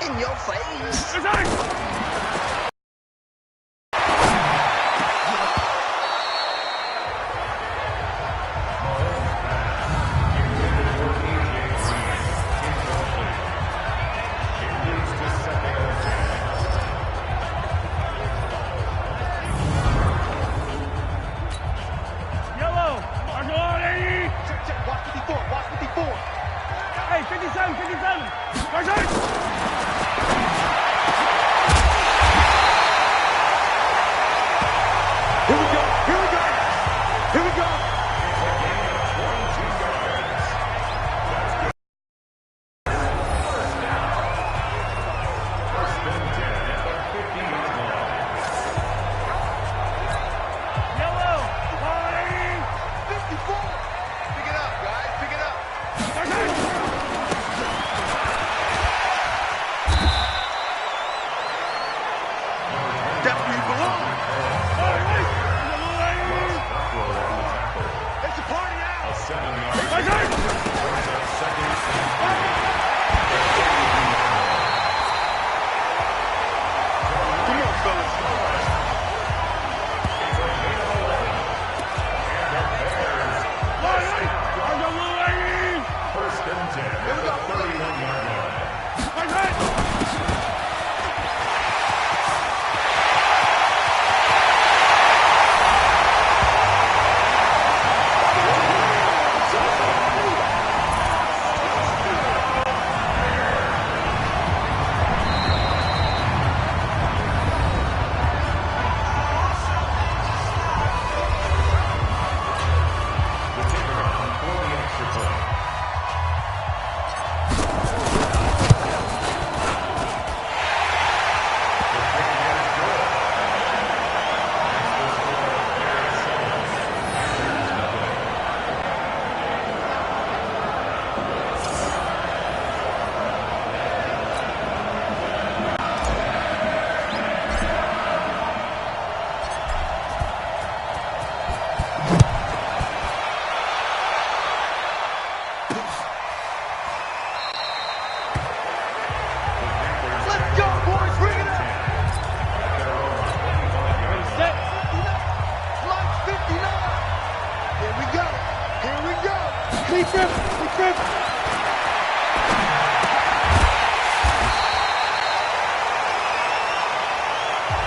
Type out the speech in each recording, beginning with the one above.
In your face. Yellow, Argelani! Check, watch 54, watch 54. Hey, 57, 57! Garza! Here we go, here we go, here we go. Yellow, line! 54. Pick it up, guys, pick it up. That's where you belong. It's a party out. Come on, fellas. First and 10 at the 31-yard line. The kicker on for the extra point. Let's go, boys, bring it up. Set! Lunch 59. Here we go, here we go. Keep him! Keep him!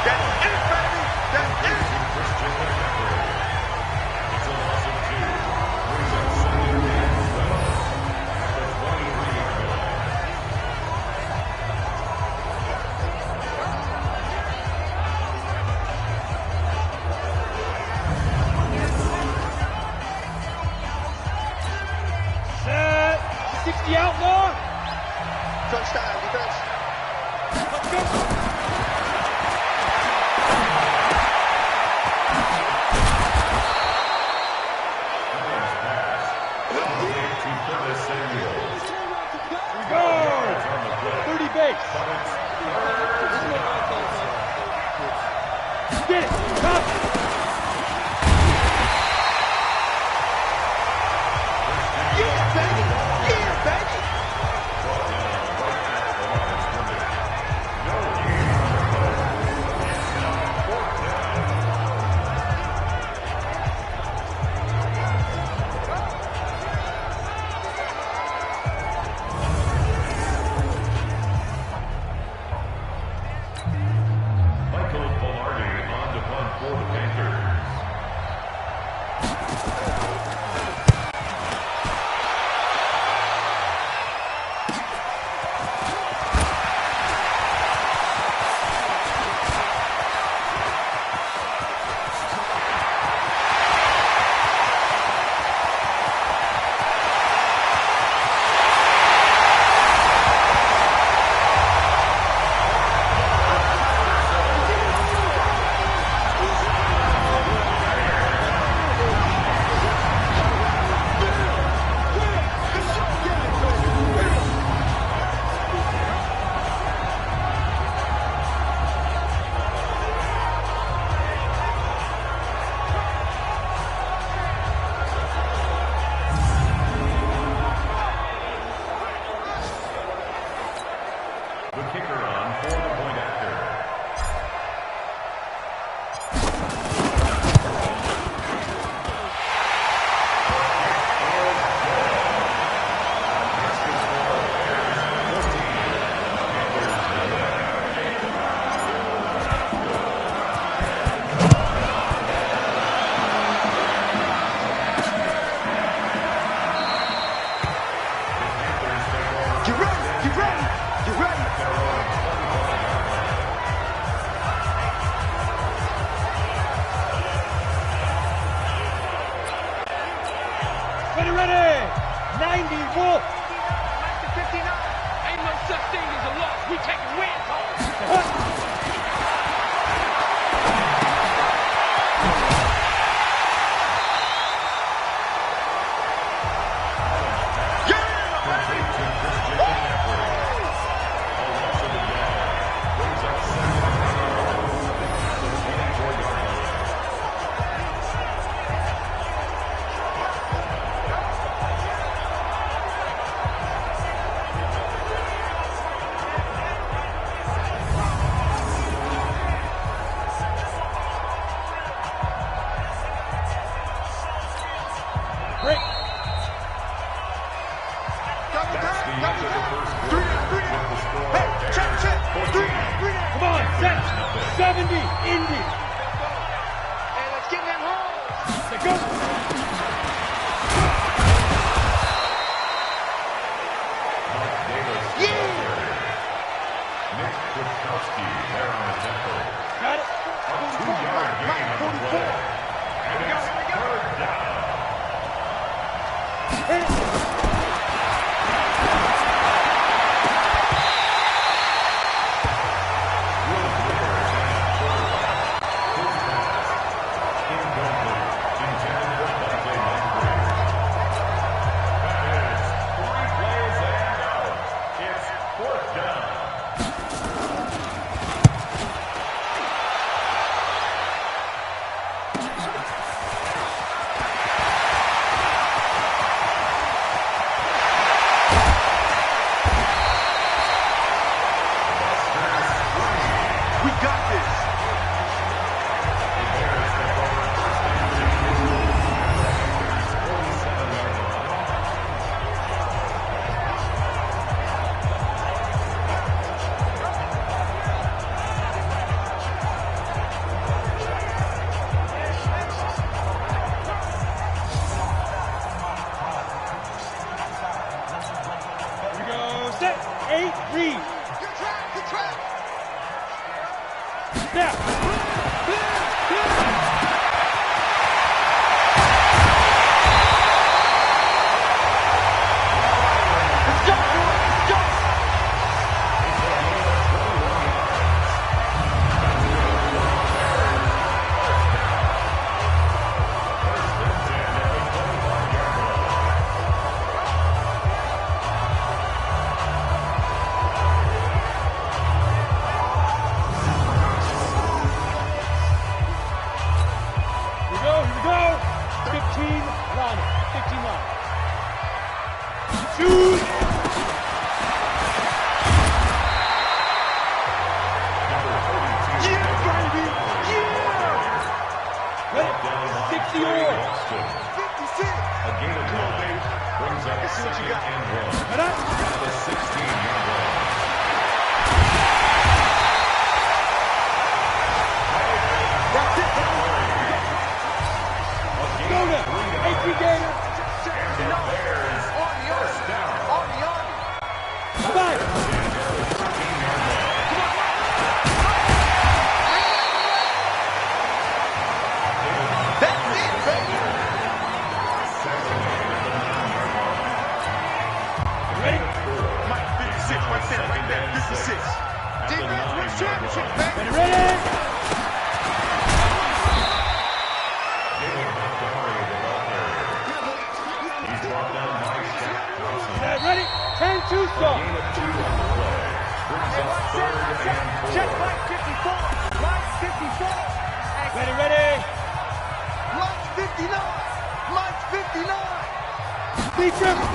That's it, baby, that's it. Christian McCaffrey. It's a loss of 2. Brings up second and 12 at the 23-yard line. Set! 60 outlaw! Touchdown, defense. Let's go! To Phyllis Samuels. Go! Yards on the play. 30 base! But it's Get it! Come! Yeah, baby, yeah, baby. brought down right at the line of scrimmage. No gain on the play. It's now 4th down. Michael Velarde on Ready, ready! 90 Wolf! Back to 59. Ain't no such thing as a loss. We taking wins home. Break! Come on, set! 70, Indy! And let's get them home. Let's go! Nick Kwiatkowski there on the tempo. Got it? A 2-yard gain on the play. And it's third down. Hit it! Set, 8, read. Good track. Snap. Here we go. 15 line. Shoot. Yeah, baby. Yeah. Ready? 60 or 56. A gain of 12 brings up second and one. Ready? At the 16-yard line. That's it. Go now. 8 gainer. And there's first down. Bye. That's it, baby. Ready? Mike, 56 right there, 56. Defense wins championship, baby. Ready? He's brought down by Shaq Thompson. Ready? 10-2 stop. Gain of 2 on the play. Brings up third and 4. Check Mike 54. Mike 54. Ready? Mike's 59. Mike's 59. Be dribble.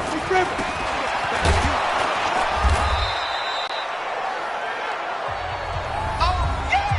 Oh, yeah.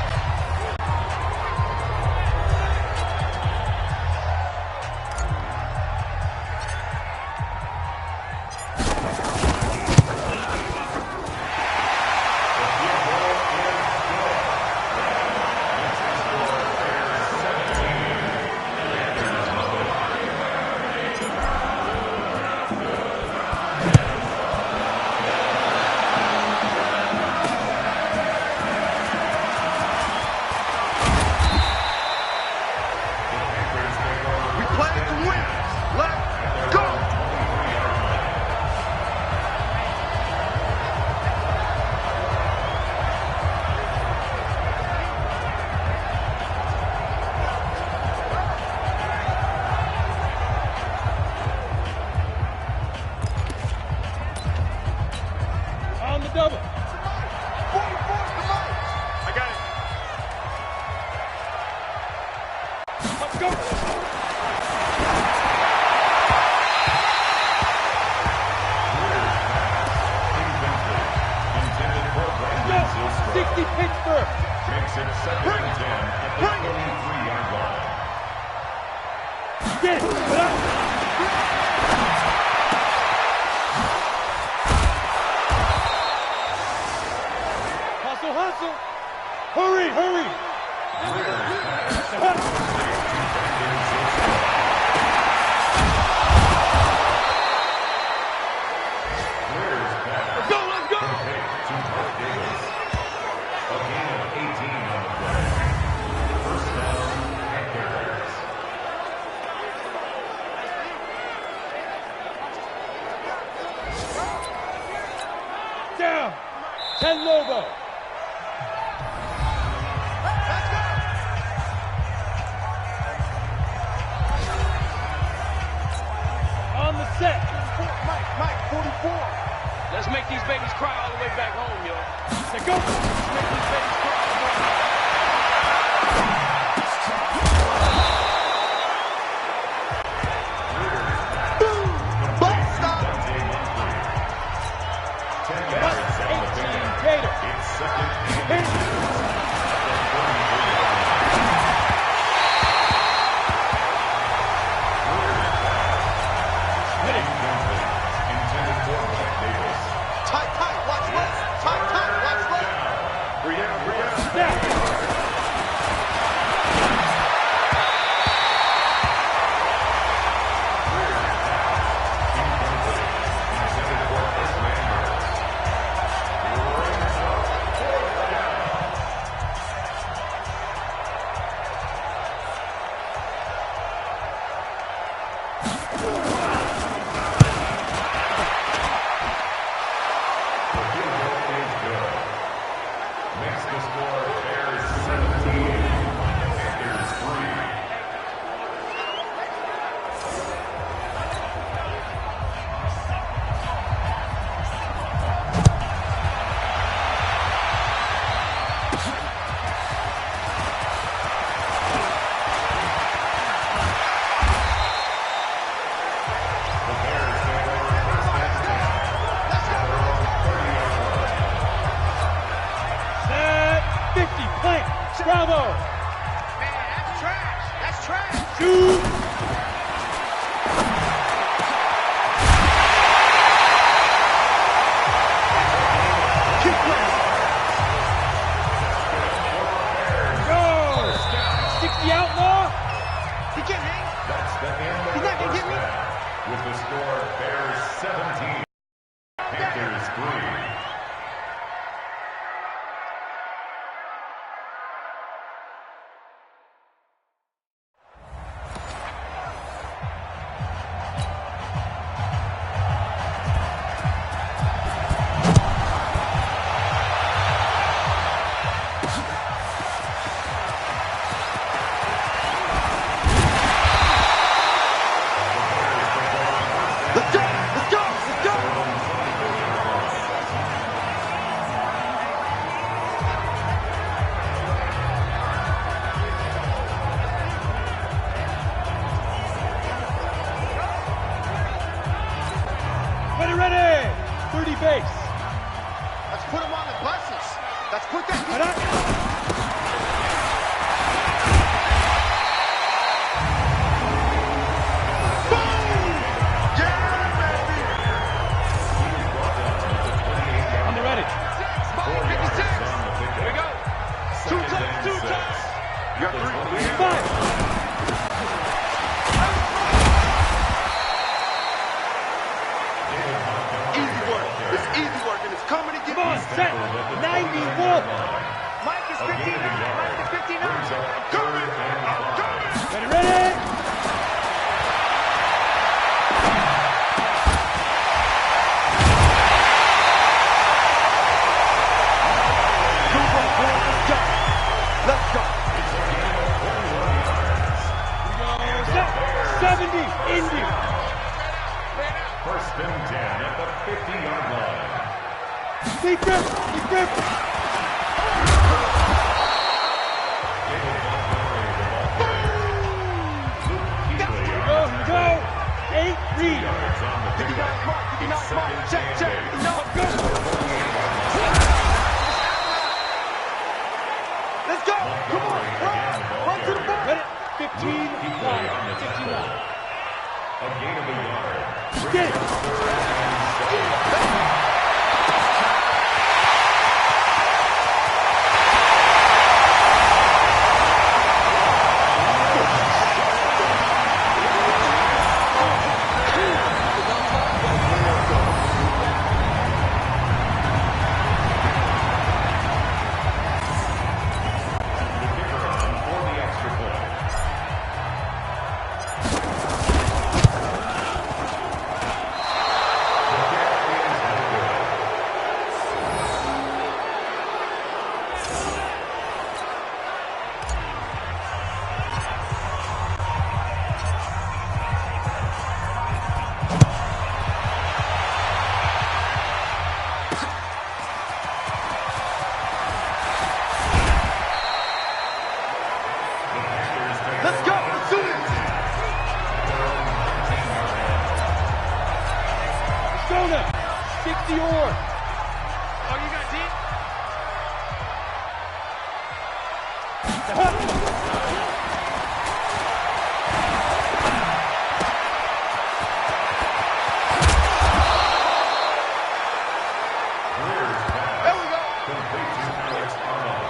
Let's go. Intended for Brandon Zylstra. 60 Pittsburgh. Makes it 2nd and 10 at the 23-yard line. Get it. Put up. Hustle, hustle. Hurry, hurry. Let's go, let's go. A gain of 18 on the play. First down, Packers. Down. 10 Lobo. On the set. Mike, 44. Let's make these babies cry all the way back home, yo. Let's go. Let's make these babies cry all the way back home. Ball stop. 10 yards on the 18 pickup. Gator. It's 2nd and Hit. 10. Intended for Mike Davis. Tight, watch left. Tight, watch left. Bring down. Snap. Intended for Chris Lambert. Brings up 4th down. The field goal is good. Makes the score Bears 17, Panthers 3. The Bears take over 1st and 10 at their own 30-yard line. Set. 50. Plant. Bravo. Man, that's trash. That's trash. Shoot. Keep playing. Go. 60 outlaw. He can't hang. That's the end of He's the not gonna first get me. half. With the score, Bears 17, Panthers 3. Let's go. Let's go. Let's go. Ready. 30 base. Let's put him on the buses. Let's put that. Put up. On the ready. Ball 56. Here we go. Two touch. You got 3. 5. Easy work. It's easy work, and it's coming to get Come on. me. Set. 91. Mike is 59. Mike is 59. Brings up I'm coming. 3rd and I'm 5. coming. Ready. Let's go. Set. 70. Indy. 1st and 10 at the 50-yard line. Deep grip. Deep grip. David Montgomery, the ball carrier. Let's go. Come on, run to the ball. Ready? 15, 9, 59. A gain of a yard. Get it. The kicker on for the extra point. The kick is no good. The Packers take Let's go. Let's do this. Let's go now. 60 or. Oh, you got deep? Greer's pass. There we go. Complete to Alex Arnold.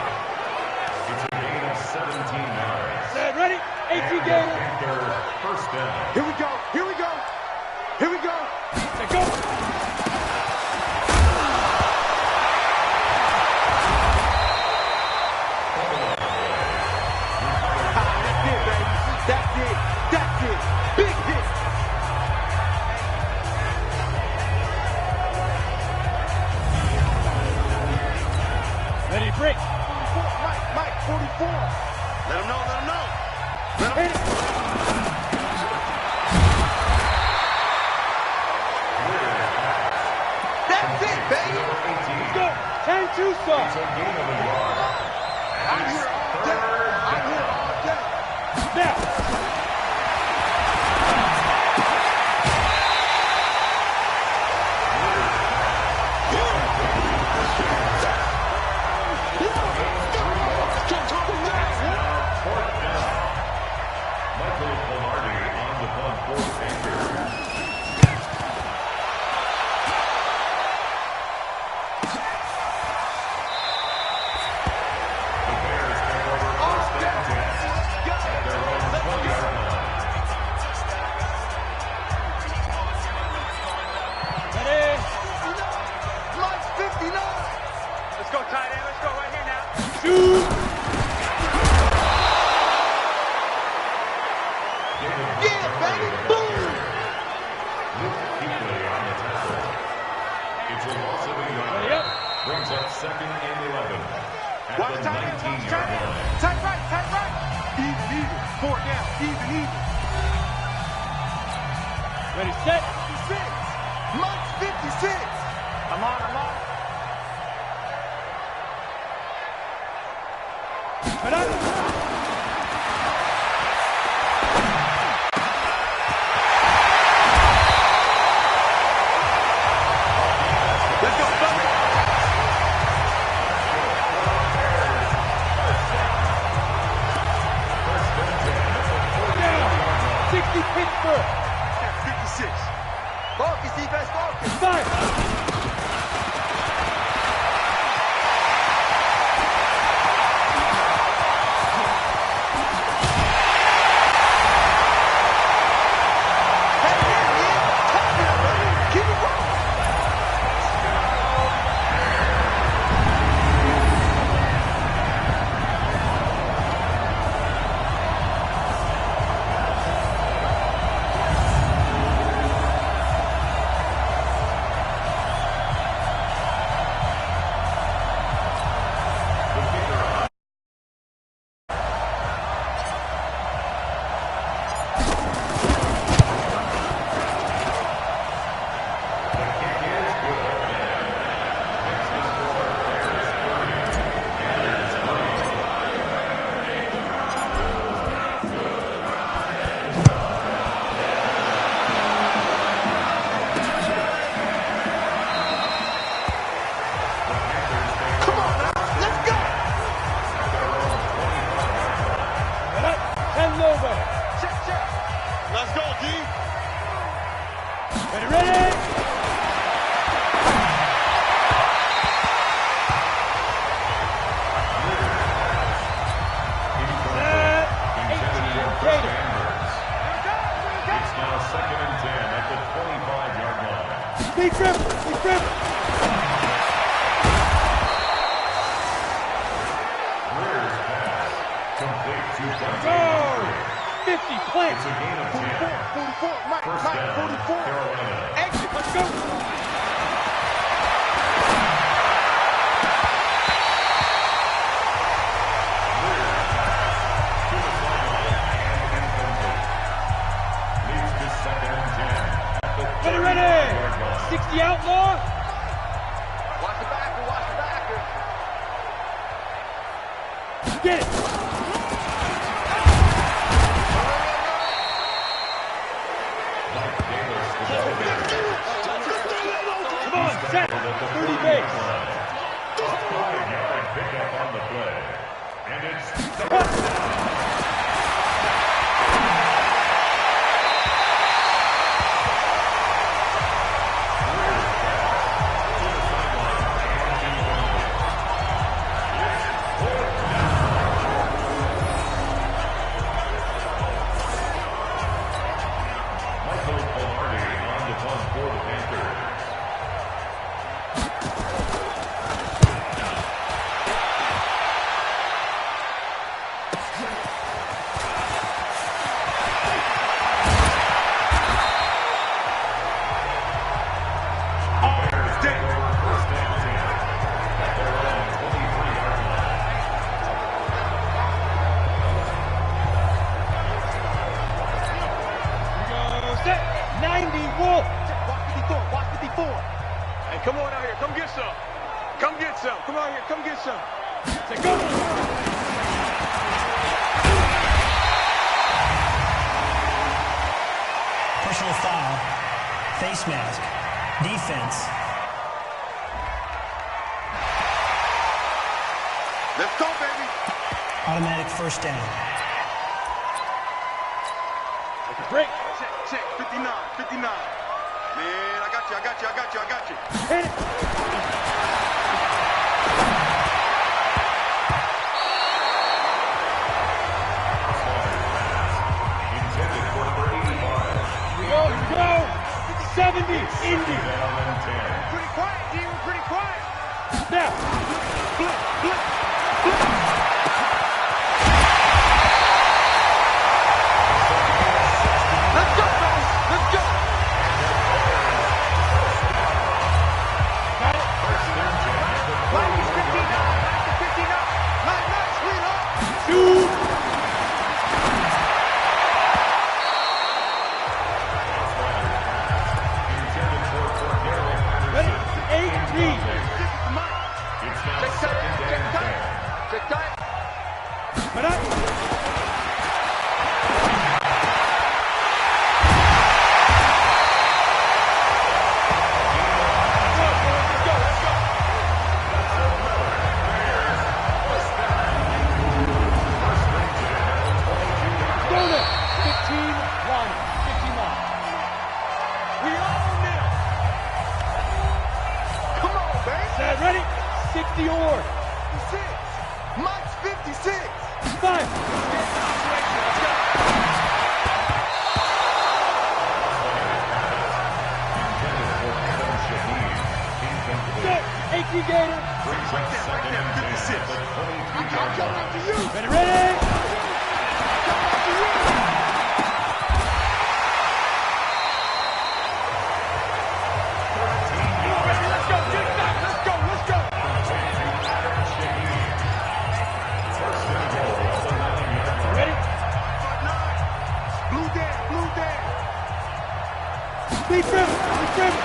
It's a gain of 17 yards. Set, ready? 18 And the gainer. Panther first down. Here we go. Here we go. Here we go. Let's go. That's it, baby. That's it. That's it. Big hit. Ready, break. 44. Mike, 44. Let him know. Let him know. Let him Hit it. That's it, baby. Let's go. 10-2 It's stop. a gain of a yard. I'm here all day. I'm here all day. Now. Fourth down. Michael Polardi on the punt for the Panthers. The Bears take over first and 10 at their own 20-yard line. Ready. Mike's 59. Let's go, tight end. Let's go right here now. Shoot. Yeah, baby. Boom. Luke Kuechly on the tackle. It's a loss of a Ready yard. up. Brings up second and 11 at Watch the tight end. Watch 19-yard tight end. line. Tight right. Tight right. Even. 4 down. Even. Ready, set. 56. Mike's 56. I'm on. Head up. Let's go, fellas. Down. 60 Pittsburgh. 56. Focus, defense, focus. Five. Hang in, man. Hang in, baby. Keep it rolling. Big grip. Big grip. Rears pass. Complete to Go. 50. Plant. It's a gain of 10. 44, Mike, First Mike, down, 44. Carolina. Exit, let's go. Ready, ready. 60 outlaw. Watch the backer, watch the backer. Get it. Come on, set. 30 base. 5-yard pickup on the play. And it's touchdown. Set. 90 Wolf. Watch 54, watch 54. Hey, come on out here, come get some. Come get some, come out here, come get some. Say go. Personal foul, face mask, defense. Let's go, baby. Automatic first down. Take a break. Check, 59, 59. Man, I got you, I got you, I got you, I got you. Hit it. Intended for 85. Go, go. 70. Indy. Down and 10. Pretty quiet, D, we're pretty quiet. Snap. Blip, blip, blip. Let's go, fellas, let's go. Lightning's 59, Lightning's 59. Nice, sweetheart. Shoot. Ready. 18. This is Mike. It's now Check tight, second check and tight. 10. Check tight. But up. Donut. 15-1. 15-1. We own this. Come on, baby. Set. Ready. 60 or. 56. Mike's 56. 5. Set. 18 Gator. Brings up second and 10 at the 23-yard line. Ready, ready. Let's go, get back. Let's go, let's go. Ready. Blue Dan, blue Dan. Big grip. Big grip.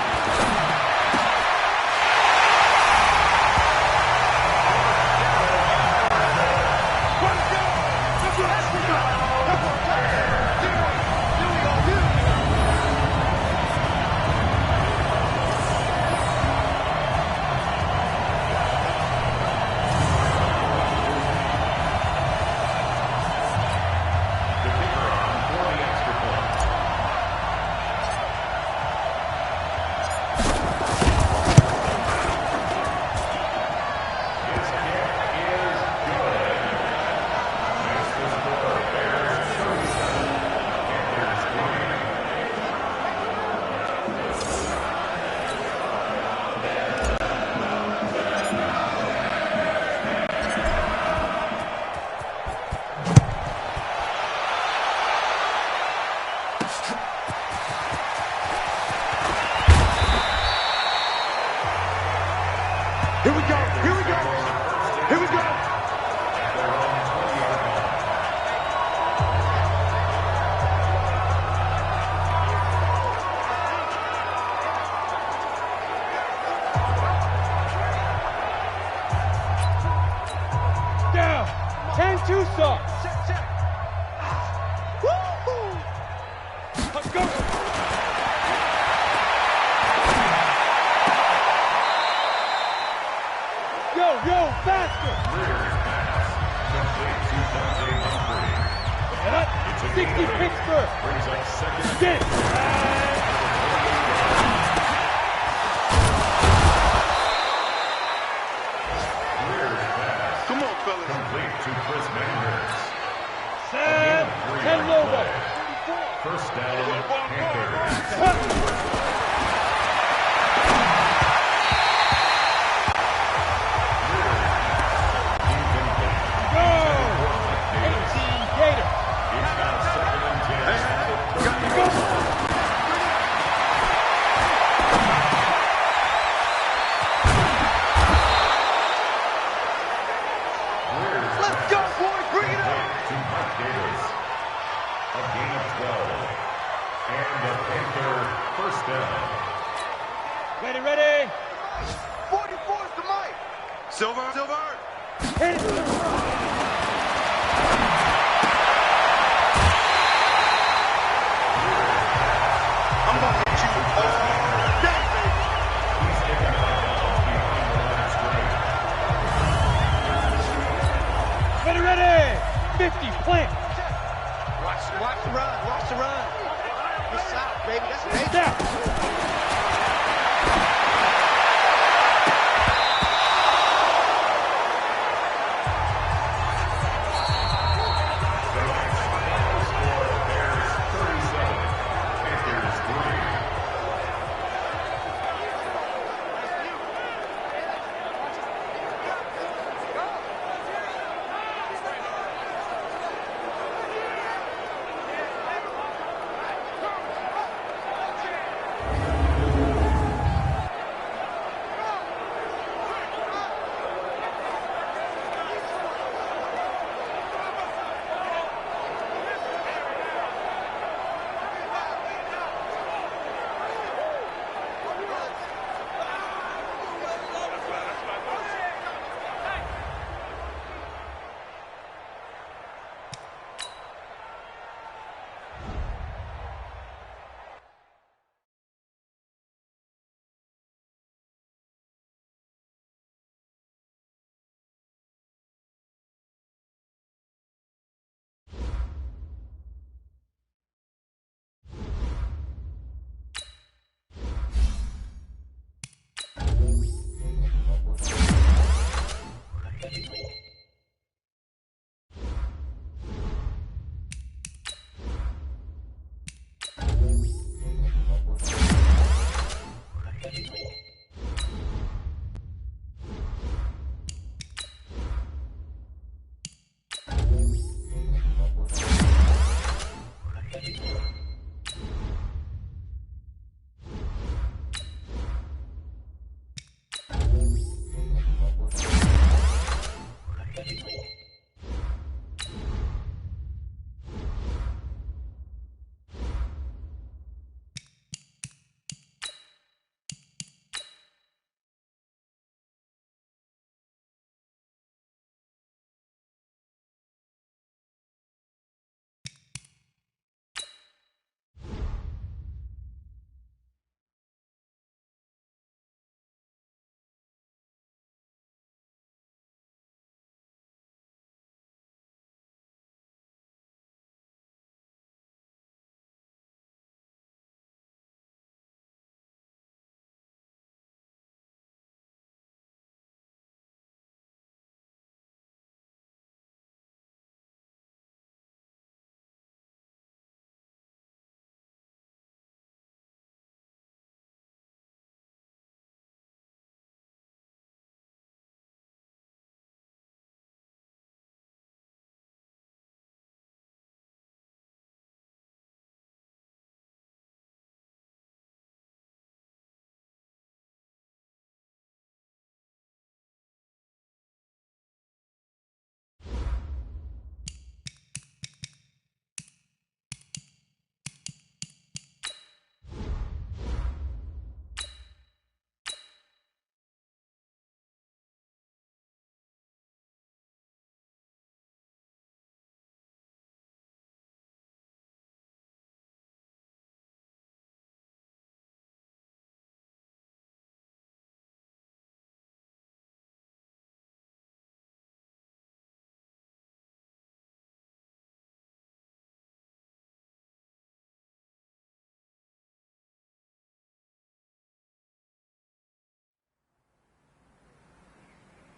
The kicker on for the extra point. too soft. Check. Woo-hoo. Let's go. Yo, faster. And up. 60 Pittsburgh. Brings up second. Get it. Come on, fellas. Complete to Chris Manders. Sam Lobo. First down, Panthers. Go. 18 Gator. It's now second and 10. Go. Let's go, boys. Bring it up. To Mike Davis. A gain of 12. And the Panther first down. Ready. 44 is the mic. Silver. Hit it. I'm gonna hit you all day, baby. He's taken by Dallas behind the line of scrimmage. Ready. 50 plant. Watch the run. Good shot, baby. That's amazing. Down. Bears 37. Panthers 3.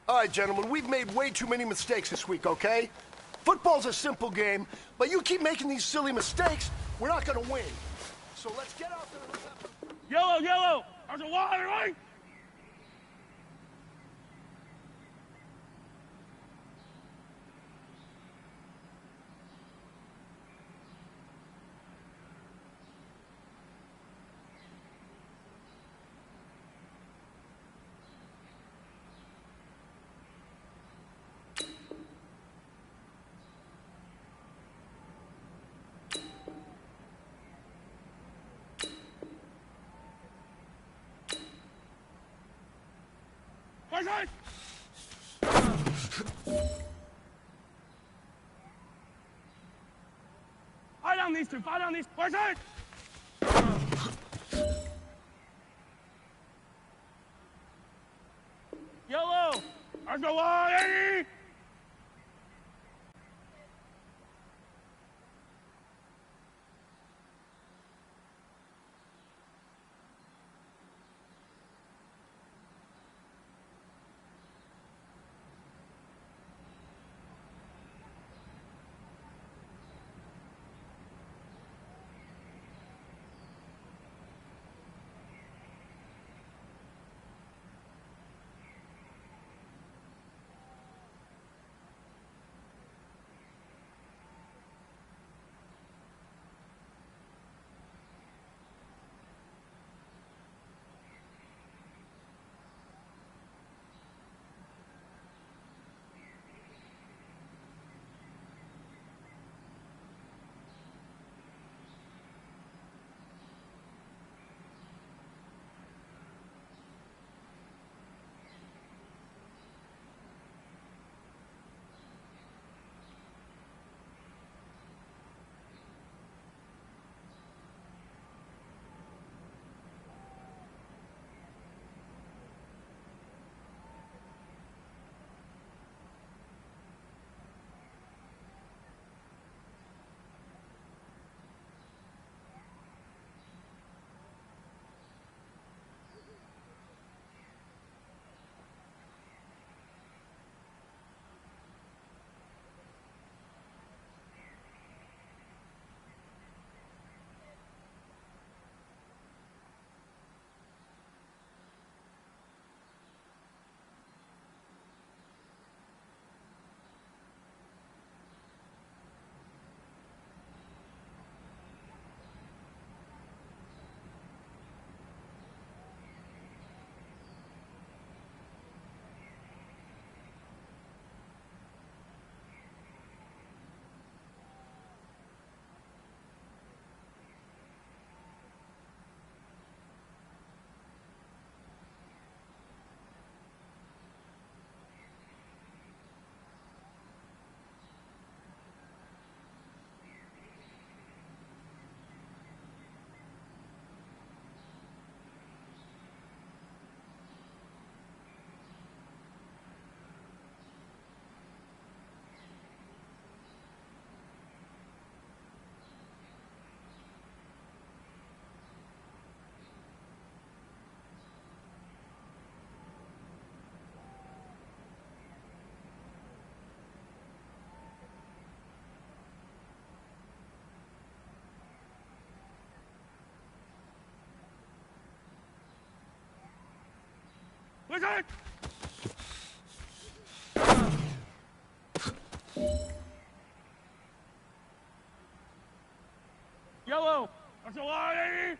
All right, gentlemen, we've made way too many mistakes this week, okay? Football's a simple game, but you keep making these silly mistakes, we're not gonna win. So let's get out there and let's have some... Yellow, yellow! There's a wall, right? Right. Fire down these two, fire down these. Right side. Yellow. There's the wall, Eddie. Wizard! Yellow! That's a lot, Eddie!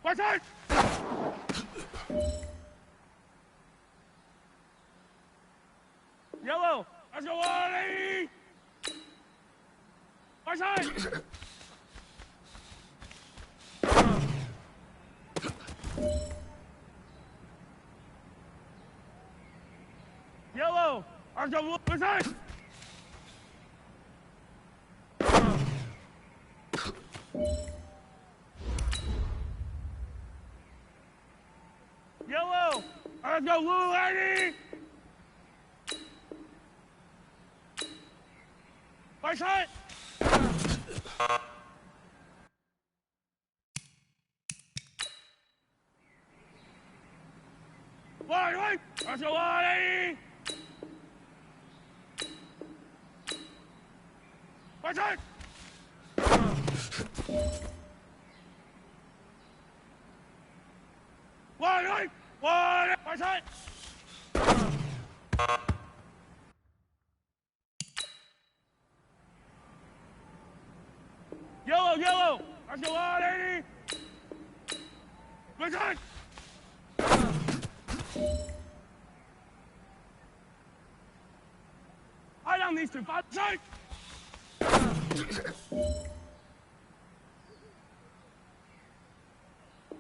Wizard! Yellow! That's a lot, Eddie! Wizard! Yellow! There's a wizard! Yellow! There's a blue lady! Right side! Right, right! Arsenal 180. Right side. One right. One right side. Yellow, yellow. Arsenal 180. Right side. Eye down these two. Five side.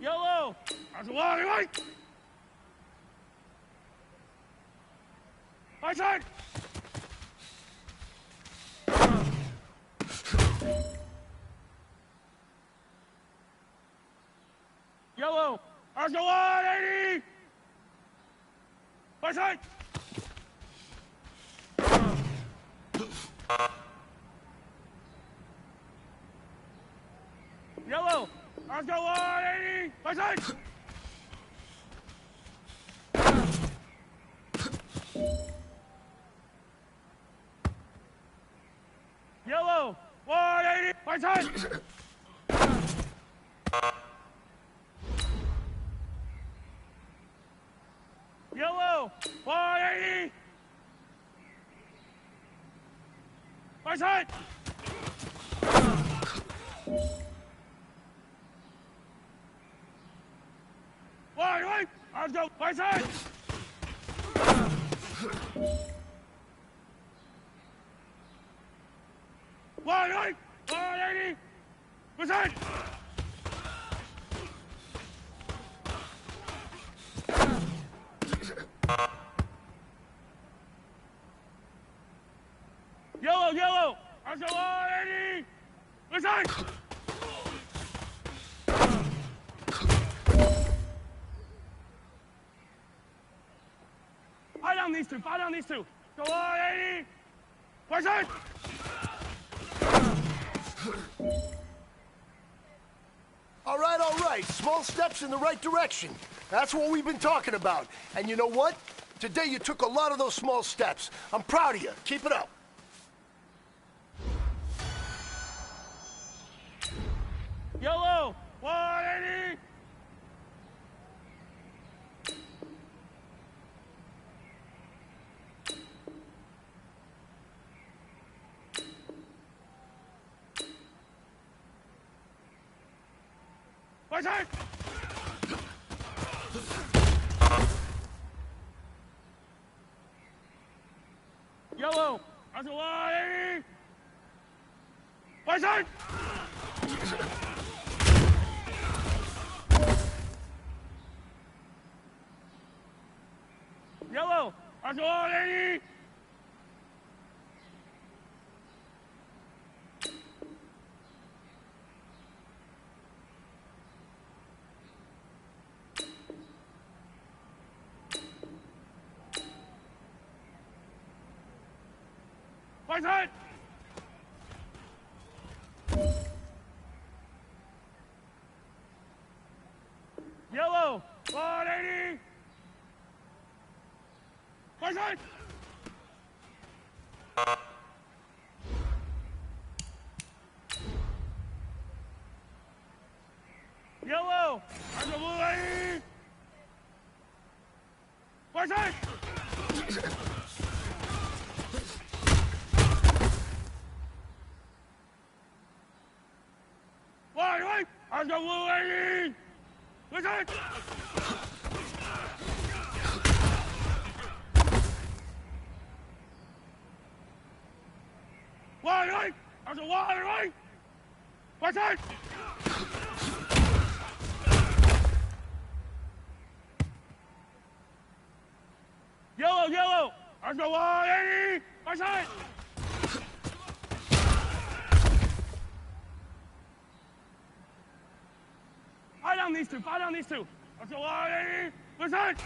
Yellow. Arsenal 180. Right. Right side. Yellow. Arsenal 180. Right side. Yellow. Arsenal 180. Right side. Yellow. 180. Right side. Yellow. 180. Right side. Right. Arms go. Right side. Right. 180. Right side. Yellow. Arms go 180. Right side. Fire down these two. Go 180. Right side. All right. Small steps in the right direction. That's what we've been talking about. And you know what? Today you took a lot of those small steps. I'm proud of you. Keep it up. Yellow. 180. Right side. Yellow. Arsenal 180. Right side. Yellow. Arsenal 180. Right side. Yellow. 180. Right side. Yellow. Arsenal 180. Right side. Right. Arsenal 180. Right side. Right. Arsenal 180. Right side. Yellow. Arsenal 180. Right side. Fire down these two. Arsenal 180. Right side.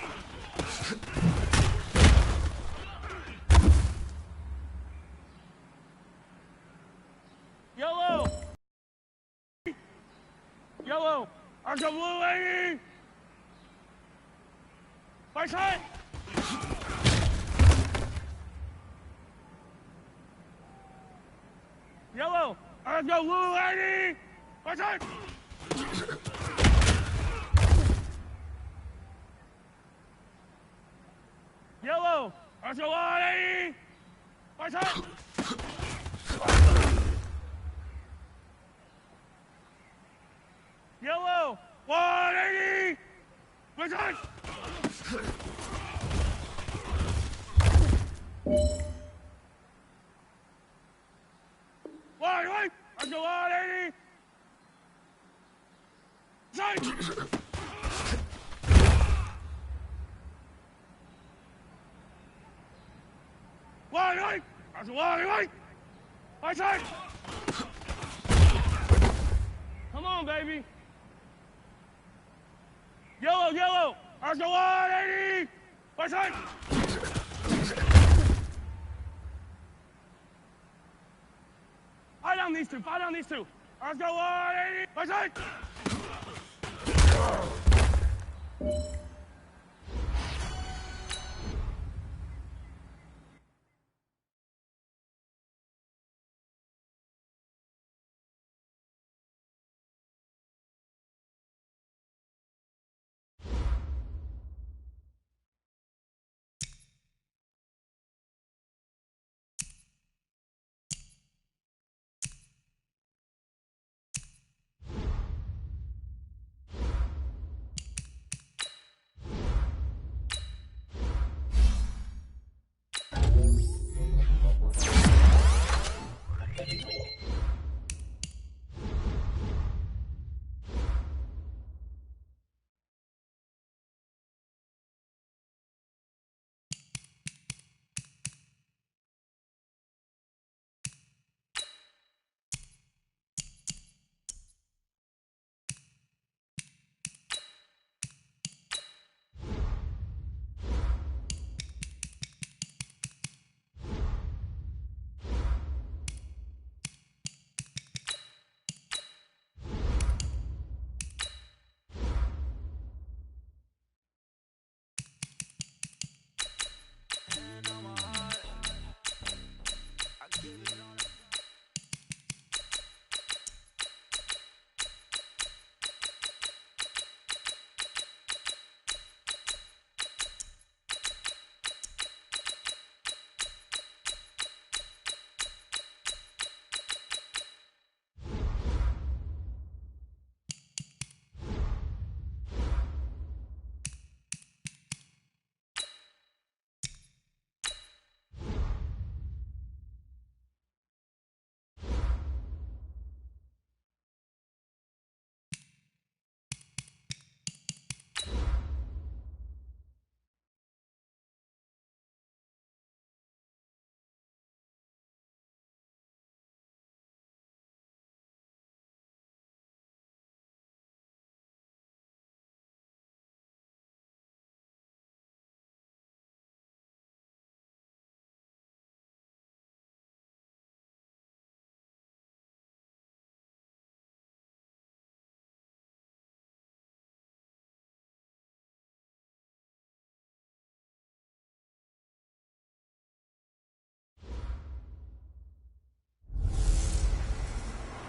Yellow. Arsenal 180. Right side. Yellow. Let's go, little lady. Watch out. Yellow. Let's go, lady. Watch out. Yellow. 180. Watch out. Wait. Let's go, 180. Side. Wait. That's 180. Right side. Come on, baby. Yellow. Let's go, 180. Right side. Fight down these two. Let's go, 180. Right side.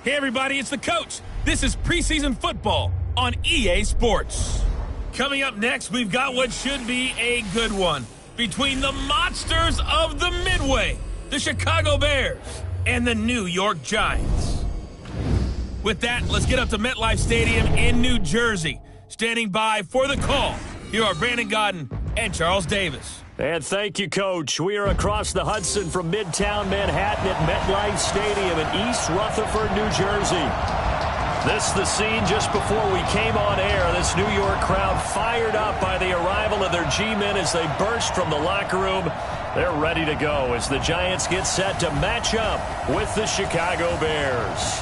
Hey everybody, it's the coach. This is preseason football on EA Sports. Coming up next, we've got what should be a good one between the monsters of the Midway, the Chicago Bears, and the New York Giants. With that, let's get up to MetLife Stadium in New Jersey. Standing by for the call, here are Brandon Godden and Charles Davis. And thank you, Coach. We are across the Hudson from Midtown Manhattan at MetLife Stadium in East Rutherford, New Jersey. This is the scene just before we came on air. This New York crowd fired up by the arrival of their G-men as they burst from the locker room. They're ready to go as the Giants get set to match up with the Chicago Bears.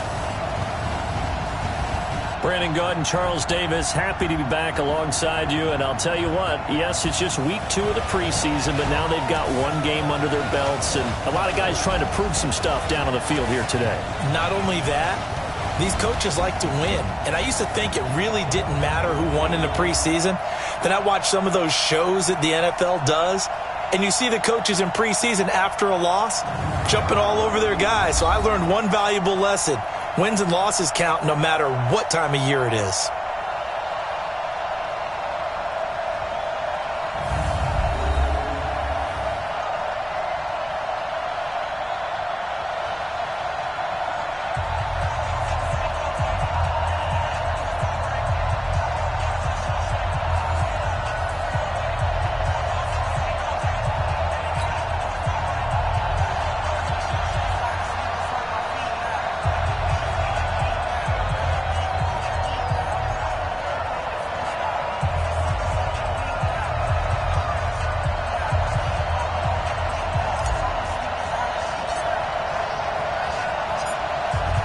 Brandon Godden, Charles Davis, happy to be back alongside you. And I'll tell you what, yes, it's just week 2 of the preseason, but now they've got one game under their belts. And a lot of guys trying to prove some stuff down on the field here today. Not only that, these coaches like to win. And I used to think it really didn't matter who won in the preseason. Then I watched some of those shows that the NFL does. And you see the coaches in preseason after a loss jumping all over their guys. So I learned one valuable lesson. Wins and losses count no matter what time of year it is.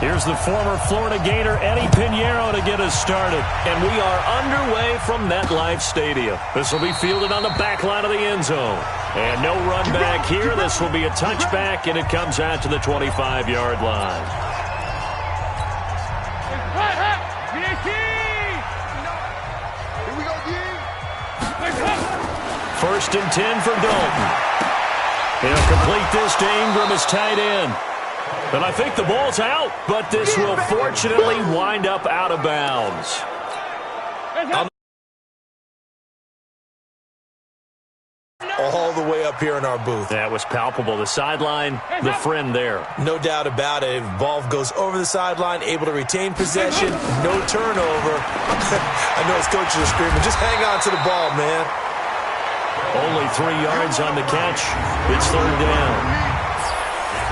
Here's the former Florida Gator, Eddie Pinheiro, to get us started. And we are underway from MetLife Stadium. This will be fielded on the back line of the end zone. And no run back here. This will be a touchback, and it comes out to the 25-yard line. Here we go, First and 10 for Dalton. He'll complete this to Ingram as tight end. And I think the ball's out, but this will fortunately wind up out of bounds. All the way up here in our booth. That was palpable. The sideline, the friend there. No doubt about it. Ball goes over the sideline, able to retain possession, no turnover. I know his coaches are screaming, just hang on to the ball, man. Only 3 yards on the catch. It's third down.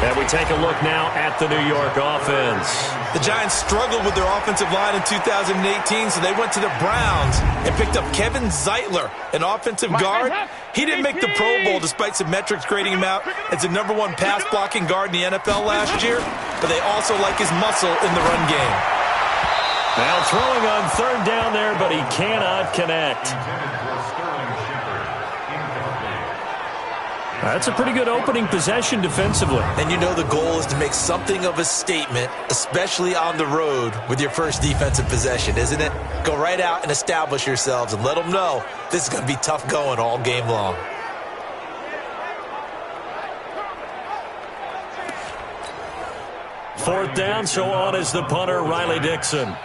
And we take a look now at the New York offense. The Giants struggled with their offensive line in 2018, so they went to the Browns and picked up Kevin Zeitler, an offensive guard. He didn't make the Pro Bowl despite some metrics grading him out as the #1 pass-blocking guard in the NFL last year, but they also like his muscle in the run game. Now throwing on third down there, but he cannot connect. That's a pretty good opening possession defensively. And you know the goal is to make something of a statement, especially on the road with your first defensive possession, isn't it? Go right out and establish yourselves and let them know this is going to be tough going all game long. Fourth down, so on is the punter, Riley Dixon.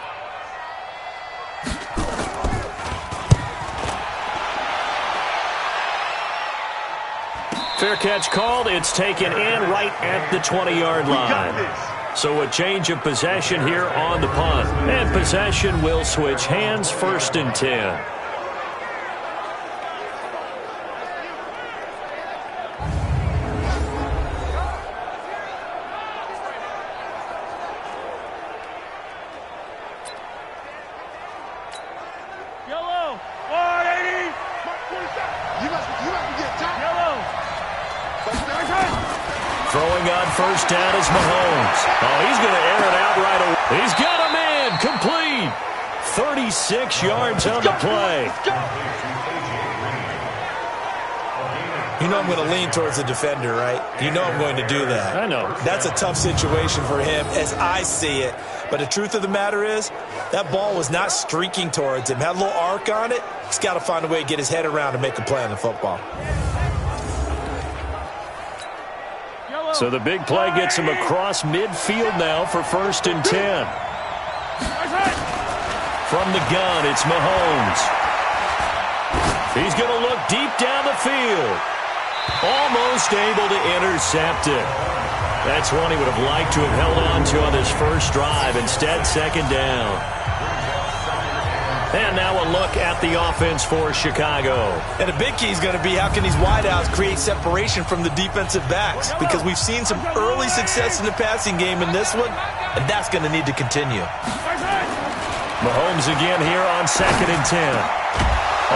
Fair catch called. It's taken in right at the 20-yard line. So a change of possession here on the punt. And possession will switch hands, first and 10. Yellow. 180. You must get top. Yellow. Throwing on first down is Mahomes. Oh, he's going to air it out right away. He's got a man complete. 36 yards on the play. You know I'm going to lean towards the defender, right? You know I'm going to do that. I know. That's a tough situation for him as I see it. But the truth of the matter is, that ball was not streaking towards him. Had a little arc on it. He's got to find a way to get his head around and make a play on the football. So the big play gets him across midfield now for first and 10. From the gun, it's Mahomes. He's going to look deep down the field. Almost able to intercept it. That's one he would have liked to have held on to on his first drive. Instead, second down. And now a look at the offense for Chicago. And a big key is going to be how can these wideouts create separation from the defensive backs, because we've seen some early success in the passing game in this one, and that's going to need to continue. Mahomes again here on second and 10.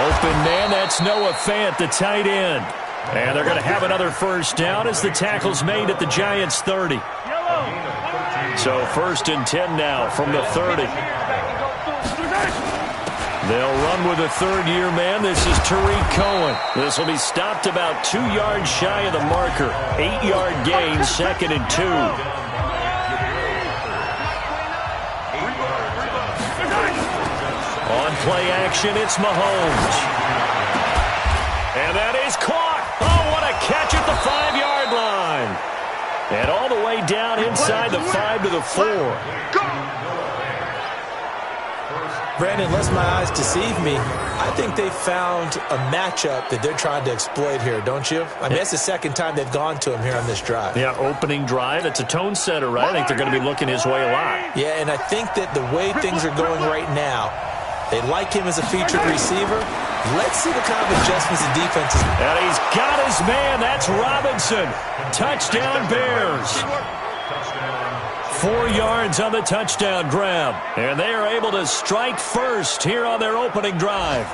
Open man, that's Noah Fant, the tight end. And they're going to have another first down as the tackle's made at the Giants' 30. So first and 10 now from the 30. They'll run with a third-year man. This is Tariq Cohen. This will be stopped about 2 yards shy of the marker. 8-yard gain, second and 2. On play action, it's Mahomes. And that is caught. Oh, what a the 5-yard line. And all the way down inside the 5 to the 4. Brandon, unless my eyes deceive me, I think they found a matchup that they're trying to exploit here, don't you? I mean, that's the second time they've gone to him here on this drive. Yeah, opening drive. It's a tone setter, right? I think they're going to be looking his way a lot. Yeah, and I think that the way things are going right now, they like him as a featured receiver. Let's see the kind of adjustments the defense is. And he's got his man. That's Robinson. Touchdown, Bears. 4 yards on the touchdown grab. And they are able to strike first here on their opening drive.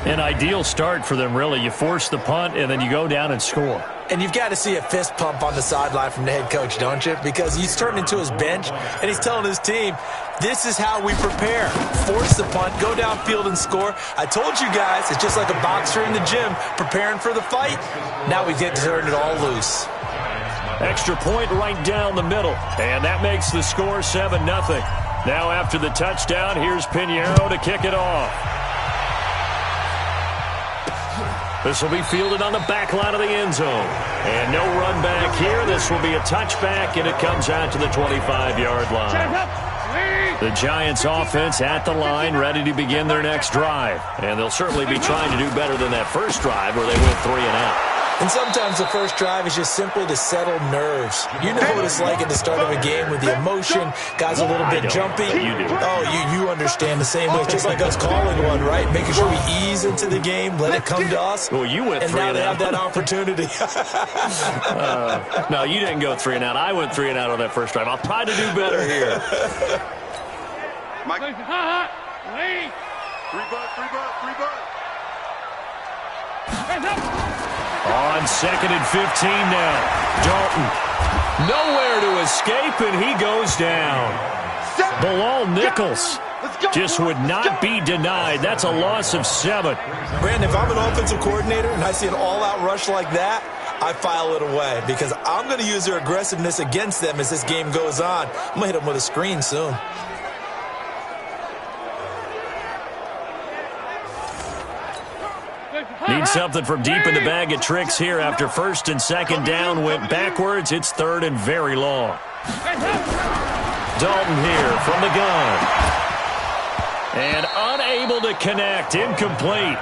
An ideal start for them, really. You force the punt, and then you go down and score. And you've got to see a fist pump on the sideline from the head coach, don't you? Because he's turned into his bench, and he's telling his team, this is how we prepare. Force the punt, go downfield and score. I told you guys, it's just like a boxer in the gym preparing for the fight. Now we get to turn it all loose. Extra point right down the middle, and that makes the score 7-0. Now after the touchdown, here's Pinheiro to kick it off. This will be fielded on the back line of the end zone. And no run back here. This will be a touchback, and it comes out to the 25-yard line. The Giants offense at the line, ready to begin their next drive. And they'll certainly be trying to do better than that first drive where they went 3 and out. And sometimes the first drive is just simply to settle nerves. You know what it's like at the start of a game with the emotion. Guys a little bit jumpy. You do. Oh, you understand the same way. It's just like us calling one, right? Making sure we ease into the game, let it come to us. Well, you went 3 and out. And now they have that opportunity. No, you didn't go 3 and out. I went 3 and out on that first drive. I'll try to do better here. Mike. Free butt. On 2nd and 15 now. Dalton. Nowhere to escape, and he goes down. Bilal Nichols just would not be denied. That's a loss of 7. Brandon, if I'm an offensive coordinator and I see an all-out rush like that, I file it away because I'm going to use their aggressiveness against them as this game goes on. I'm going to hit them with a screen soon. Need something from deep in the bag of tricks here after 1st and 2nd down went backwards. It's 3rd and very long. Dalton here from the gun. And unable to connect. Incomplete.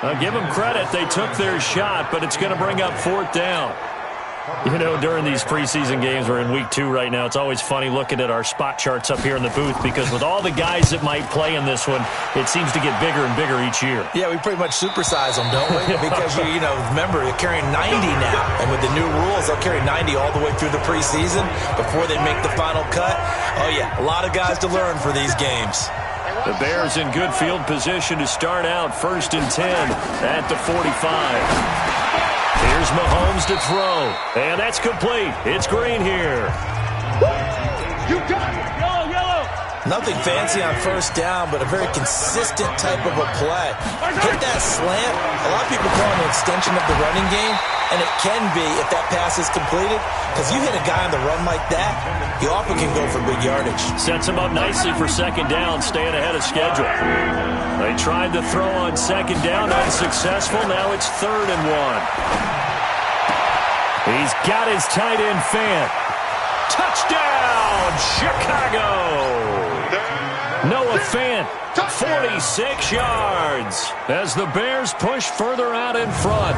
I'll give them credit. They took their shot, but it's going to bring up 4th down. You know, during these preseason games, we're in week 2 right now. It's always funny looking at our spot charts up here in the booth because with all the guys that might play in this one, it seems to get bigger and bigger each year. Yeah, we pretty much supersize them, don't we? Because, you know, remember, they're carrying 90 now. And with the new rules, they'll carry 90 all the way through the preseason before they make the final cut. Oh, yeah, a lot of guys to learn for these games. The Bears in good field position to start out 1st and 10 at the 45. Here's Mahomes to throw. And that's complete. It's Green here. You got it. Yellow. Nothing fancy on 1st down, but a very consistent type of a play. Hit that slant. A lot of people call it an extension of the running game, and it can be if that pass is completed, because you hit a guy on the run like that, you often can go for big yardage. Sets him up nicely for 2nd down, staying ahead of schedule. They tried to throw on 2nd down, unsuccessful. Now it's 3rd and 1. He's got his tight end Fant. Touchdown, Chicago! Noah Fant, 46 yards as the Bears push further out in front.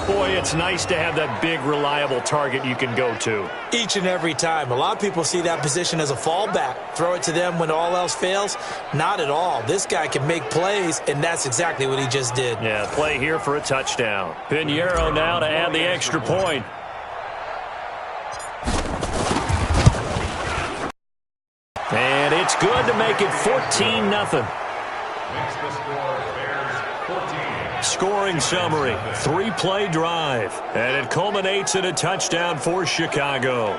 Boy, it's nice to have that big, reliable target you can go to. Each and every time. A lot of people see that position as a fallback. Throw it to them when all else fails. Not at all. This guy can make plays, and that's exactly what he just did. Yeah, play here for a touchdown. Pinheiro now to add the extra point. And it's good to make it 14-0. Scoring summary, 3-play drive, and it culminates in a touchdown for Chicago.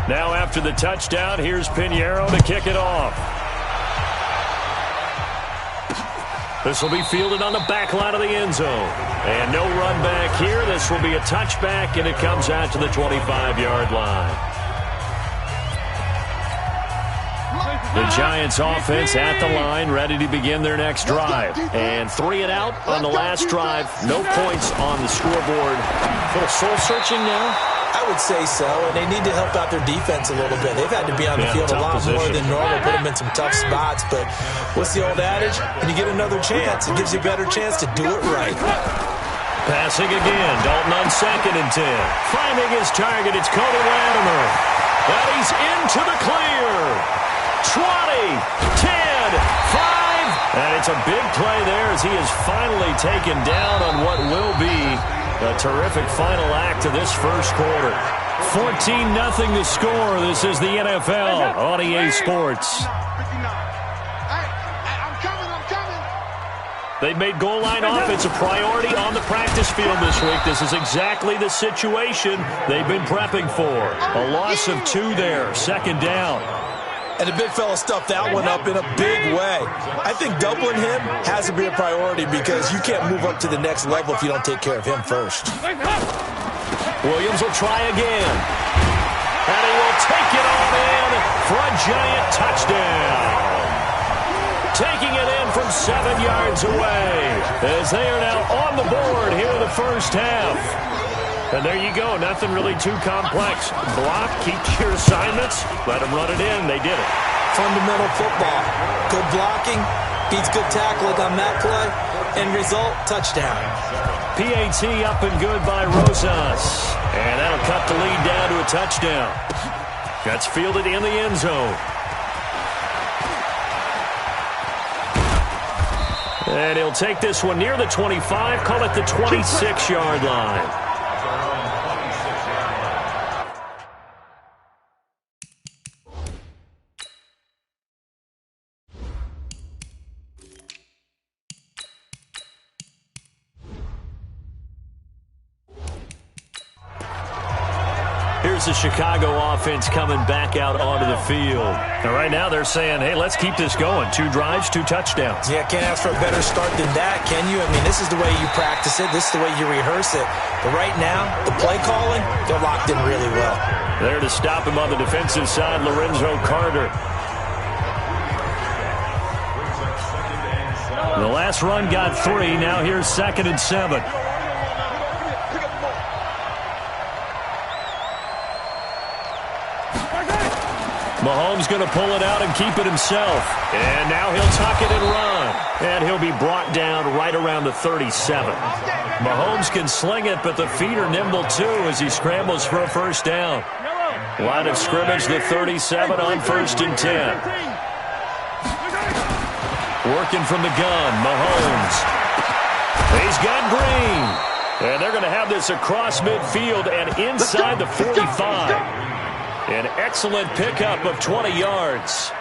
Now After the touchdown, here's Pinheiro to kick it off. This will be fielded on the back line of the end zone. And no run back here. This will be a touchback, and it comes out to the 25-yard line. The Giants offense at the line, ready to begin their next drive. And 3 and out on the last drive. No points on the scoreboard. A little soul-searching now? I would say so, and they need to help out their defense a little bit. They've had to be on the field a lot more than normal, put them in some tough spots. But what's the old adage? When you get another chance, it gives you a better chance to do it right. Passing again. Dalton on 2nd and 10. Finding his target, it's Cody Latimer. And he's into the clear. 20, 10, 5. And it's a big play there as he is finally taken down on what will be a terrific final act of this first quarter. 14-0 the score. This is the NFL on EA Sports. They've made goal line offense a priority on the practice field this week. This is exactly the situation they've been prepping for. A loss of 2 there, 2nd down. And the big fella stuffed that one up in a big way. I think doubling him has to be a priority because you can't move up to the next level if you don't take care of him first. Williams will try again. And he will take it on in for a giant touchdown. Taking it in from 7 yards away as they are now on the board here in the first half. And there you go. Nothing really too complex. Block, keep your assignments, let them run it in. They did it. Fundamental football. Good blocking beats good tackling on that play. End result, touchdown. PAT up and good by Rosas. And that'll cut the lead down to a touchdown. That's fielded in the end zone. And he'll take this one near the 25, call it the 26-yard line. Here's the Chicago offense coming back out onto the field. And right now they're saying, hey, let's keep this going. 2 drives, 2 touchdowns. Yeah, can't ask for a better start than that, can you? I mean, this is the way you practice it. This is the way you rehearse it. But right now, the play calling, they're locked in really well. There to stop him on the defensive side, Lorenzo Carter. The last run got 3. Now here's 2nd and 7. Mahomes going to pull it out and keep it himself. And now he'll tuck it and run. And he'll be brought down right around the 37. Mahomes can sling it, but the feet are nimble too as he scrambles for a first down. Line of scrimmage, the 37 on 1st and 10. Working from the gun, Mahomes. He's got Green. And they're going to have this across midfield and inside the 45. An excellent pickup of 20 yards.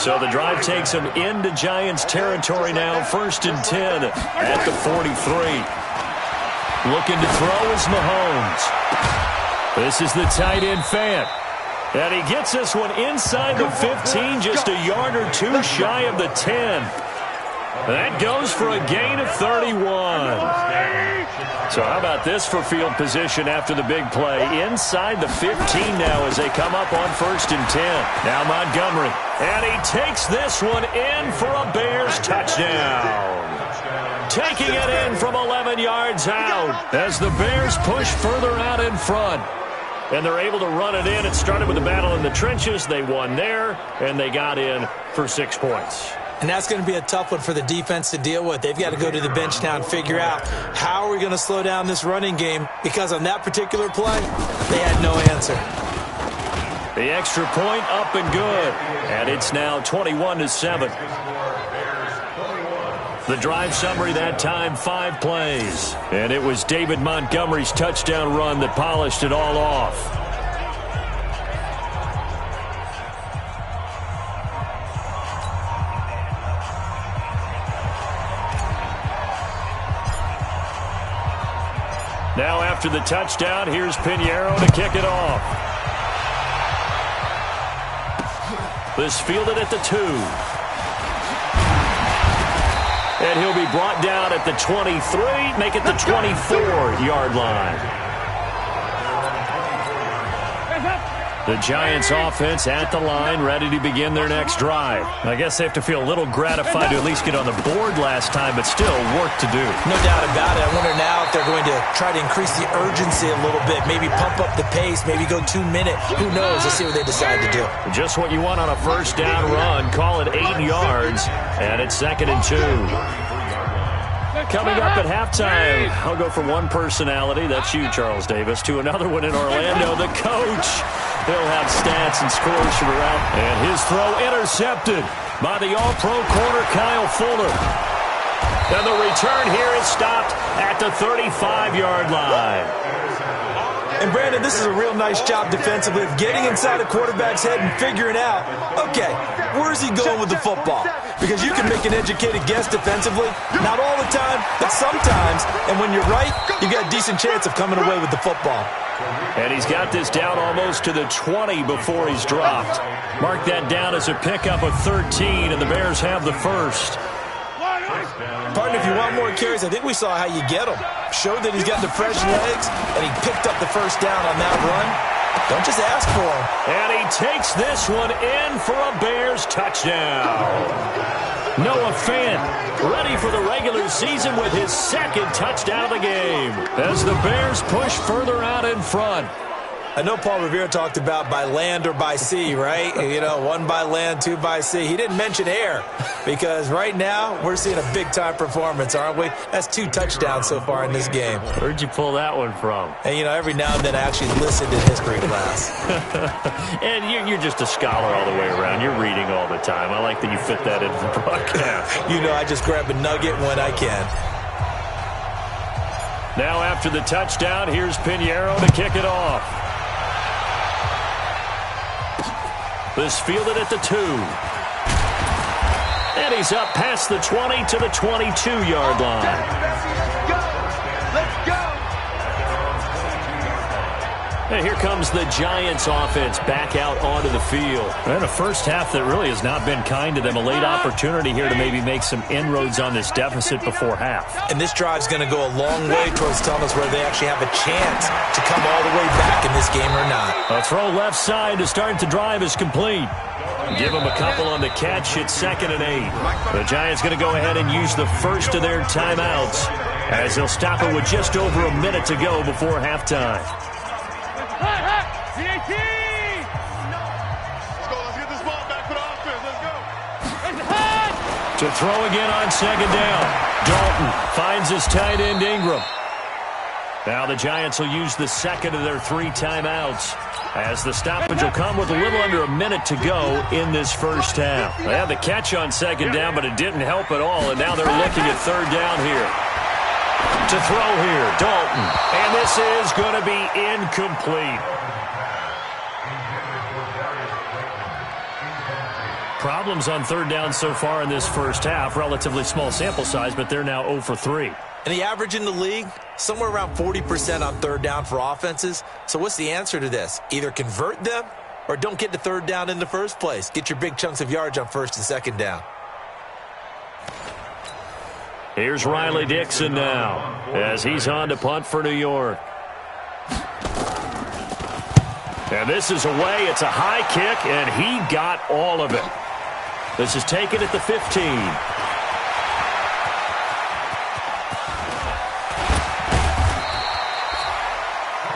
So the drive takes them into Giants territory now. 1st and 10 at the 43. Looking to throw is Mahomes. This is the tight end Fant. And he gets this one inside the 15, just a yard or 2 shy of the 10. That goes for a gain of 31. So how about this for field position after the big play? Inside the 15 now as they come up on 1st and 10. Now Montgomery. And he takes this one in for a Bears touchdown. Taking it in from 11 yards out as the Bears push further out in front. And they're able to run it in. It started with a battle in the trenches. They won there, and they got in for 6 points. And that's going to be a tough one for the defense to deal with. They've got to go to the bench now and figure out how are we going to slow down this running game, because on that particular play, they had no answer. The extra point up and good. And it's now 21-7. The drive summary that time, 5 plays. And it was David Montgomery's touchdown run that polished it all off. Now after the touchdown, here's Pinheiro to kick it off. This fielded at the 2. And he'll be brought down at the 23, make it the 24-yard line. The Giants offense at the line, ready to begin their next drive. I guess they have to feel a little gratified to at least get on the board last time, but still work to do. No doubt about it. I wonder now if they're going to try to increase the urgency a little bit, maybe pump up the pace, maybe go 2 minute. Who knows? Let's see what they decide to do. Just what you want on a first down run. Call it 8 yards, and it's 2nd and 2. Coming up at halftime, I'll go from one personality, that's you, Charles Davis, to another one in Orlando, the coach. He'll have stats and scores from around. And his throw intercepted by the All-Pro corner, Kyle Fuller. And the return here is stopped at the 35-yard line. And, Brandon, this is a real nice job defensively of getting inside a quarterback's head and figuring out, okay, where's he going with the football? Because you can make an educated guess defensively. Not all the time, but sometimes. And when you're right, you got a decent chance of coming away with the football. And he's got this down almost to the 20 before he's dropped. Mark that down as a pickup of 13, and the Bears have the first. Partner, if you want more carries, I think we saw how you get them. Showed that he's got the fresh legs, and he picked up the first down on that run. Don't just ask for him. And he takes this one in for a Bears touchdown. Noah Fant ready for the regular season with his 2nd touchdown of the game as the Bears push further out in front. I know Paul Revere talked about by land or by sea, right? You know, 1 by land, 2 by sea. He didn't mention air because right now we're seeing a big-time performance, aren't we? That's 2 touchdowns so far in this game. Where'd you pull that one from? And, you know, every now and then I actually listened in history class. And you're just a scholar all the way around. You're reading all the time. I like that you fit that into the broadcast. You know, I just grab a nugget when I can. Now after the touchdown, here's Pinheiro to kick it off. This fielded at the 2. And he's up past the 20 to the 22-yard line. Let's go! And here comes the Giants offense back out onto the field. And a first half that really has not been kind to them. A late opportunity here to maybe make some inroads on this deficit before half. And this drive's going to go a long way towards telling us whether they actually have a chance to come all the way back in this game or not. A throw left side to start the drive is complete. Give them a couple on the catch. It's 2nd and 8. The Giants going to go ahead and use the first of their timeouts as they'll stop it with just over a minute to go before halftime. Let's go. Let's get this ball back for the offense. Let's go. To throw again on 2nd down. Dalton finds his tight end Ingram. Now the Giants will use the 2nd of their 3 timeouts as the stoppage will come with a little under a minute to go in this first half. They had the catch on 2nd down, but it didn't help at all, and now they're looking at 3rd down here. To throw here, Dalton. And this is going to be incomplete. Problems on 3rd down so far in this first half. Relatively small sample size, but they're now 0 for 3. And the average in the league, somewhere around 40% on 3rd down for offenses. So what's the answer to this? Either convert them or don't get to 3rd down in the first place. Get your big chunks of yards on 1st and 2nd down. Here's Riley Dixon now as he's on to punt for New York. And this is away. It's a high kick, and he got all of it. This is taken at the 15.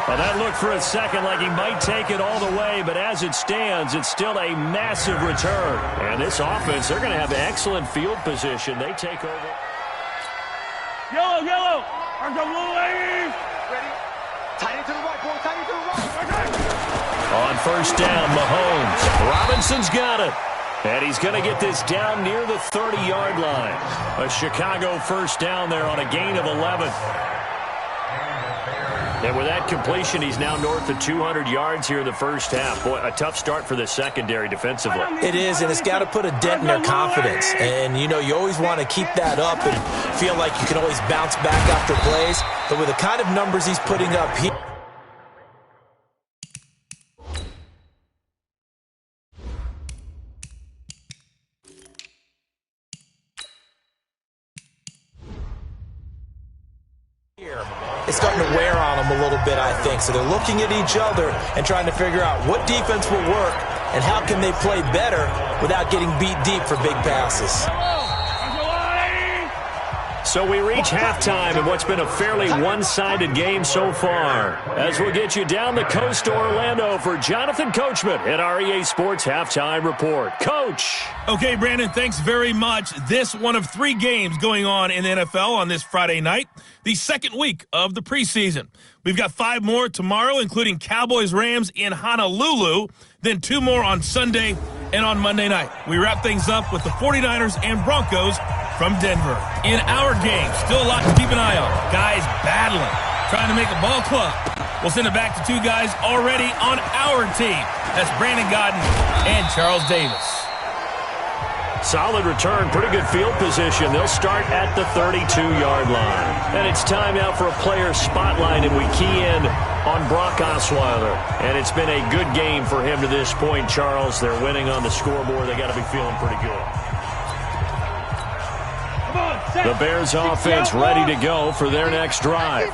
Well, that looked for a second like he might take it all the way, but as it stands, it's still a massive return. And this offense, they're going to have excellent field position. They take over. Yellow, yellow. There's a blue wave. Ready? Tight end to the right, boy. Tight end to the right. On 1st down, Mahomes. Robinson's got it. And he's going to get this down near the 30-yard line. A Chicago 1st down there on a gain of 11. And with that completion, he's now north of 200 yards here in the first half. Boy, a tough start for the secondary defensively. It is, and it's got to put a dent in their confidence. And, you know, you always want to keep that up and feel like you can always bounce back after plays. But with the kind of numbers he's putting up here, is starting to wear on them a little bit, I think. So they're looking at each other and trying to figure out what defense will work and how can they play better without getting beat deep for big passes. So we reach halftime in what's been a fairly one-sided game so far. As we'll get you down the coast to Orlando for Jonathan Coachman at our EA Sports Halftime Report. Coach. Okay, Brandon, thanks very much. This one of 3 games going on in the NFL on this Friday night, the second week of the preseason. We've got 5 more tomorrow, including Cowboys-Rams in Honolulu, then 2 more on Sunday and on Monday night. We wrap things up with the 49ers and Broncos from Denver. In our game, still a lot to keep an eye on. Guys battling, trying to make a ball club. We'll send it back to 2 guys already on our team. That's Brandon Godden and Charles Davis. Solid return, pretty good field position. They'll start at the 32-yard line. And it's time now for a player spotlight, and we key in on Brock Osweiler. And it's been a good game for him to this point, Charles. They're winning on the scoreboard. They got to be feeling pretty good. The Bears offense ready to go for their next drive.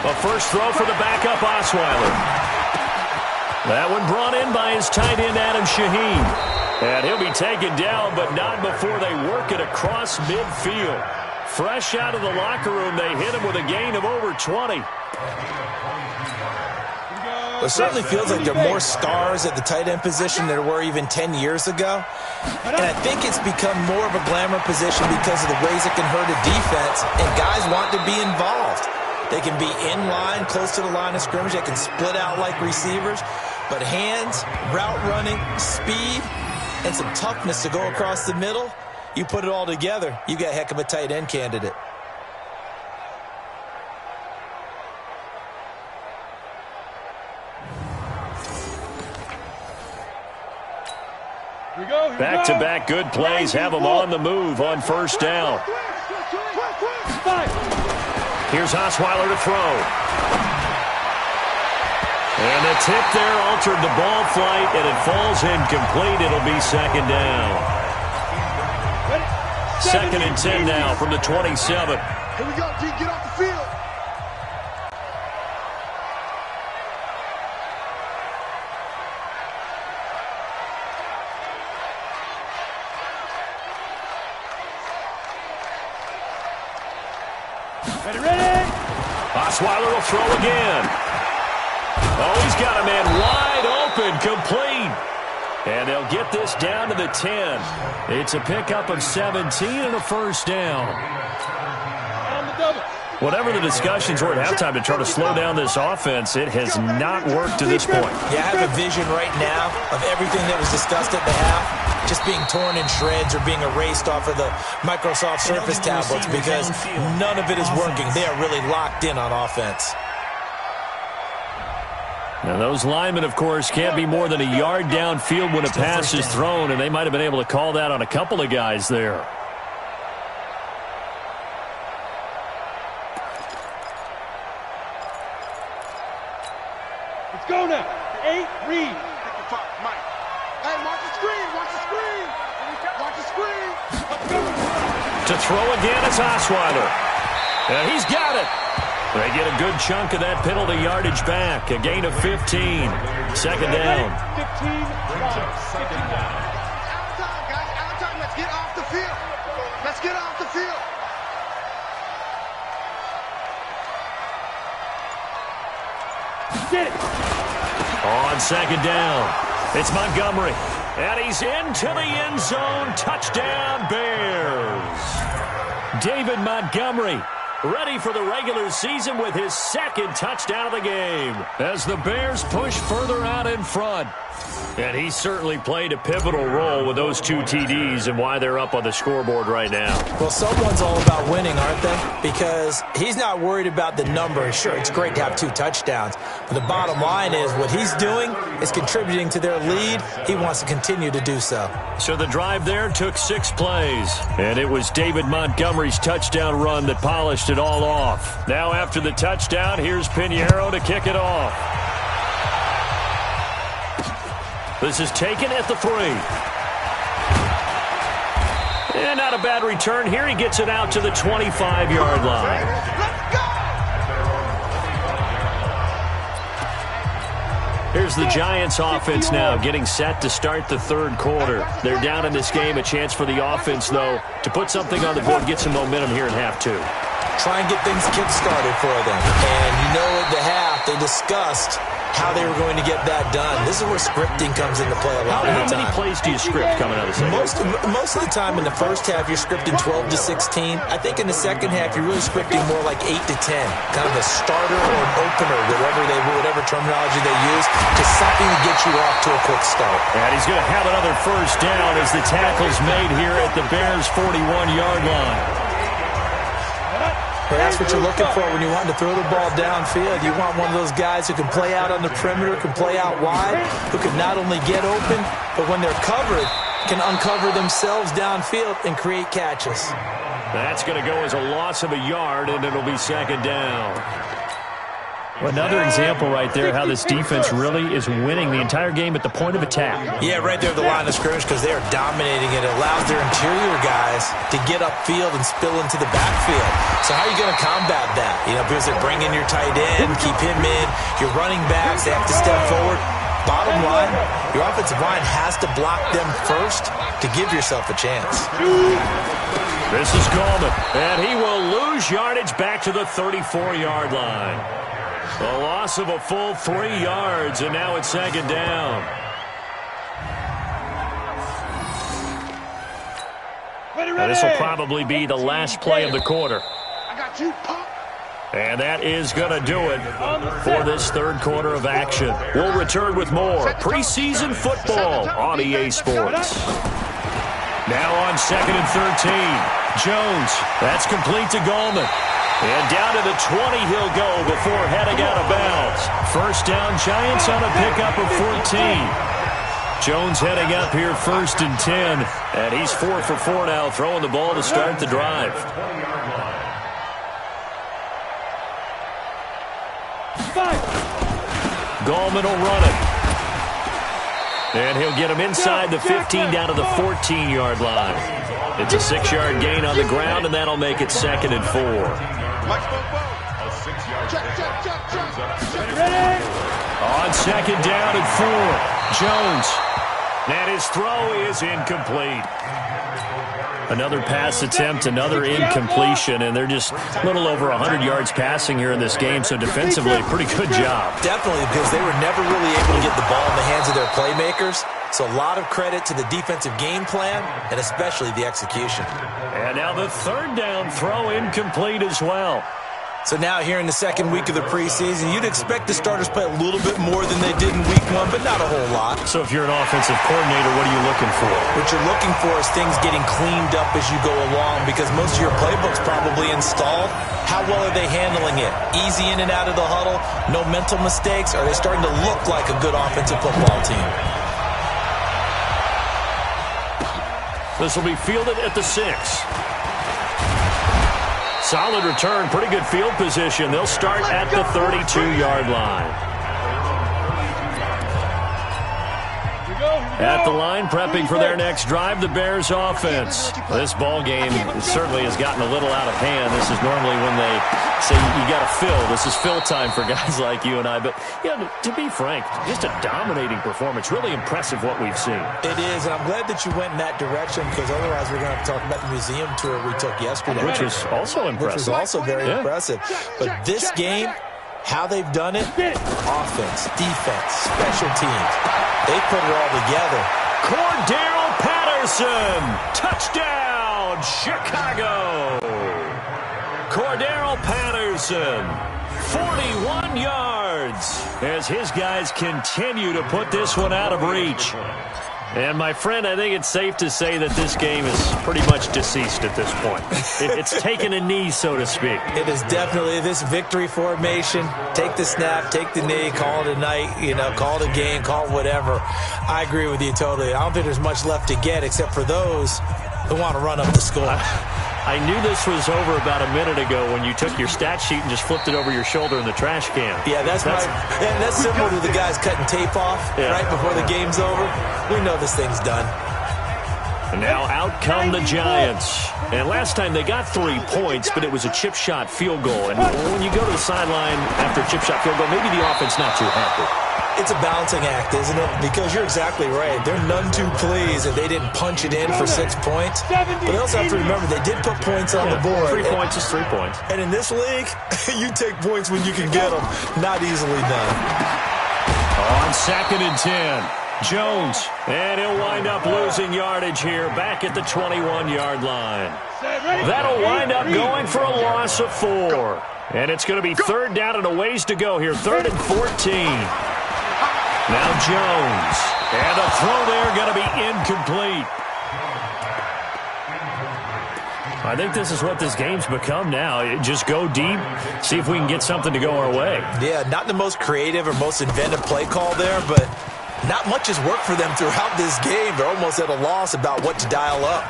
A first throw for the backup Osweiler. That one brought in by his tight end Adam Shaheen. And he'll be taken down, but not before they work it across midfield. Fresh out of the locker room, they hit him with a gain of over 20. It certainly feels like there are more stars at the tight end position than there were even 10 years ago. And I think it's become more of a glamour position because of the ways it can hurt a defense, and guys want to be involved. They can be in line, close to the line of scrimmage. They can split out like receivers. But hands, route running, speed, and some toughness to go across the middle, you put it all together, you got a heck of a tight end candidate. Back-to-back good plays have them on the move on first down. Here's Osweiler to throw. And the tip there altered the ball flight, and it falls incomplete. It'll be second down. 2nd and 10 now from the 27. Here we go, G. Get off the field. Ready. Osweiler will throw again. Oh, he's got a man wide open, complete. And they'll get this down to the 10. It's a pickup of 17 and a first down. Whatever the discussions were at halftime to try to slow down this offense, it has not worked to this point. Yeah, I have a vision right now of everything that was discussed at the half just being torn in shreds or being erased off of the Microsoft Surface tablets because none of it is working. They are really locked in on offense. Now, those linemen, of course, can't be more than a yard downfield when a pass is thrown, and they might have been able to call that on a couple of guys there. Let's go now. 8, read. Mike. Hey, watch the screen. Watch the screen. Watch the screen. Let's go. To throw again, it's Osweiler. And he's got it. They get a good chunk of that penalty yardage back. A gain of 15. Second down. 15 yards. Second down. Out of time, guys. Out of time. Let's get off the field. Let's get off the field. Get it. On second down, it's Montgomery. And he's into the end zone. Touchdown, Bears. David Montgomery, ready for the regular season with his 2nd touchdown of the game as the Bears push further out in front. And he certainly played a pivotal role with those 2 TDs and why they're up on the scoreboard right now. Well, someone's all about winning, aren't they? Because he's not worried about the number. Sure, it's great to have 2 touchdowns. But the bottom line is what he's doing is contributing to their lead. He wants to continue to do so. So the drive there took 6 plays. And it was David Montgomery's touchdown run that polished it all off. Now after the touchdown, here's Pinheiro to kick it off. This is taken at the 3. And not a bad return here. He gets it out to the 25-yard line. Here's the Giants offense now getting set to start the third quarter. They're down in this game. A chance for the offense, though, to put something on the board, get some momentum here in half two. Try and get things kick-started for them. And you know at the half, they discussed how they were going to get that done. This is where scripting comes into play a lot of the time. How many plays do you script coming out of the second? Most of the time in the first half, you're scripting 12 to 16. I think in the second half, you're really scripting more like 8 to 10. Kind of a starter or an opener, whatever terminology they use, to something to get you off to a quick start. And he's going to have another first down as the tackle's made here at the Bears' 41-yard line. Well, that's what you're looking for when you want to throw the ball downfield. You want one of those guys who can play out on the perimeter, can play out wide, who can not only get open, but when they're covered, can uncover themselves downfield and create catches. That's going to go as a loss of a yard, and it'll be second down. Another example right there how this defense really is winning the entire game at the point of attack. Yeah, right there at the line of scrimmage because they are dominating it. It allows their interior guys to get upfield and spill into the backfield. So how are you going to combat that? You know, because they bring in your tight end, keep him in. Your running backs, they have to step forward. Bottom line, your offensive line has to block them first to give yourself a chance. This is Gallman, and he will lose yardage back to the 34-yard line. A loss of a full 3 yards, and now it's second down. This will probably be the last play of the quarter. And that is going to do it for this third quarter of action. We'll return with more preseason football on EA Sports. Now on 2nd and 13. Jones, that's complete to Gallman. And down to the 20 he'll go before heading out of bounds. First down, Giants on a pickup of 14. Jones heading up here 1st and 10. And he's 4 for 4 now, throwing the ball to start the drive. Gallman will run it. And he'll get him inside the 15 down to the 14-yard line. It's a 6-yard gain on the ground, and that'll make it 2nd and 4. On 2nd down and 4, Jones. And his throw is incomplete. Another pass attempt, another incompletion, and they're just a little over 100 yards passing here in this game, so defensively, pretty good job. Definitely, because they were never really able to get the ball in the hands of their playmakers, so a lot of credit to the defensive game plan, and especially the execution. And now the 3rd down throw incomplete as well. So now here in the second week of the preseason, you'd expect the starters play a little bit more than they did in week 1, but not a whole lot. So if you're an offensive coordinator, what are you looking for? What you're looking for is things getting cleaned up as you go along because most of your playbook's probably installed. How well are they handling it? Easy in and out of the huddle? No mental mistakes? Are they starting to look like a good offensive football team? This will be fielded at the 6. Solid return, pretty good field position. They'll start at the 32-yard line. At the line, prepping for their next drive, the Bears offense. This ball game certainly has gotten a little out of hand. This is normally when they say you got to fill. This is fill time for guys like you and I. But, yeah, to be frank, just a dominating performance. Really impressive what we've seen. It is, and I'm glad that you went in that direction because otherwise we're going to have to talk about the museum tour we took yesterday. Which was also impressive. Which was also very impressive. But this game, how they've done it, offense, defense, special teams, they put it all together. Cordero Patterson, touchdown, Chicago. Cordero Patterson, 41 yards, as his guys continue to put this one out of reach. And, my friend, I think it's safe to say that this game is pretty much deceased at this point. It's taken a knee, so to speak. It is definitely this victory formation. Take the snap, take the knee, call it a night, call it a game, call it whatever. I agree with you totally. I don't think there's much left to get except for those who want to run up the score. I knew this was over about a minute ago when you took your stat sheet and just flipped it over your shoulder in the trash can. Yeah, that's similar to the guys cutting tape off right before the game's over. We know this thing's done. And now out come the Giants. And last time they got 3 points, but it was a chip shot field goal. And when you go to the sideline after a chip shot field goal, maybe the offense not too happy. It's a balancing act, isn't it? Because you're exactly right. They're none too pleased that they didn't punch it in for 6 points. But they also have to remember they did put points on the board. 3 points is 3 points. And in this league, you take points when you can get them. Not easily done. On 2nd and 10. Jones, and he'll wind up losing yardage here back at the 21-yard line. That'll wind up going for a loss of 4. And it's going to be 3rd down and a ways to go here, 3rd and 14. Now Jones, and a throw there going to be incomplete. I think this is what this game's become now. Just go deep, see if we can get something to go our way. Yeah, not the most creative or most inventive play call there, but not much has worked for them throughout this game. They're almost at a loss about what to dial up.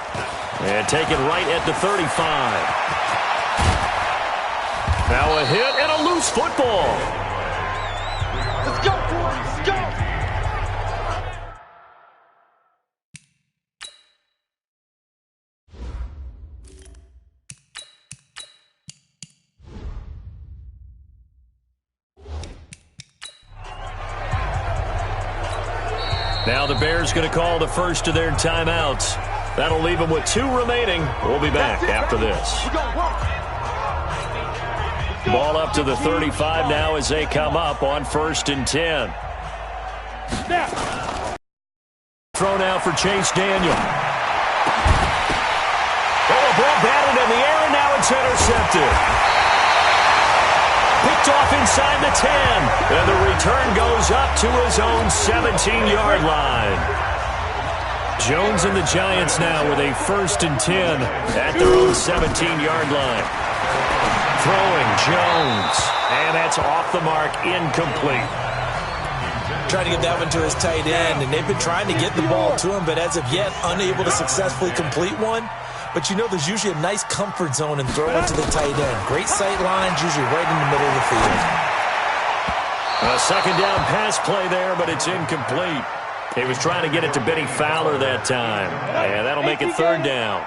And taken right at the 35. Now a hit and a loose football. Let's go, boys. Let's go. Now the Bears going to call the first of their timeouts. That'll leave them with 2 remaining. We'll be back after this. Ball up to the 35 now as they come up on 1st and 10. Throw now for Chase Daniel. Oh, a ball batted in the air, and now it's intercepted. Picked off inside the 10, and the return goes up to his own 17-yard line. Jones and the Giants now with a 1st and 10 at their own 17-yard line. Throwing Jones, and that's off the mark, incomplete. Trying to get that one to his tight end, and they've been trying to get the ball to him, but as of yet, unable to successfully complete one. But you know there's usually a nice comfort zone in throwing to the tight end. Great sight lines, usually right in the middle of the field. A 2nd down pass play there, but it's incomplete. He was trying to get it to Benny Fowler that time. And that'll make it 3rd down.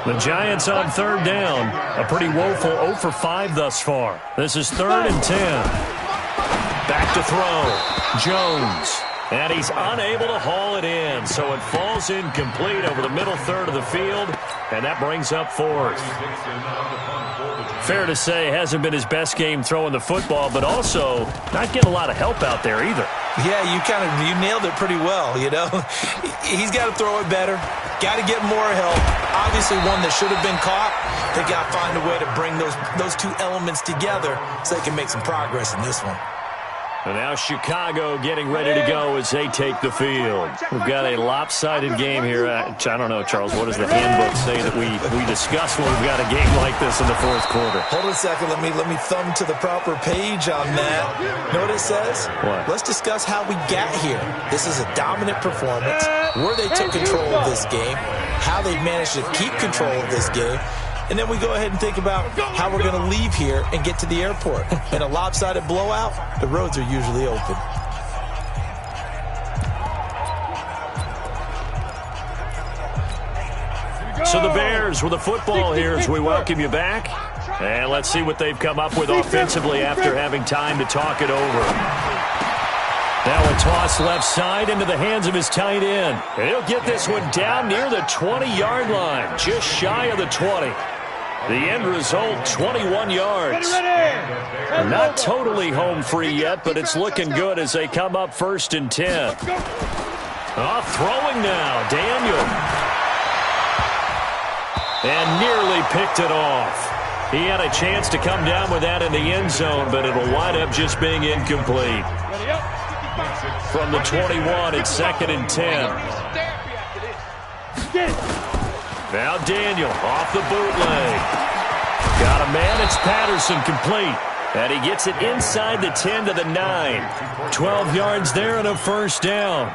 The Giants on 3rd down. A pretty woeful 0 for 5 thus far. This is 3rd and 10. Back to throw. Jones. And he's unable to haul it in, so it falls incomplete over the middle third of the field, and that brings up 4th. Fair to say, hasn't been his best game throwing the football, but also not getting a lot of help out there either. Yeah, you nailed it pretty well, you know. He's got to throw it better, got to get more help. Obviously one that should have been caught. They got to find a way to bring those 2 elements together so they can make some progress in this one. And now Chicago getting ready to go as they take the field. We've got a lopsided game here. I don't know, Charles, what does the handbook say that we discuss when we've got a game like this in the 4th quarter? Hold on a second. Let me thumb to the proper page on that. Know what it says? What? Let's discuss how we got here. This is a dominant performance, where they took control of this game, how they've managed to keep control of this game, and then we go ahead and think about how we're going to leave here and get to the airport. In a lopsided blowout, the roads are usually open. So the Bears with the football here as we welcome you back. And let's see what they've come up with offensively after having time to talk it over. Now a toss left side into the hands of his tight end. And he'll get this one down near the 20-yard line, just shy of the 20. The end result, 21 yards. Not totally home free yet, but it's looking good as they come up 1st and 10. Throwing now, Daniel. And nearly picked it off. He had a chance to come down with that in the end zone, but it'll wind up just being incomplete. From the 21, it's 2nd and 10. Now Daniel off the bootleg. Got a man, it's Patterson complete. And he gets it inside the 10 to the 9. 12 yards there and a first down.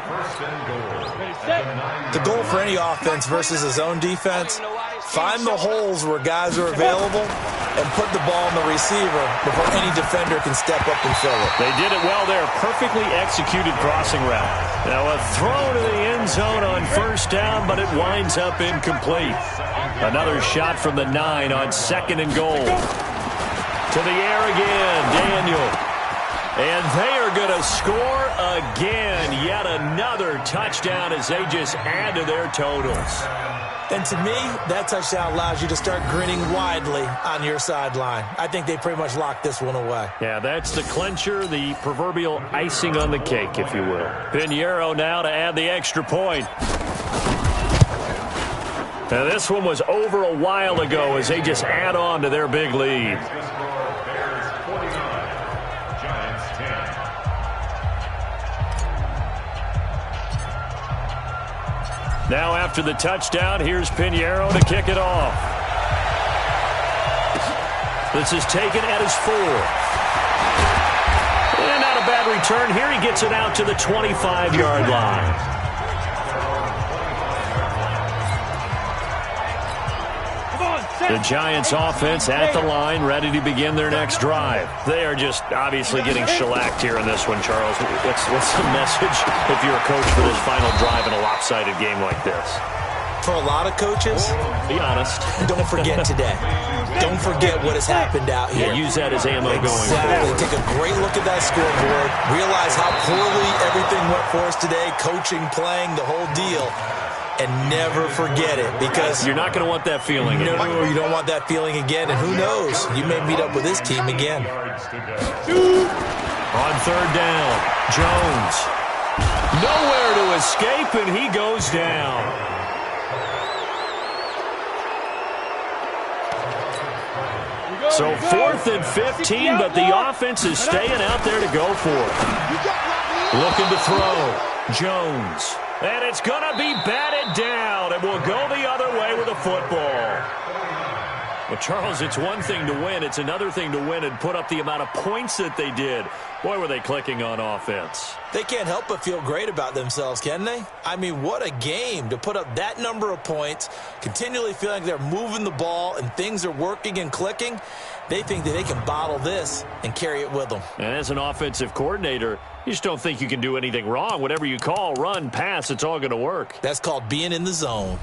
The goal for any offense versus his own defense, find the holes where guys are available and put the ball in the receiver before any defender can step up and fill it. They did it well there. Perfectly executed crossing route. Now a throw to the end zone on first down, but it winds up incomplete. Another shot from the 9 on 2nd and goal. To the air again, Daniel. And they are going to score again. Yet another touchdown as they just add to their totals. And to me, that touchdown allows you to start grinning widely on your sideline. I think they pretty much locked this one away. Yeah, that's the clincher, the proverbial icing on the cake, if you will. Pinheiro now to add the extra point. Now, this one was over a while ago as they just add on to their big lead. Now after the touchdown, here's Pinheiro to kick it off. This is taken at his 4. And not a bad return here. He gets it out to the 25-yard line. The Giants offense at the line, ready to begin their next drive. They are just obviously getting shellacked here in this one, Charles. What's the message if you're a coach for this final drive in a lopsided game like this? For a lot of coaches, be honest. Don't forget today. Don't forget what has happened out here. Yeah, use that as ammo going forward. Take a great look at that scoreboard. Realize how poorly everything went for us today. Coaching, playing, the whole deal. And never forget it, because you're not going to want that feeling again. No, you don't want that feeling again. And who knows? You may meet up with this team again. On 3rd down, Jones. Nowhere to escape, and he goes down. So 4th and 15, but the offense is staying out there to go for it. Looking to throw. Jones. And it's going to be batted down, and we'll go the other way with the football. Well, Charles, it's one thing to win. It's another thing to win and put up the amount of points that they did. Boy, were they clicking on offense. They can't help but feel great about themselves, can they? I mean, what a game to put up that number of points, continually feeling like they're moving the ball and things are working and clicking. They think that they can bottle this and carry it with them. And as an offensive coordinator, you just don't think you can do anything wrong. Whatever you call, run, pass, it's all going to work. That's called being in the zone.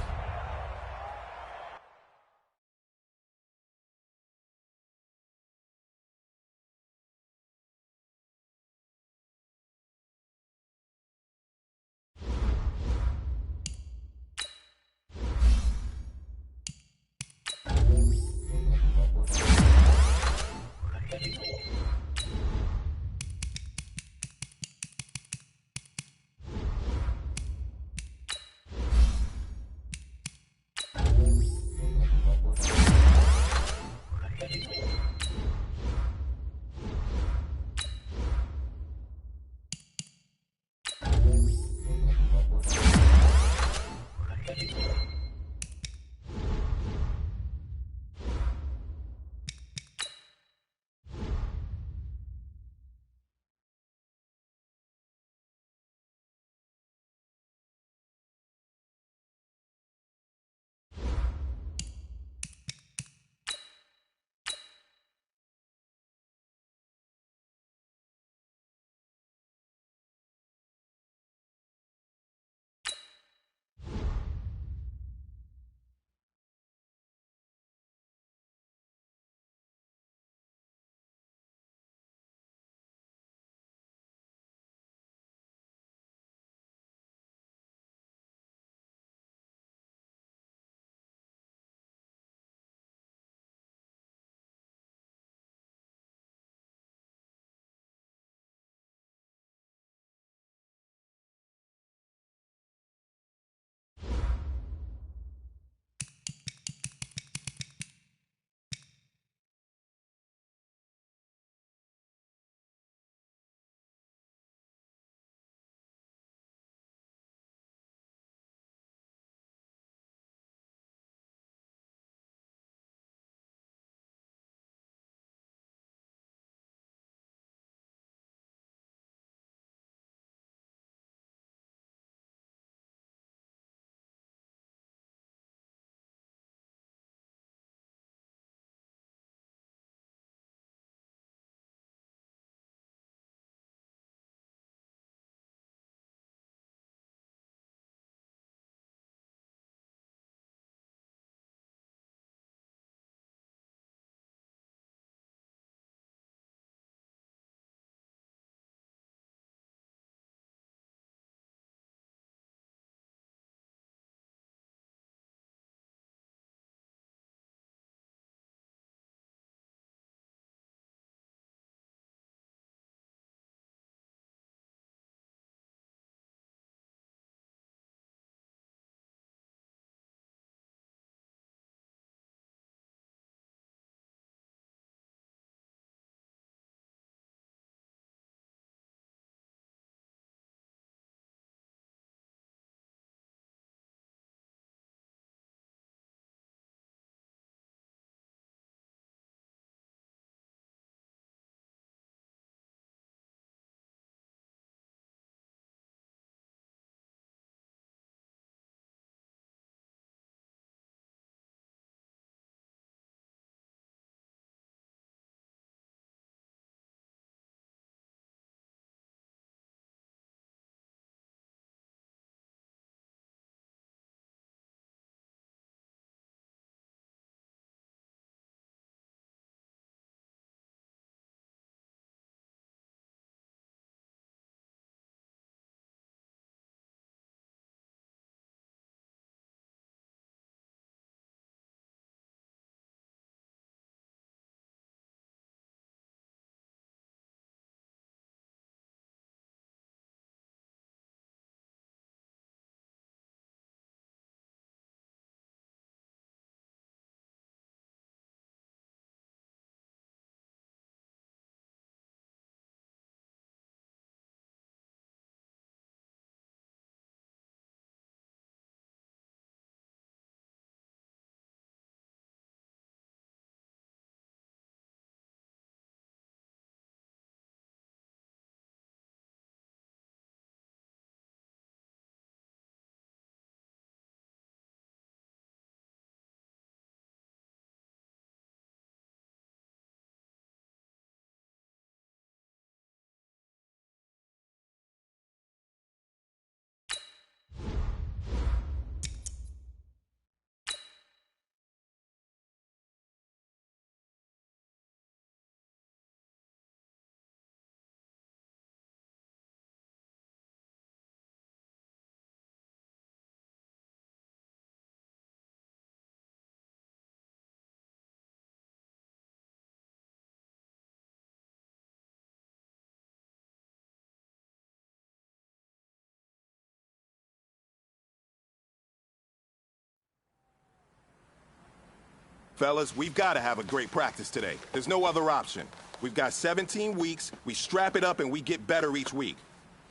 Fellas, we've got to have a great practice today. There's no other option. We've got 17 weeks, we strap it up and we get better each week.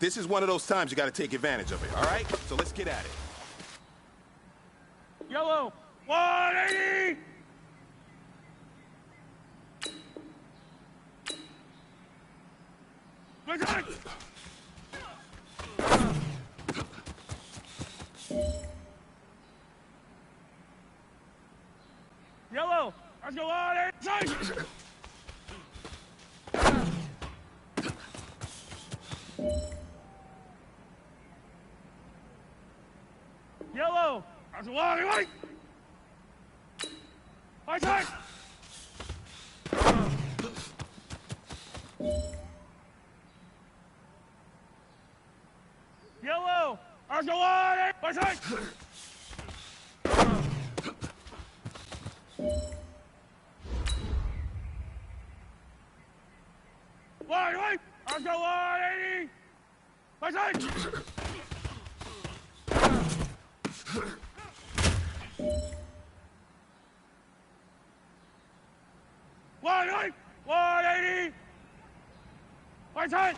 This is one of those times you got to take advantage of it, all right? So let's get at it. Yellow, 180! Yellow, let's go 180! Yellow, let's go 180! Right side! Yellow, let's go 180! Right side! Right, let's go 180! Right side! Right, 180! Right side!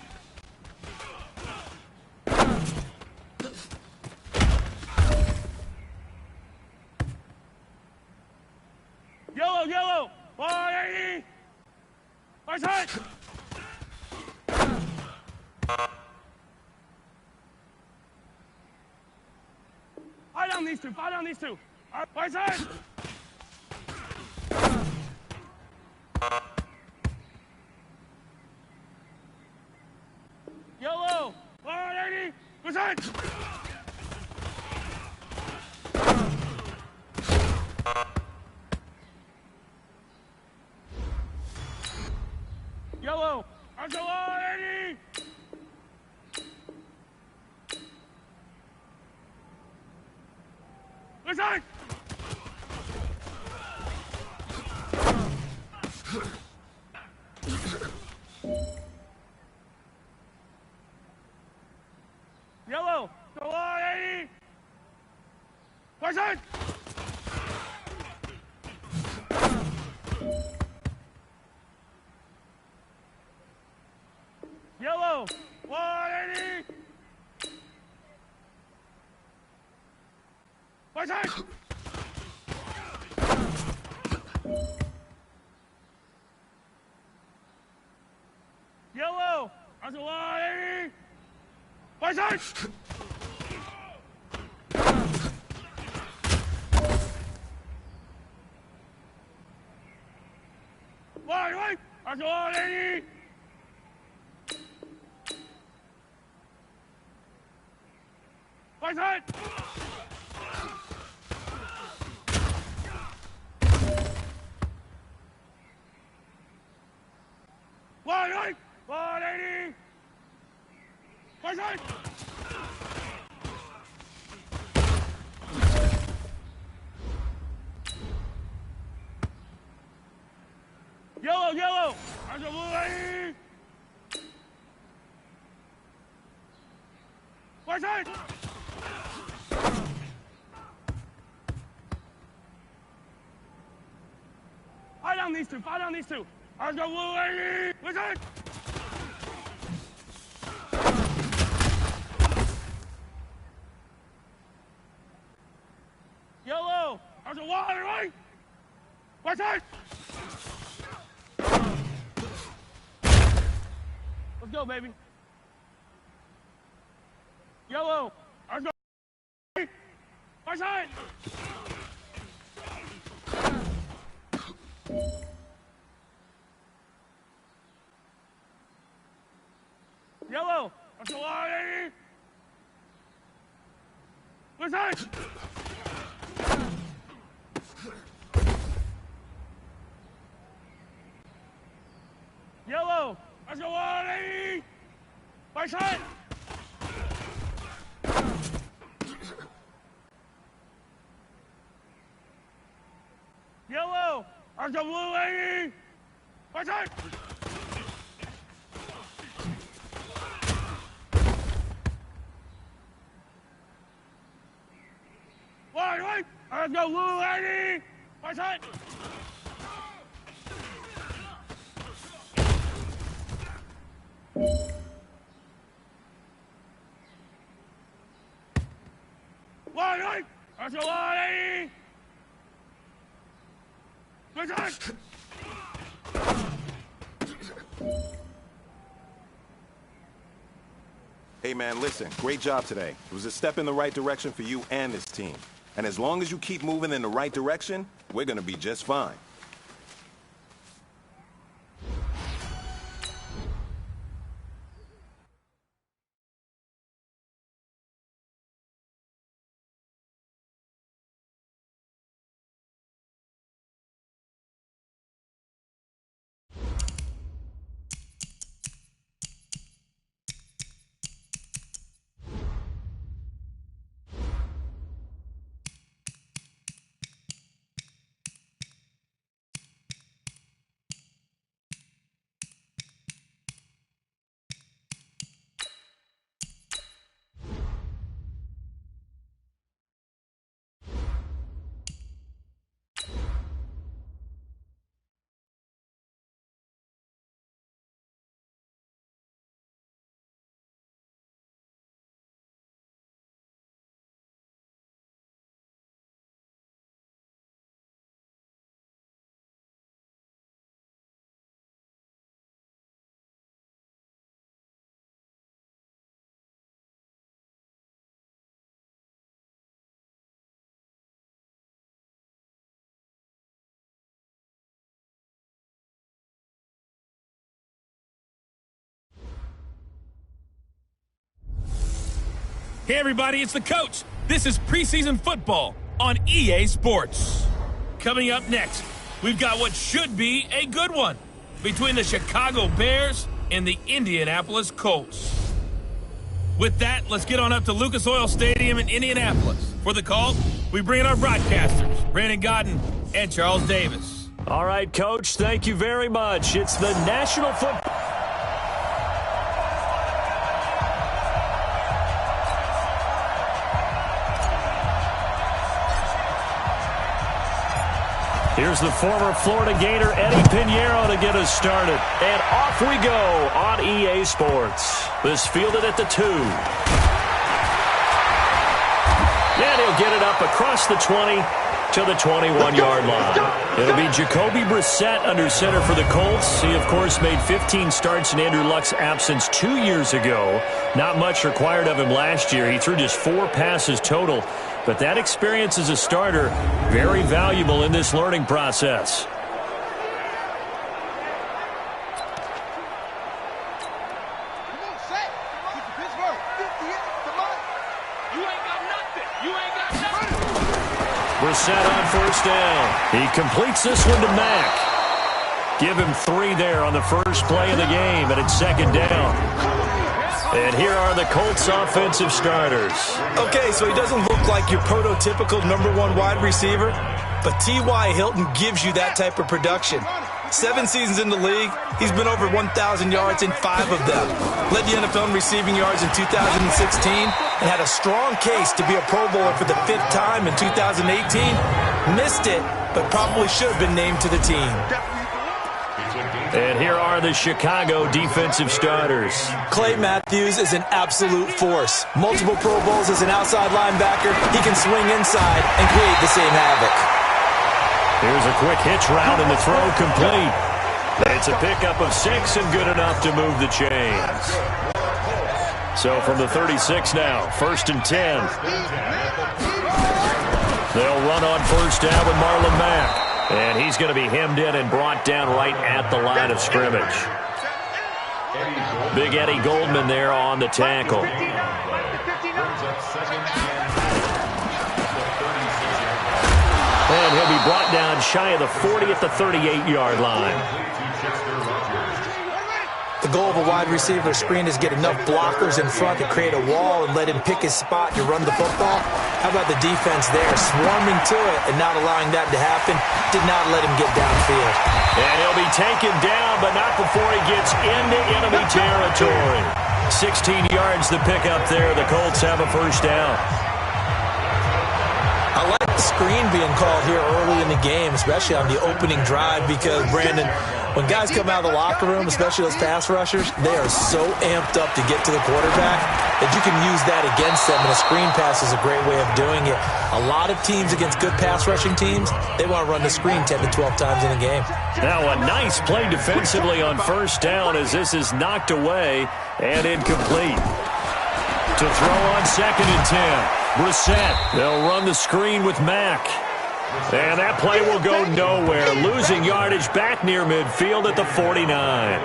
Yellow, 180! Right side! Fight on these two, Right side! Yellow, 180! Right side! Yellow, let's go 180! Right side! Yellow, go 180! Right side! Yellow, 180! Right side! Yellow, that's a 180! Right side! Right, that's a 180! Right side! Right, 180! Right side! Yellow, that's a 180! Right side! Fight on these two, Let's go 180! Right side! Yellow, that's a 180! Right side! Let's go, baby. Yellow, let's go. Right side! Yellow, let's go 180! Right side! Yellow, let's go 180! Right side! Yellow, let's go 180! Right side! Right, let's go 180! Right side! Line. That's a line. Switch. Hey, man, listen. Great job today. It was a step in the right direction for you and this team. And as long as you keep moving in the right direction, we're going to be just fine. Hey, everybody, it's the coach. This is preseason football on EA Sports. Coming up next, we've got what should be a good one between the Chicago Bears and the Indianapolis Colts. With that, let's get on up to Lucas Oil Stadium in Indianapolis. For the call, we bring in our broadcasters, Brandon Godden and Charles Davis. All right, Coach, thank you very much. It's the National Football... Here's the former Florida Gator, Eddie Pinheiro, to get us started. And off we go on EA Sports. This fielded at the 2. And he'll get it up across the 20 to the 21-yard line. It'll be Jacoby Brissett under center for the Colts. He, of course, made 15 starts in Andrew Luck's absence 2 years ago. Not much required of him last year. He threw just 4 passes total. But that experience as a starter, very valuable in this learning process. Brissett on first down. He completes this one to Mack. Give him 3 there on the first play of the game, and it's second down. And here are the Colts offensive starters. Okay, so he doesn't look like your prototypical number 1 wide receiver, but T.Y. Hilton gives you that type of production. 7 seasons in the league, he's been over 1,000 yards in 5 of them. Led the NFL in receiving yards in 2016 and had a strong case to be a Pro Bowler for the 5th time in 2018. Missed it, but probably should have been named to the team. And here are the Chicago defensive starters. Clay Matthews is an absolute force. Multiple Pro Bowls as an outside linebacker. He can swing inside and create the same havoc. Here's a quick hitch route and the throw complete. It's a pickup of 6 and good enough to move the chains. So from the 36 now, 1st and 10. They'll run on first down with Marlon Mack. And he's going to be hemmed in and brought down right at the line of scrimmage. Big Eddie Goldman there on the tackle. And he'll be brought down shy of the 40 at the 38-yard line. The goal of a wide receiver screen is get enough blockers in front to create a wall and let him pick his spot to run the football. How about the defense there, swarming to it and not allowing that to happen? Did not let him get downfield. And he'll be taken down, but not before he gets into enemy territory. 16 yards to pick up there. The Colts have a first down. I like the screen being called here early in the game, especially on the opening drive, because, Brandon, When guys come out of the locker room, especially those pass rushers, they are so amped up to get to the quarterback that you can use that against them, and a screen pass is a great way of doing it. A lot of teams against good pass rushing teams, they want to run the screen 10 to 12 times in a game. Now a nice play defensively on first down as this is knocked away and incomplete. To throw on 2nd and 10. Brissett. They'll run the screen with Mack. And that play will go nowhere. Losing yardage back near midfield at the 49.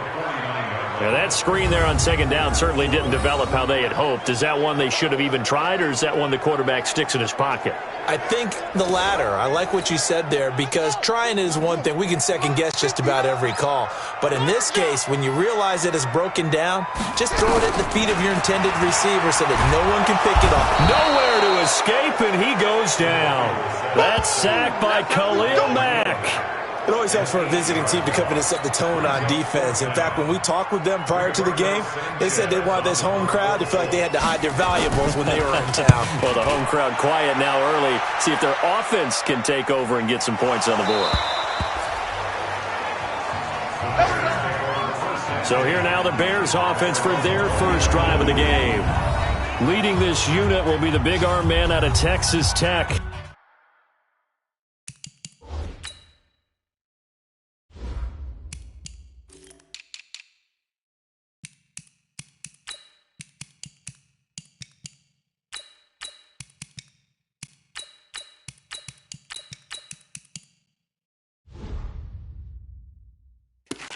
Now that screen there on 2nd down certainly didn't develop how they had hoped. Is that one they should have even tried, or is that one the quarterback sticks in his pocket? I think the latter. I like what you said there, because trying it is one thing. We can second-guess just about every call. But in this case, when you realize it is broken down, just throw it at the feet of your intended receiver so that no one can pick it up. Nowhere to escape, and he goes down. That's sacked by Khalil Mack. It always helps for a visiting team to come in and set the tone on defense. In fact, when we talked with them prior to the game, they said they wanted this home crowd to feel like they had to hide their valuables when they were in town. Well, the home crowd quiet now early. See if their offense can take over and get some points on the board. So here now the Bears offense for their first drive of the game. Leading this unit will be the big arm man out of Texas Tech.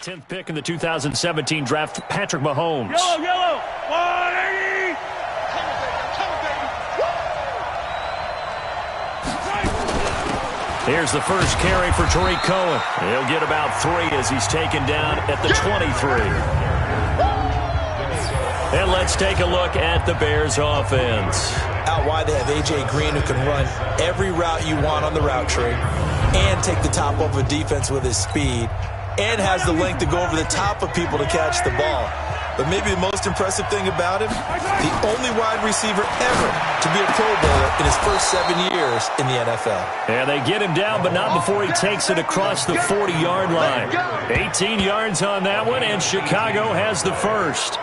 Tenth pick in the 2017 draft, Patrick Mahomes. Yellow, 180. Here's the first carry for Tariq Cohen. He'll get about 3 as he's taken down at the 23. And let's take a look at the Bears offense. Out wide, they have A.J. Green, who can run every route you want on the route tree and take the top off a defense with his speed, and has the length to go over the top of people to catch the ball. But maybe the most impressive thing about him, the only wide receiver ever to be a Pro Bowler in his first 7 years in the NFL. And they get him down, but not before he takes it across the 40-yard line. 18 yards on that one, and Chicago has the first.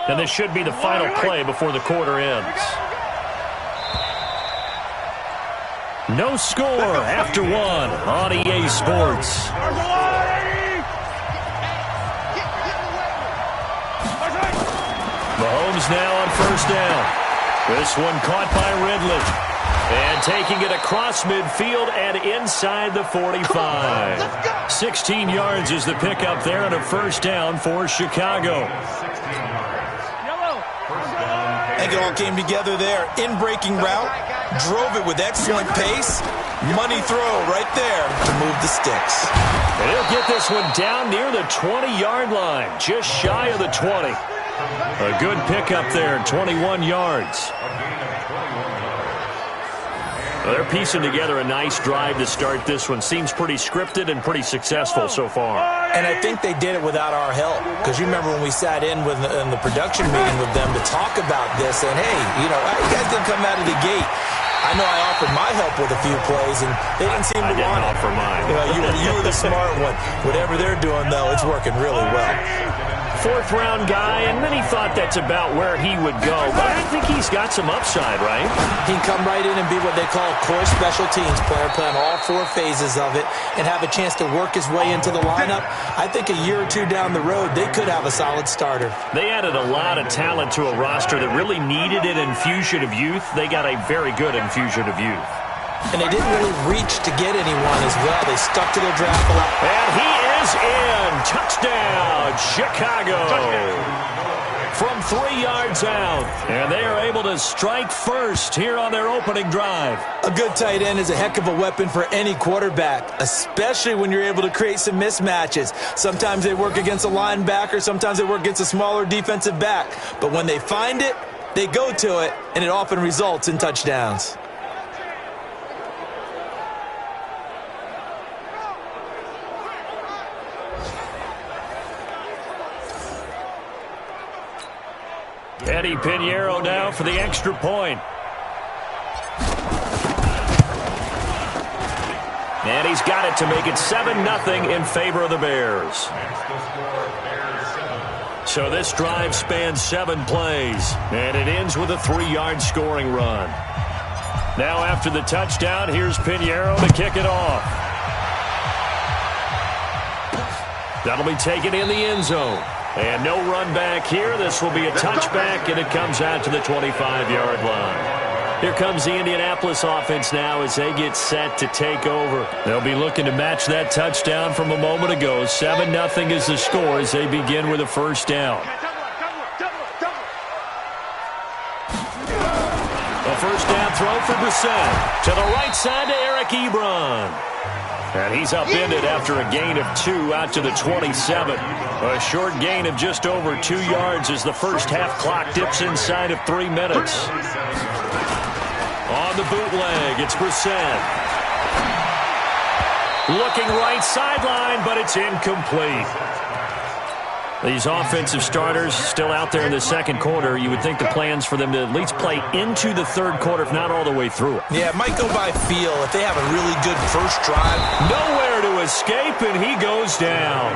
And this should be the final play before the quarter ends. No score after 1 on EA Sports. Mahomes now on first down. This one caught by Ridley. And taking it across midfield and inside the 45. 16 yards is the pickup there and a first down for Chicago. I think it all came together there. In-breaking route, drove it with excellent pace. Money throw right there to move the sticks. And he'll get this one down near the 20-yard line, just shy of the 20. A good pickup there, 21 yards. Well, they're piecing together a nice drive to start this one. Seems pretty scripted and pretty successful so far. And I think they did it without our help. Because you remember when we sat in the production meeting with them to talk about this, and hey, you guys didn't come out of the gate. I know I offered my help with a few plays, and they didn't seem to want it. Offer mine. You were the smart one. Whatever they're doing, though, it's working really well. Fourth-round guy, and many thought that's about where he would go. But I think he's got some upside, right? He can come right in and be what they call a core special teams player, play on all 4 phases of it, and have a chance to work his way into the lineup. I think a year or 2 down the road, they could have a solid starter. They added a lot of talent to a roster that really needed an infusion of youth. They got a very good infusion of youth. And they didn't really reach to get anyone as well. They stuck to their draft a lot. And he is in. Touchdown, Chicago. From 3 yards out. And they are able to strike first here on their opening drive. A good tight end is a heck of a weapon for any quarterback, especially when you're able to create some mismatches. Sometimes they work against a linebacker. Sometimes they work against a smaller defensive back. But when they find it, they go to it, and it often results in touchdowns. Eddie Pinheiro now for the extra point. And he's got it to make it 7-0 in favor of the Bears. So this drive spans 7 plays, and it ends with a 3-yard scoring run. Now after the touchdown, here's Pinheiro to kick it off. That'll be taken in the end zone. And no run back here. This will be a touchback, and it comes out to the 25-yard line. Here comes the Indianapolis offense now as they get set to take over. They'll be looking to match that touchdown from a moment ago. 7-0 is the score as they begin with a first down. A first down throw for Brissett. To the right side to Eric Ebron. And he's upended after a gain of 2 out to the 27. A short gain of just over 2 yards as the first half clock dips inside of 3 minutes. On the bootleg, it's Brissett. Looking right sideline, but it's incomplete. These offensive starters still out there in the second quarter. You would think the plan's for them to at least play into the third quarter, if not all the way through it. Yeah, it might go by feel if they have a really good first drive. Nowhere to escape, and he goes down.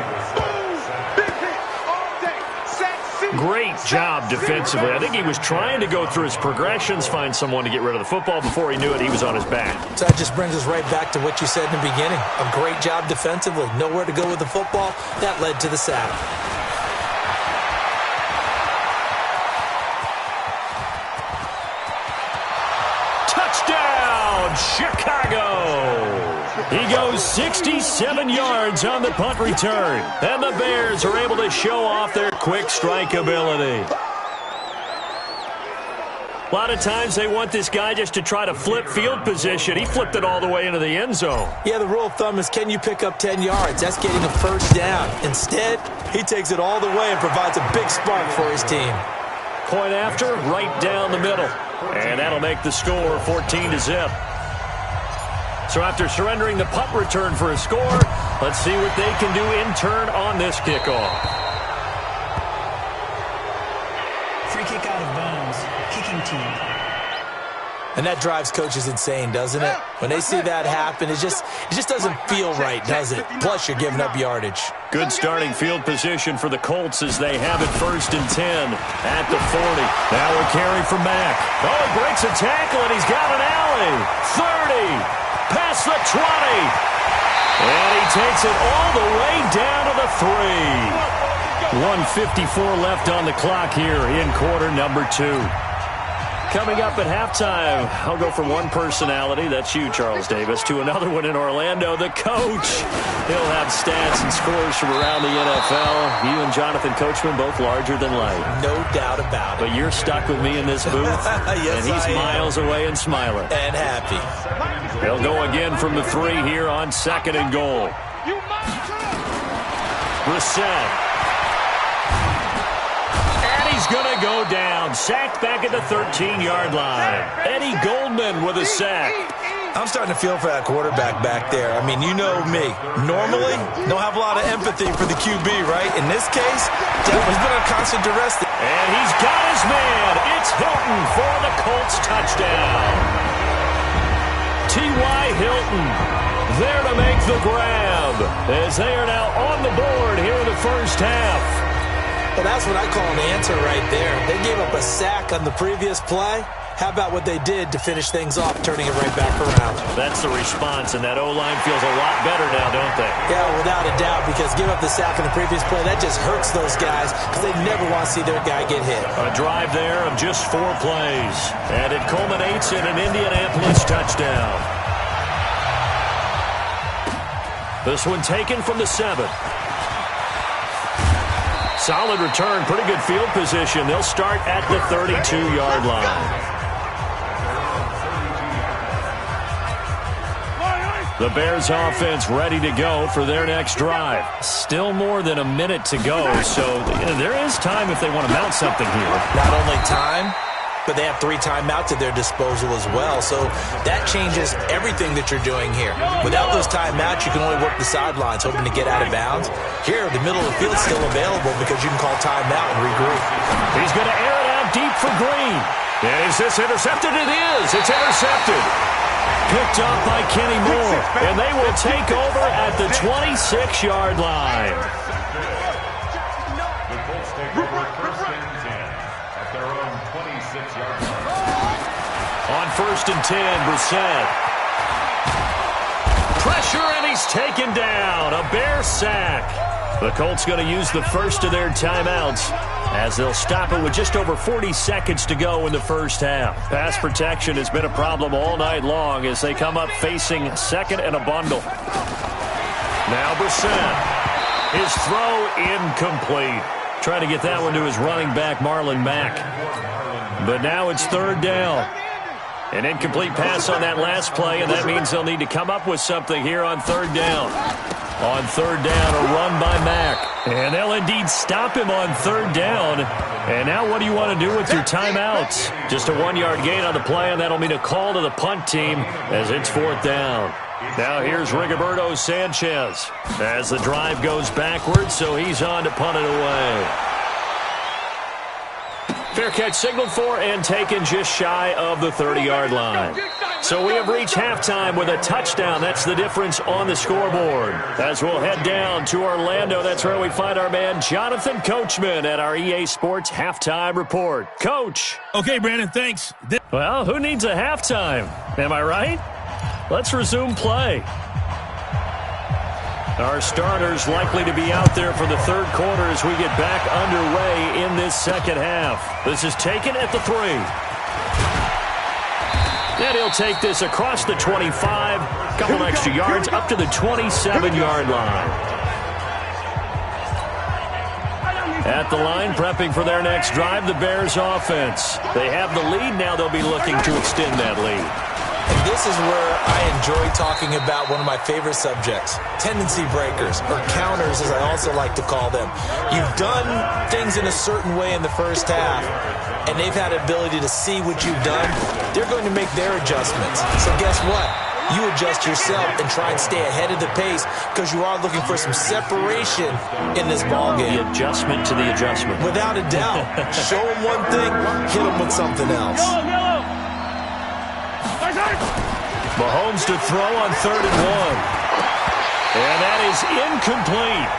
Great job defensively. I think he was trying to go through his progressions, find someone to get rid of the football. Before he knew it, he was on his back. So that just brings us right back to what you said in the beginning. A great job defensively. Nowhere to go with the football. That led to the sack. Chicago! He goes 67 yards on the punt return. And the Bears are able to show off their quick strike ability. A lot of times they want this guy just to try to flip field position. He flipped it all the way into the end zone. Yeah, the rule of thumb is can you pick up 10 yards? That's getting a first down. Instead, he takes it all the way and provides a big spark for his team. Point after, right down the middle. And that'll make the score 14-0. So after surrendering the punt return for a score, let's see what they can do in turn on this kickoff. Free kick out of bounds. Kicking team. And that drives coaches insane, doesn't it? When they see that happen, it just doesn't feel right, does it? Plus, you're giving up yardage. Good starting field position for the Colts as they have it 1st and 10 at the 40. Now a carry for Mack. Oh, he breaks a tackle, and he's got an alley. 30. Past the 20. And he takes it all the way down to the 3. 1:54 left on the clock here in quarter number 2. Coming up at halftime, I'll go from one personality, that's you, Charles Davis, to another one in Orlando, the coach. He'll have stats and scores from around the NFL. You and Jonathan Coachman, both larger than life. No doubt about it. But you're stuck with me in this booth, yes, and he's miles away and smiling. And happy. He'll go again from the 3 here on 2nd and goal. Brissett. He's going to go down. Sacked back at the 13-yard line. Eddie Goldman with a sack. I'm starting to feel for that quarterback back there. I mean, you know me. Normally, don't have a lot of empathy for the QB, right? In this case, he's been on constant duress. And he's got his man. It's Hilton for the Colts touchdown. T.Y. Hilton there to make the grab as they are now on the board here in the first half. Well, that's what I call an answer right there. They gave up a sack on the previous play. How about what they did to finish things off, turning it right back around? That's the response, and that O-line feels a lot better now, don't they? Yeah, without a doubt, because give up the sack on the previous play, that just hurts those guys because they never want to see their guy get hit. A drive there of just 4 plays, and it culminates in an Indianapolis touchdown. This one taken from the 7. Solid return, pretty good field position. They'll start at the 32-yard line. The Bears offense ready to go for their next drive. Still more than a minute to go, so there is time if they want to mount something here. Not only time, but they have 3 timeouts at their disposal as well, so that changes everything that you're doing here. Without those timeouts, you can only work the sidelines, hoping to get out of bounds. Here, the middle of the field's still available because you can call timeout and regroup. He's going to air it out deep for Green. And is this intercepted? It is. It's intercepted. Picked up by Kenny Moore. And they will take over at the 26-yard line. The Colts take over first and 10 at their own 26-yard line. On first and 10, Brissett. Pressure, and he's taken down. A Bear sack. The Colts going to use the first of their timeouts as they'll stop it with just over 40 seconds to go in the first half. Pass protection has been a problem all night long as they come up facing second and a bundle. Now Brissett. His throw incomplete. Trying to get that one to his running back, Marlon Mack. But now it's third down. An incomplete pass on that last play, and that means they'll need to come up with something here on third down. On third down, a run by Mack. And they'll indeed stop him on third down. And now what do you want to do with your timeouts? Just a 1-yard gain on the play, and that'll mean a call to the punt team as it's fourth down. Now here's Rigoberto Sanchez as the drive goes backwards, so he's on to punt it away. Fair catch signaled for and taken just shy of the 30-yard line. So we have reached halftime with a touchdown. That's the difference on the scoreboard. As we'll head down to Orlando, that's where we find our man Jonathan Coachman at our EA Sports Halftime Report. Coach. Okay, Brandon, thanks. Well, who needs a halftime? Am I right? Let's resume play. Our starters likely to be out there for the third quarter as we get back underway in this second half. This is taken at the 3. And he'll take this across the 25, couple extra yards up to the 27-yard line. At the line, prepping for their next drive, the Bears offense. They have the lead. Now they'll be looking to extend that lead. And this is where I enjoy talking about one of my favorite subjects, tendency breakers, or counters as I also like to call them. You've done things in a certain way in the first half, and they've had the ability to see what you've done. They're going to make their adjustments. So guess what? You adjust yourself and try and stay ahead of the pace because you are looking for some separation in this ballgame. The adjustment to the adjustment. Without a doubt. Show them one thing, hit them with something else. Mahomes to throw on 3rd and 1. And that is incomplete.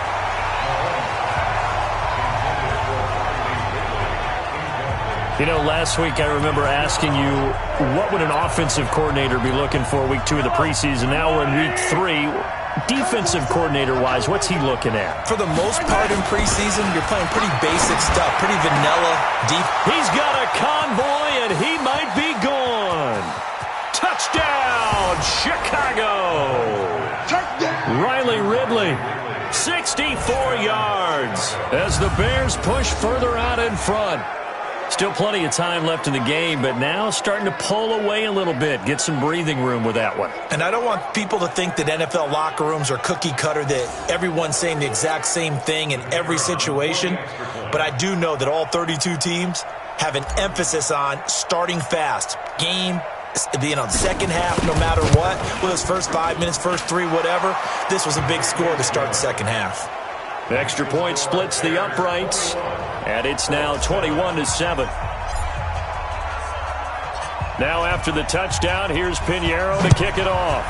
You know, last week I remember asking you, what would an offensive coordinator be looking for week 2 of the preseason? Now we're in week 3. Defensive coordinator-wise, what's he looking at? For the most part in preseason, you're playing pretty basic stuff, pretty vanilla, deep. He's got a convoy, and he might be gone. Touchdown, Chicago! Riley Ridley, 64 yards as the Bears push further out in front. Still plenty of time left in the game, but now starting to pull away a little bit, get some breathing room with that one. And I don't want people to think that NFL locker rooms are cookie cutter, that everyone's saying the exact same thing in every situation. But I do know that all 32 teams have an emphasis on starting fast. Game, the second half, no matter what, whether it's first 5 minutes, first 3, whatever, this was a big score to start the second half. Extra point splits the uprights, and it's now 21-7. Now after the touchdown, here's Pinheiro to kick it off.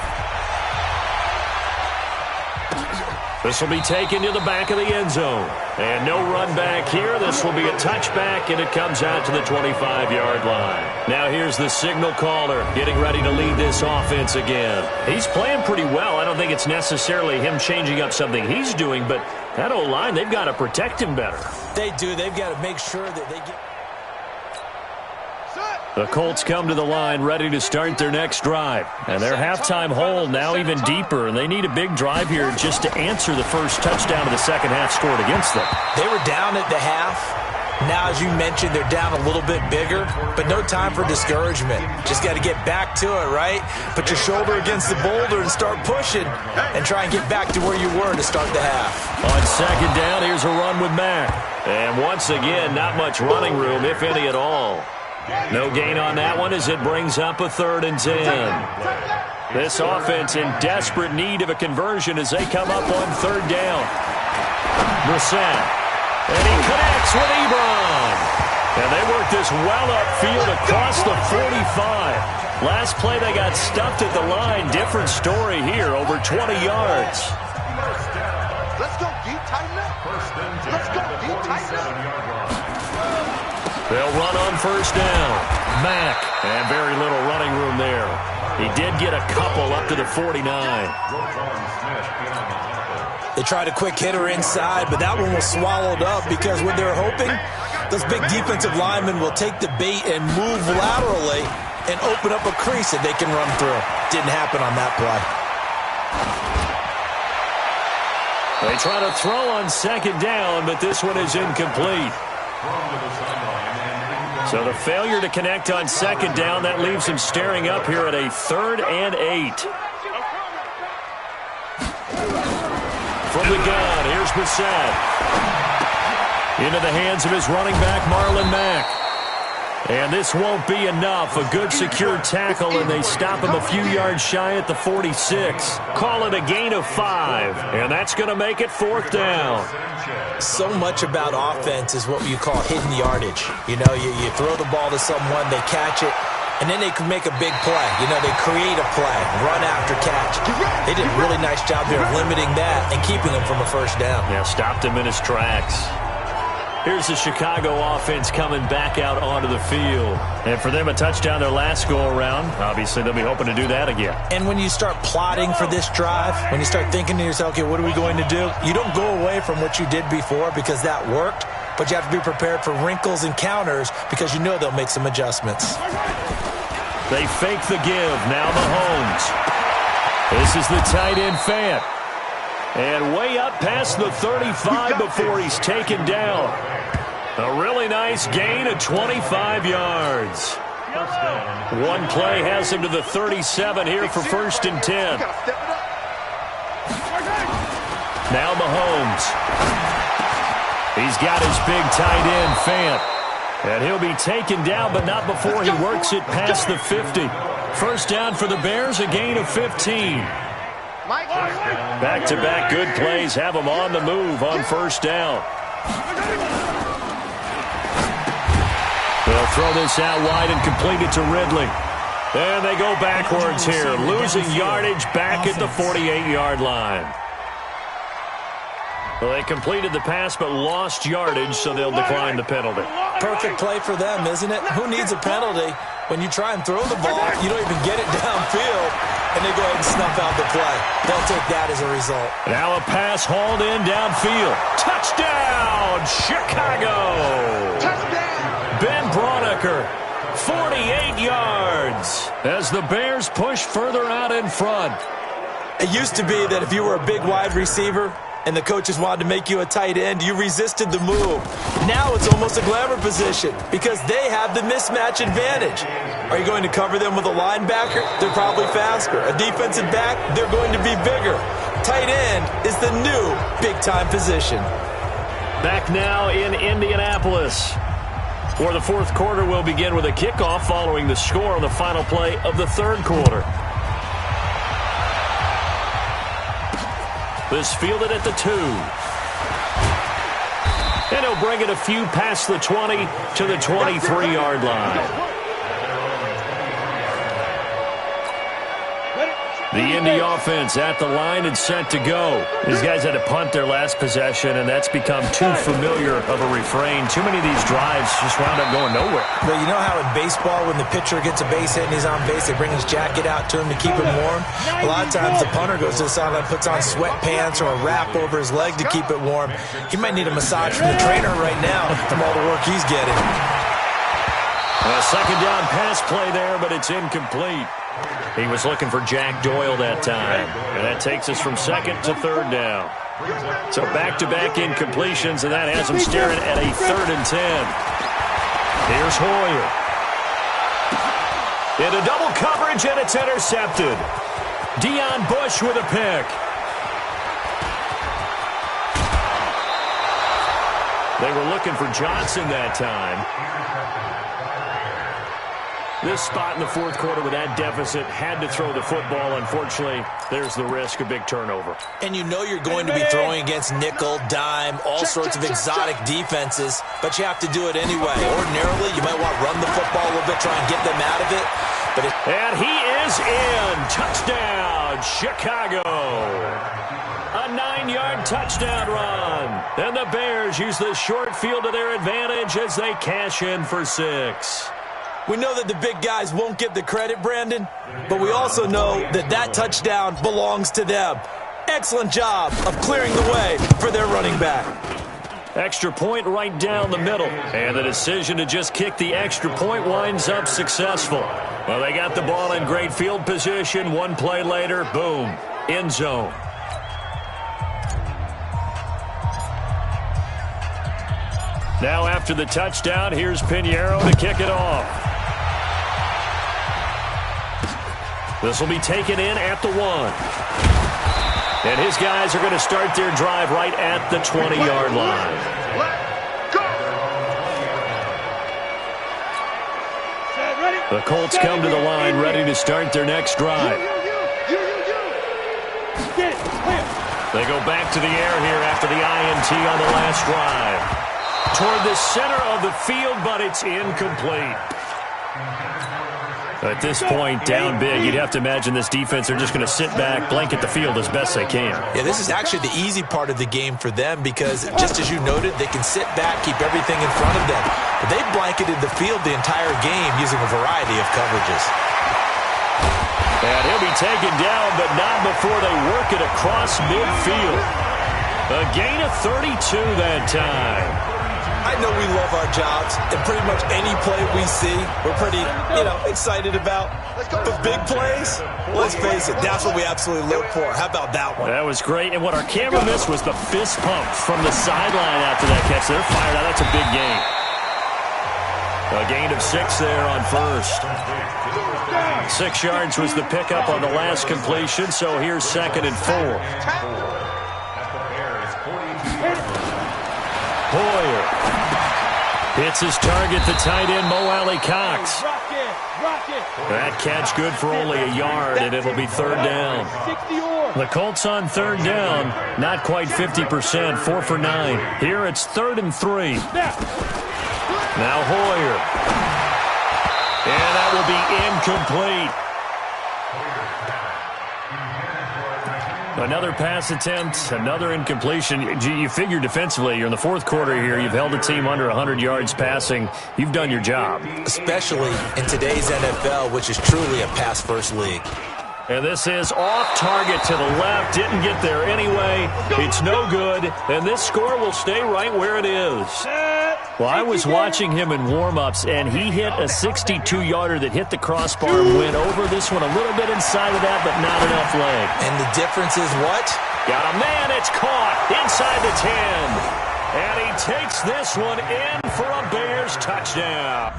This will be taken to the back of the end zone. And no run back here. This will be a touchback, and it comes out to the 25-yard line. Now here's the signal caller getting ready to lead this offense again. He's playing pretty well. I don't think it's necessarily him changing up something he's doing, but that O-line, they've got to protect him better. They do. They've got to make sure that they get... The Colts come to the line ready to start their next drive. And their halftime hole now even deeper, and they need a big drive here just to answer the first touchdown of the second half scored against them. They were down at the half. Now, as you mentioned, they're down a little bit bigger, but no time for discouragement. Just got to get back to it, right? Put your shoulder against the boulder and start pushing and try and get back to where you were to start the half. On second down, here's a run with Mack. And once again, not much running room, if any at all. No gain on that one as it brings up a 3rd and 10. This offense in desperate need of a conversion as they come up on 3rd down. Brissett. And he connects with Ebron. And they work this well upfield across the 45. Last play, they got stuffed at the line. Different story here, over 20 yards. Let's go deep, tighten up. Let's go deep, tighten up. They'll run on first down. Mack, and very little running room there. He did get a couple up to the 49. They tried a quick hitter inside, but that one was swallowed up because what they're hoping, those big defensive linemen will take the bait and move laterally and open up a crease that they can run through. Didn't happen on that play. They try to throw on second down, but this one is incomplete. So the failure to connect on second down, that leaves him staring up here at a 3rd and 8. From the gun, here's Bissett. Into the hands of his running back, Marlon Mack. And this won't be enough. A good secure tackle, and they stop him a few yards shy at the 46. Call it a gain of 5, and that's going to make it 4th down. So much about offense is what you call hidden yardage. You know, you throw the ball to someone, they catch it, and then they can make a big play. You know, they create a play, run after catch. They did a really nice job there of limiting that and keeping him from a first down. Yeah, stopped him in his tracks. Here's the Chicago offense coming back out onto the field. And for them, a touchdown their last go-around. Obviously, they'll be hoping to do that again. And when you start plotting for this drive, when you start thinking to yourself, okay, what are we going to do? You don't go away from what you did before because that worked, but you have to be prepared for wrinkles and counters because you know they'll make some adjustments. They fake the give. Now Mahomes. This is the tight end Fant. And way up past the 35 before he's taken down. A really nice gain of 25 yards. One play has him to the 37 here for 1st and 10. Now Mahomes. He's got his big tight end, Fant. And he'll be taken down, but not before he works it past the 50. 1st down for the Bears, a gain of 15. Back-to-back good plays have them on the move on 1st down. They'll throw this out wide and complete it to Ridley. And they go backwards here, losing yardage back at the 48-yard line. Well, they completed the pass but lost yardage, so they'll decline the penalty. Perfect play for them, isn't it? Who needs a penalty when you try and throw the ball, you don't even get it downfield, and they go ahead and snuff out the play. They'll take that as a result. Now a pass hauled in downfield. Touchdown, Chicago! Touchdown! Ben Braunecker, 48 yards, as the Bears push further out in front. It used to be that if you were a big wide receiver and the coaches wanted to make you a tight end, you resisted the move. Now it's almost a glamour position because they have the mismatch advantage. Are you going to cover them with a linebacker? They're probably faster. A defensive back? They're going to be bigger. Tight end is the new big-time position. Back now in Indianapolis, where the 4th quarter will begin with a kickoff following the score on the final play of the 3rd quarter. This fielded at the 2. And he'll bring it a few past the 20 to the 23-yard line. The Indy offense at the line and set to go. These guys had to punt their last possession, and that's become too familiar of a refrain. Too many of these drives just wound up going nowhere. Well, you know how in baseball, when the pitcher gets a base hit and he's on base, they bring his jacket out to him to keep him warm? A lot of times the punter goes to the sideline, puts on sweatpants or a wrap over his leg to keep it warm. He might need a massage from the trainer right now from all the work he's getting. A second down pass play there, but it's incomplete. He was looking for Jack Doyle that time. And that takes us from 2nd to 3rd down. So back-to-back incompletions, and that has him staring at a 3rd and 10. Here's Hoyer. Into double coverage, and it's intercepted. Deion Bush with a pick. They were looking for Johnson that time. This spot in the fourth quarter with that deficit, had to throw the football. Unfortunately, there's the risk of big turnover. And you know you're going to be throwing against nickel, dime, all sorts of exotic defenses, but you have to do it anyway. Ordinarily, you might want to run the football a little bit, try and get them out of it. And he is in. Touchdown, Chicago. A 9-yard touchdown run. And the Bears use the short field to their advantage as they cash in for 6. We know that the big guys won't get the credit, Brandon, but we also know that that touchdown belongs to them. Excellent job of clearing the way for their running back. Extra point right down the middle. And the decision to just kick the extra point winds up successful. Well, they got the ball in great field position. One play later, boom, end zone. Now after the touchdown, here's Pinheiro to kick it off. This will be taken in at the 1. And his guys are going to start their drive right at the 20-yard line. The Colts come to the line ready to start their next drive. They go back to the air here after the INT on the last drive. Toward the center of the field, but it's incomplete. At this point, down big, you'd have to imagine this defense are just going to sit back, blanket the field as best they can. Yeah, this is actually the easy part of the game for them because, just as you noted, they can sit back, keep everything in front of them. But they blanketed the field the entire game using a variety of coverages. And he'll be taken down, but not before they work it across midfield. A gain of 32 that time. I know we love our jobs, and pretty much any play we see, we're pretty, excited about. But big plays, let's face it, that's what we absolutely look for. How about that one? That was great, and what our camera missed was the fist pump from the sideline after that catch. They're fired out. That's a big gain. A gain of 6 there on first. 6 yards was the pickup on the last completion, so here's 2nd and 4. Hoyer hits his target, the tight end, Mo Alley-Cox. That catch good for only a yard, and it'll be 3rd down. The Colts on 3rd down, not quite 50%, 4 for 9. Here it's 3rd and 3. Now Hoyer. And that will be incomplete. Another pass attempt, another incompletion. You figure defensively, you're in the fourth quarter here. You've held a team under 100 yards passing. You've done your job. Especially in today's NFL, which is truly a pass-first league. And this is off target to the left. Didn't get there anyway. It's no good. And this score will stay right where it is. Well, I was watching him in warm-ups, and he hit a 62-yarder that hit the crossbar and went over this one a little bit inside of that, but not enough leg. And the difference is what? Got a man. It's caught inside the 10. And he takes this one in for a Bears touchdown.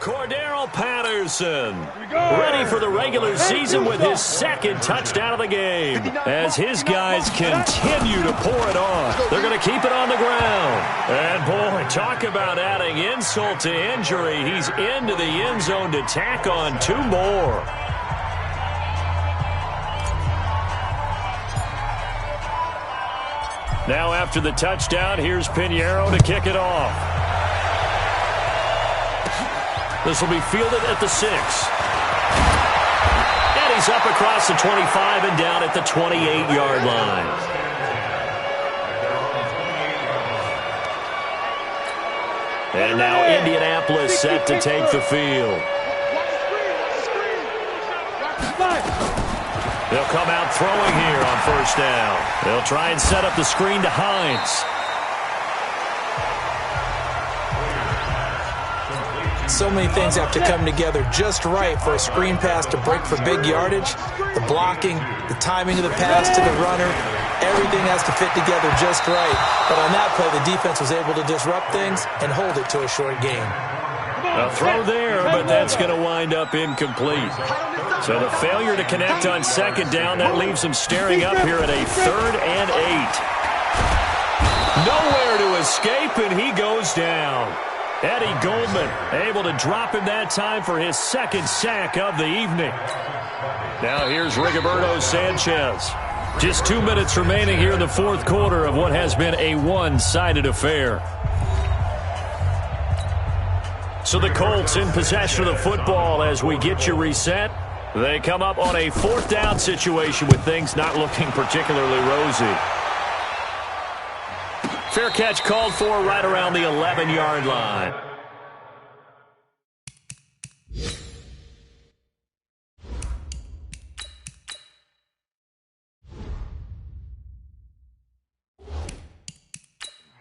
Cordero Patterson ready for the regular season with his 2nd touchdown of the game as his guys continue to pour it on. They're going to keep it on the ground. And, boy, talk about adding insult to injury. He's into the end zone to tack on 2 more. Now after the touchdown, here's Pinheiro to kick it off. This will be fielded at the 6. And he's up across the 25 and down at the 28-yard line. And now Indianapolis set to take the field. They'll come out throwing here on 1st down. They'll try and set up the screen to Hines. So many things have to come together just right for a screen pass to break for big yardage. The blocking, the timing of the pass to the runner, everything has to fit together just right. But on that play, the defense was able to disrupt things and hold it to a short gain. A throw there, but that's going to wind up incomplete. So the failure to connect on second down, that leaves him staring up here at a 3rd and 8. Nowhere to escape, and he goes down. Eddie Goldman able to drop him that time for his 2nd sack of the evening. Now here's Rigoberto Sanchez. Just 2 minutes remaining here in the 4th quarter of what has been a one-sided affair. So the Colts in possession of the football as we get you reset. They come up on a 4th down situation with things not looking particularly rosy. Fair catch called for right around the 11-yard line.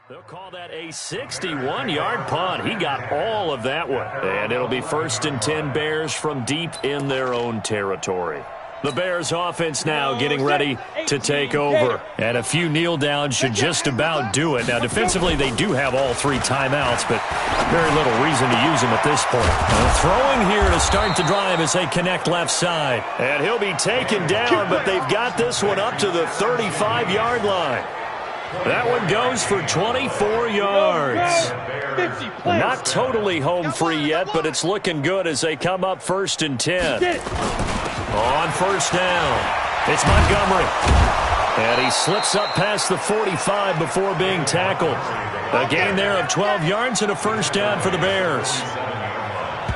They'll call that a 61-yard punt. He got all of that one. And it'll be 1st and 10 Bears from deep in their own territory. The Bears offense now getting ready to take over. And a few kneel downs should just about do it. Now defensively they do have all 3 timeouts, but very little reason to use them at this point. Throwing here to start the drive as they connect left side. And he'll be taken down, but they've got this one up to the 35-yard line. That one goes for 24 yards. Not totally home free yet, but it's looking good as they come up 1st and 10. On 1st down, it's Montgomery. And he slips up past the 45 before being tackled. A gain there of 12 yards and a 1st down for the Bears.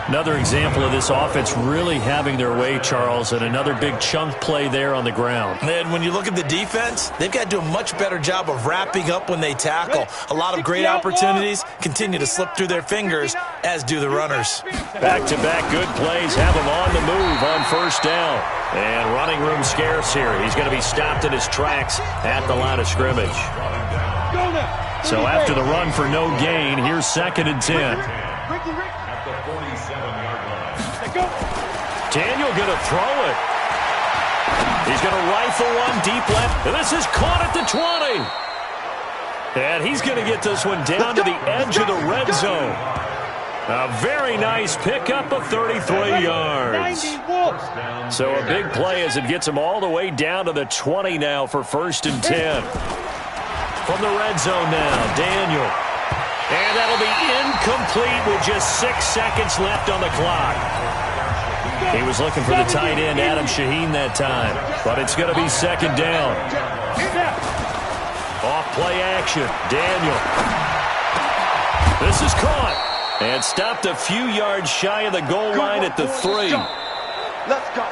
Another example of this offense really having their way, Charles, and another big chunk play there on the ground. And when you look at the defense, they've got to do a much better job of wrapping up when they tackle. A lot of great opportunities continue to slip through their fingers, as do the runners. Back-to-back good plays have him on the move on 1st down. And running room scarce here. He's going to be stopped in his tracks at the line of scrimmage. So after the run for no gain, here's 2nd and 10. Daniel going to throw it. He's going to rifle one deep left. And this is caught at the 20. And he's going to get this one down to the edge of the red zone. A very nice pickup of 33 yards. So a big play as it gets him all the way down to the 20 now for 1st and 10. From the red zone now, Daniel. And that'll be incomplete with just 6 seconds left on the clock. He was looking for the tight end, Adam Shaheen, that time. But it's going to be 2nd down. Off play action, Daniel. This is caught. And stopped a few yards shy of the goal line at the 3. Let's go.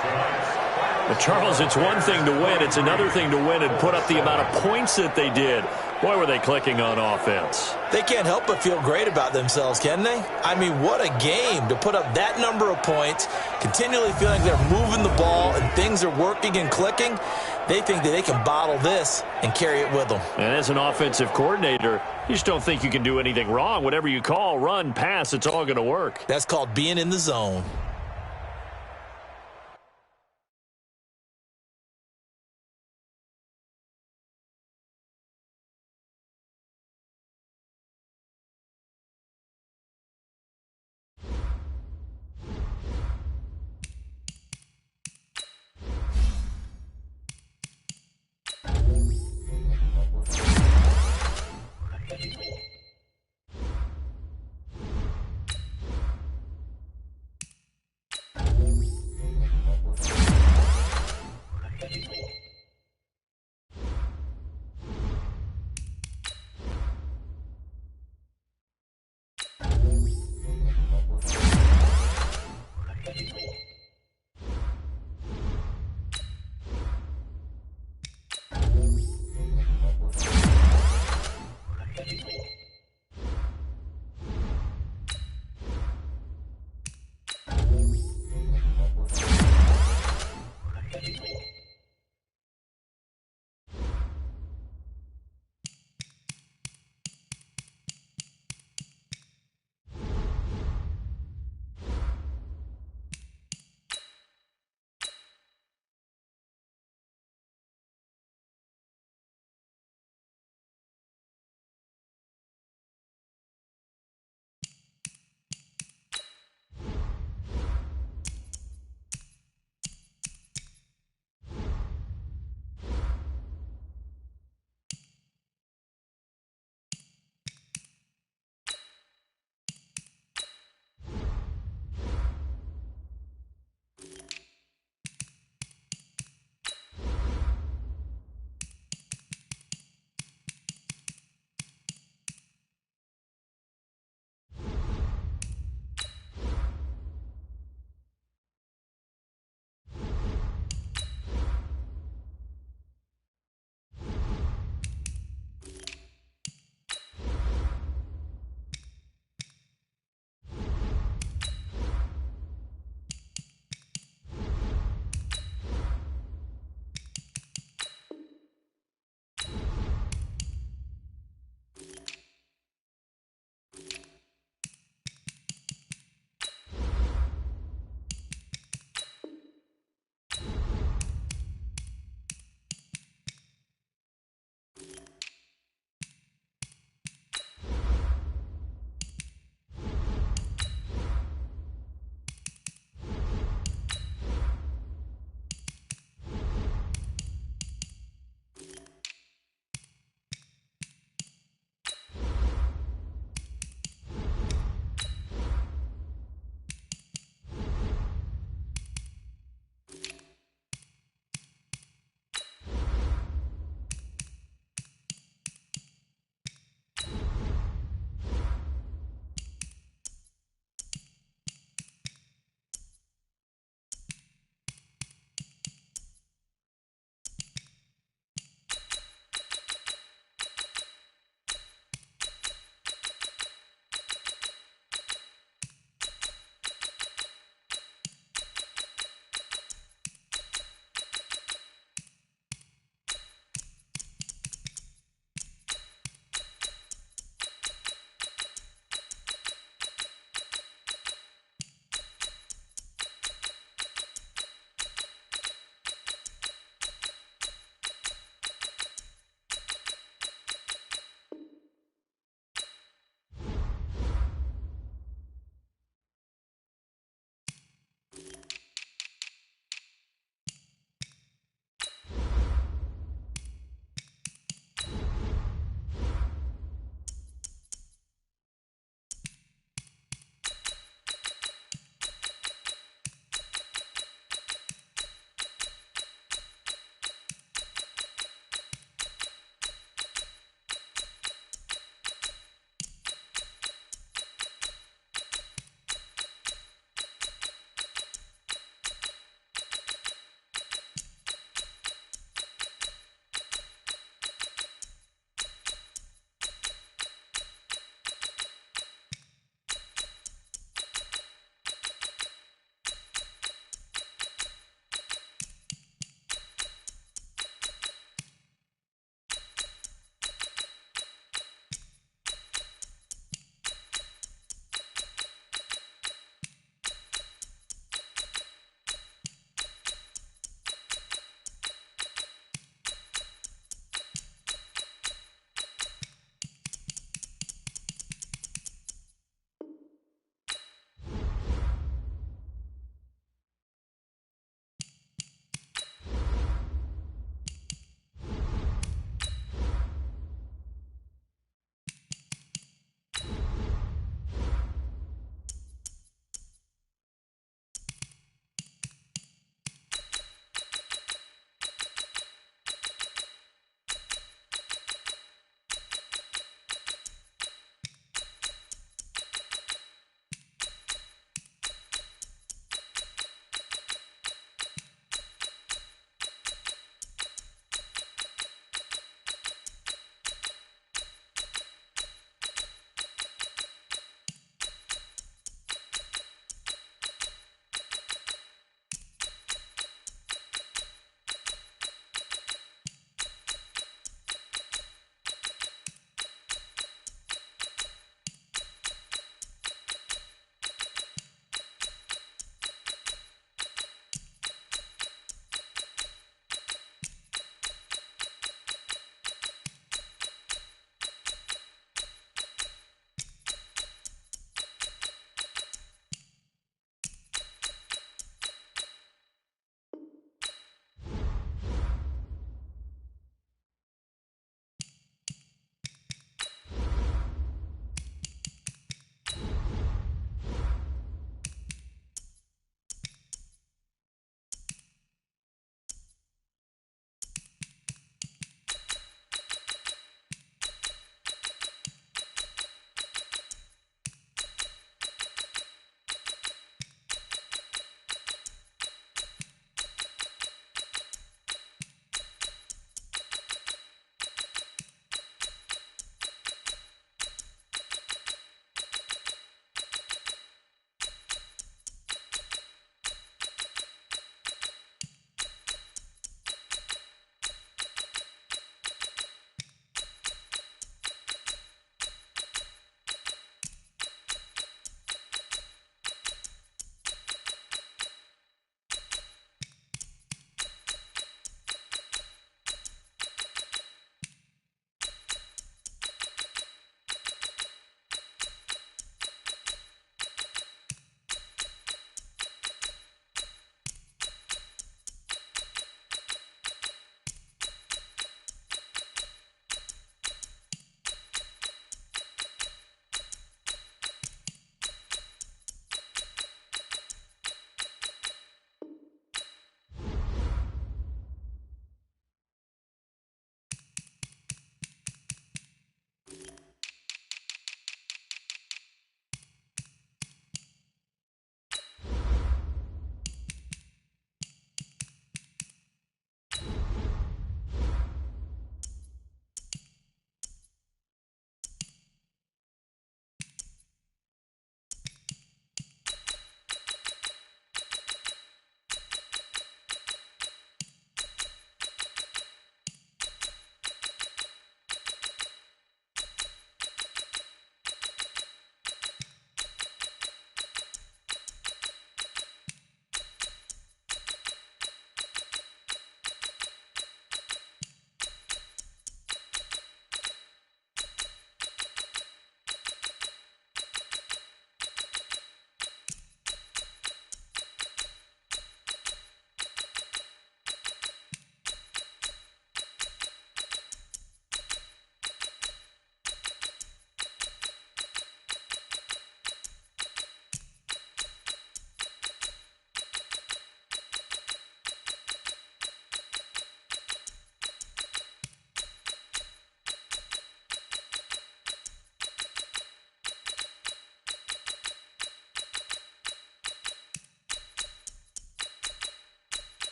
But Charles, it's one thing to win. It's another thing to win and put up the amount of points that they did. Boy, were they clicking on offense. They can't help but feel great about themselves, can they? I mean, what a game to put up that number of points, continually feeling they're moving the ball and things are working and clicking. They think that they can bottle this and carry it with them. And as an offensive coordinator, you just don't think you can do anything wrong. Whatever you call, run, pass, it's all going to work. That's called being in the zone.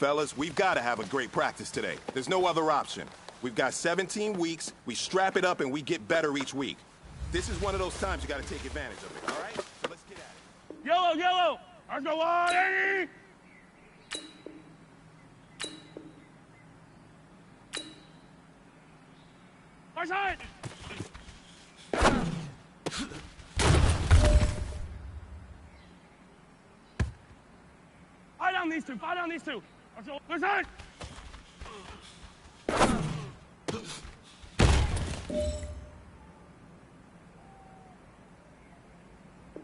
Fellas, we've got to have a great practice today. There's no other option. We've got 17 weeks, we strap it up, and we get better each week. This is one of those times you got to take advantage of it, all right? So let's get at it. Yellow, yellow! Let's go on, 80! Right side! Fire down these two, fire down these two! Let's go, right side!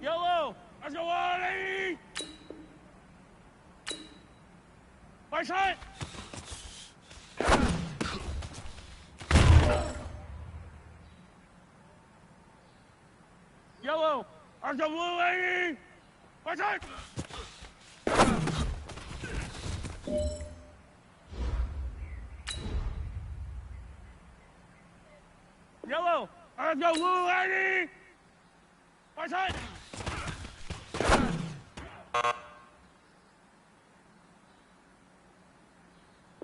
Yellow! Let's go on, 80! Right side! Yellow! Let's go blue, 80! Right side! Yellow! Let's go blue, 80! Right side!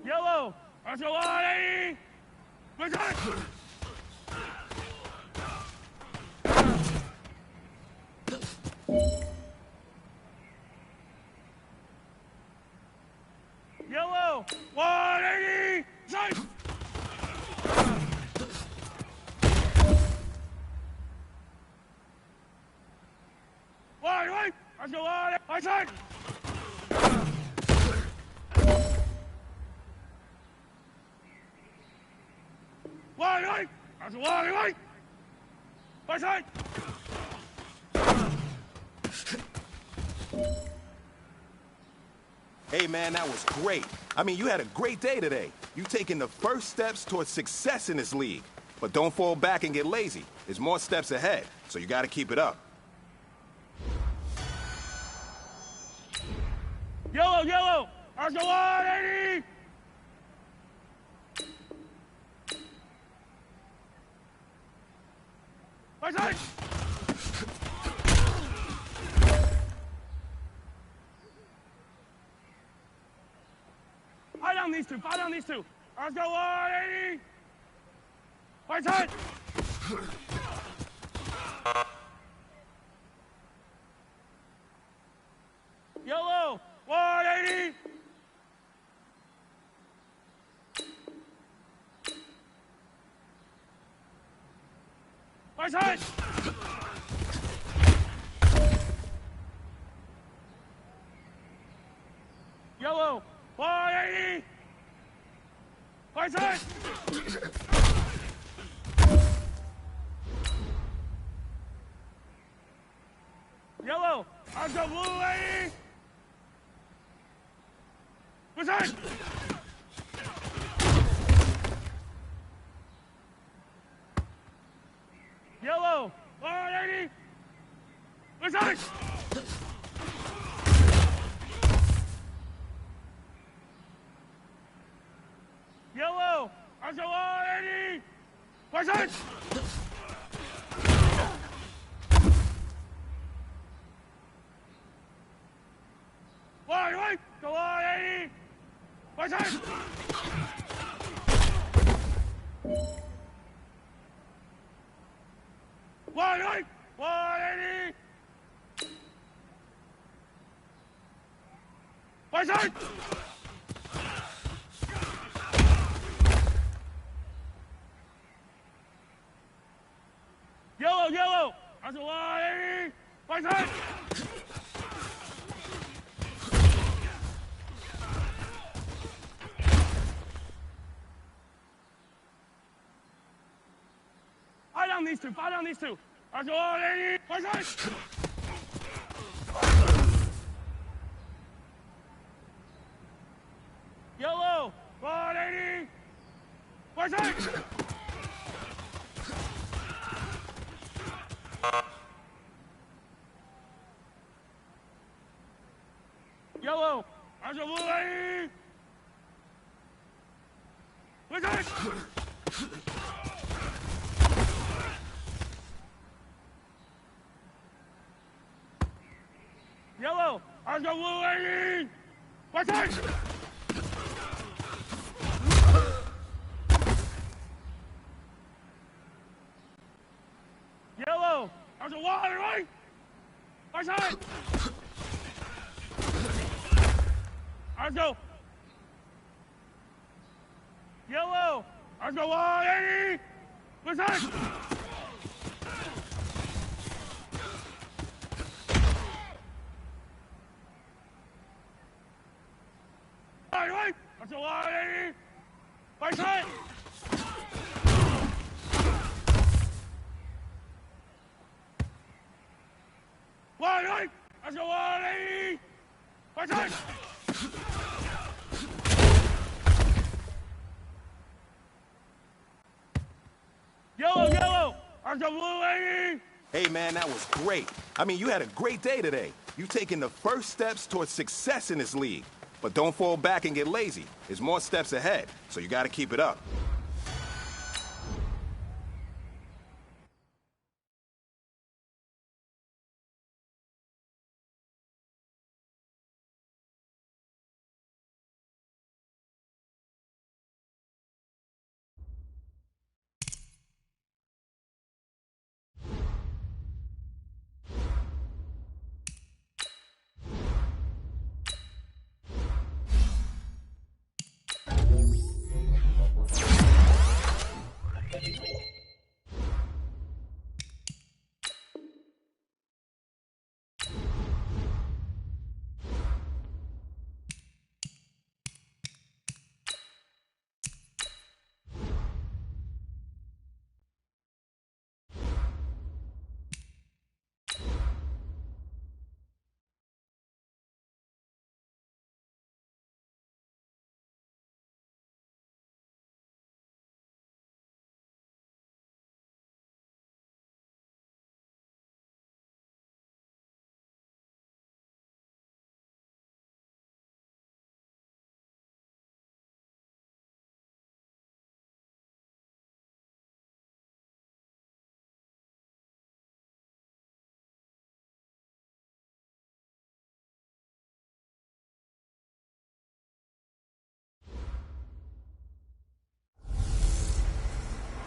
Yellow! Let's go on, 80! Right side! Yellow! 180! Side! Right! Let's go on! Right side! Right! Let's go on! Right! Right side! Hey, man, that was great. I mean, you had a great day today. You've taken the first steps towards success in this league. But don't fall back and get lazy. There's more steps ahead, so you got to keep it up. Yellow, yellow! Let's go on, 80! Right side! Fire down these two, fire down these two! Let's go on, 80! Right side! Yellow! 180! Right side! Yellow! 180! Right side! Yellow! Let's go blue, 80! Right side! Yellow! 180! Right side! Yellow! Let's go 180! Right side! Right! Go 180! Right side! Right! 180! Right side! Yellow, yellow! That's a 180! Right side! Fire down these two, fire down these two! That's a 180! Right side! Yellow! 180! Right side! Yellow! That's a 180! Right side! Yellow! That's a 180! Right side! wall, right? Right side. Let's go. Yellow. Let's go, wall, 80. Right side. Right. Let's go, wall, 80. Right side. Right. Let's go, 180. Right side. Yellow. Let's go, blue 80. Hey, man, that was great. I mean, you had a great day today. You've taken the first steps towards success in this league. But don't fall back and get lazy. There's more steps ahead, so you got to keep it up.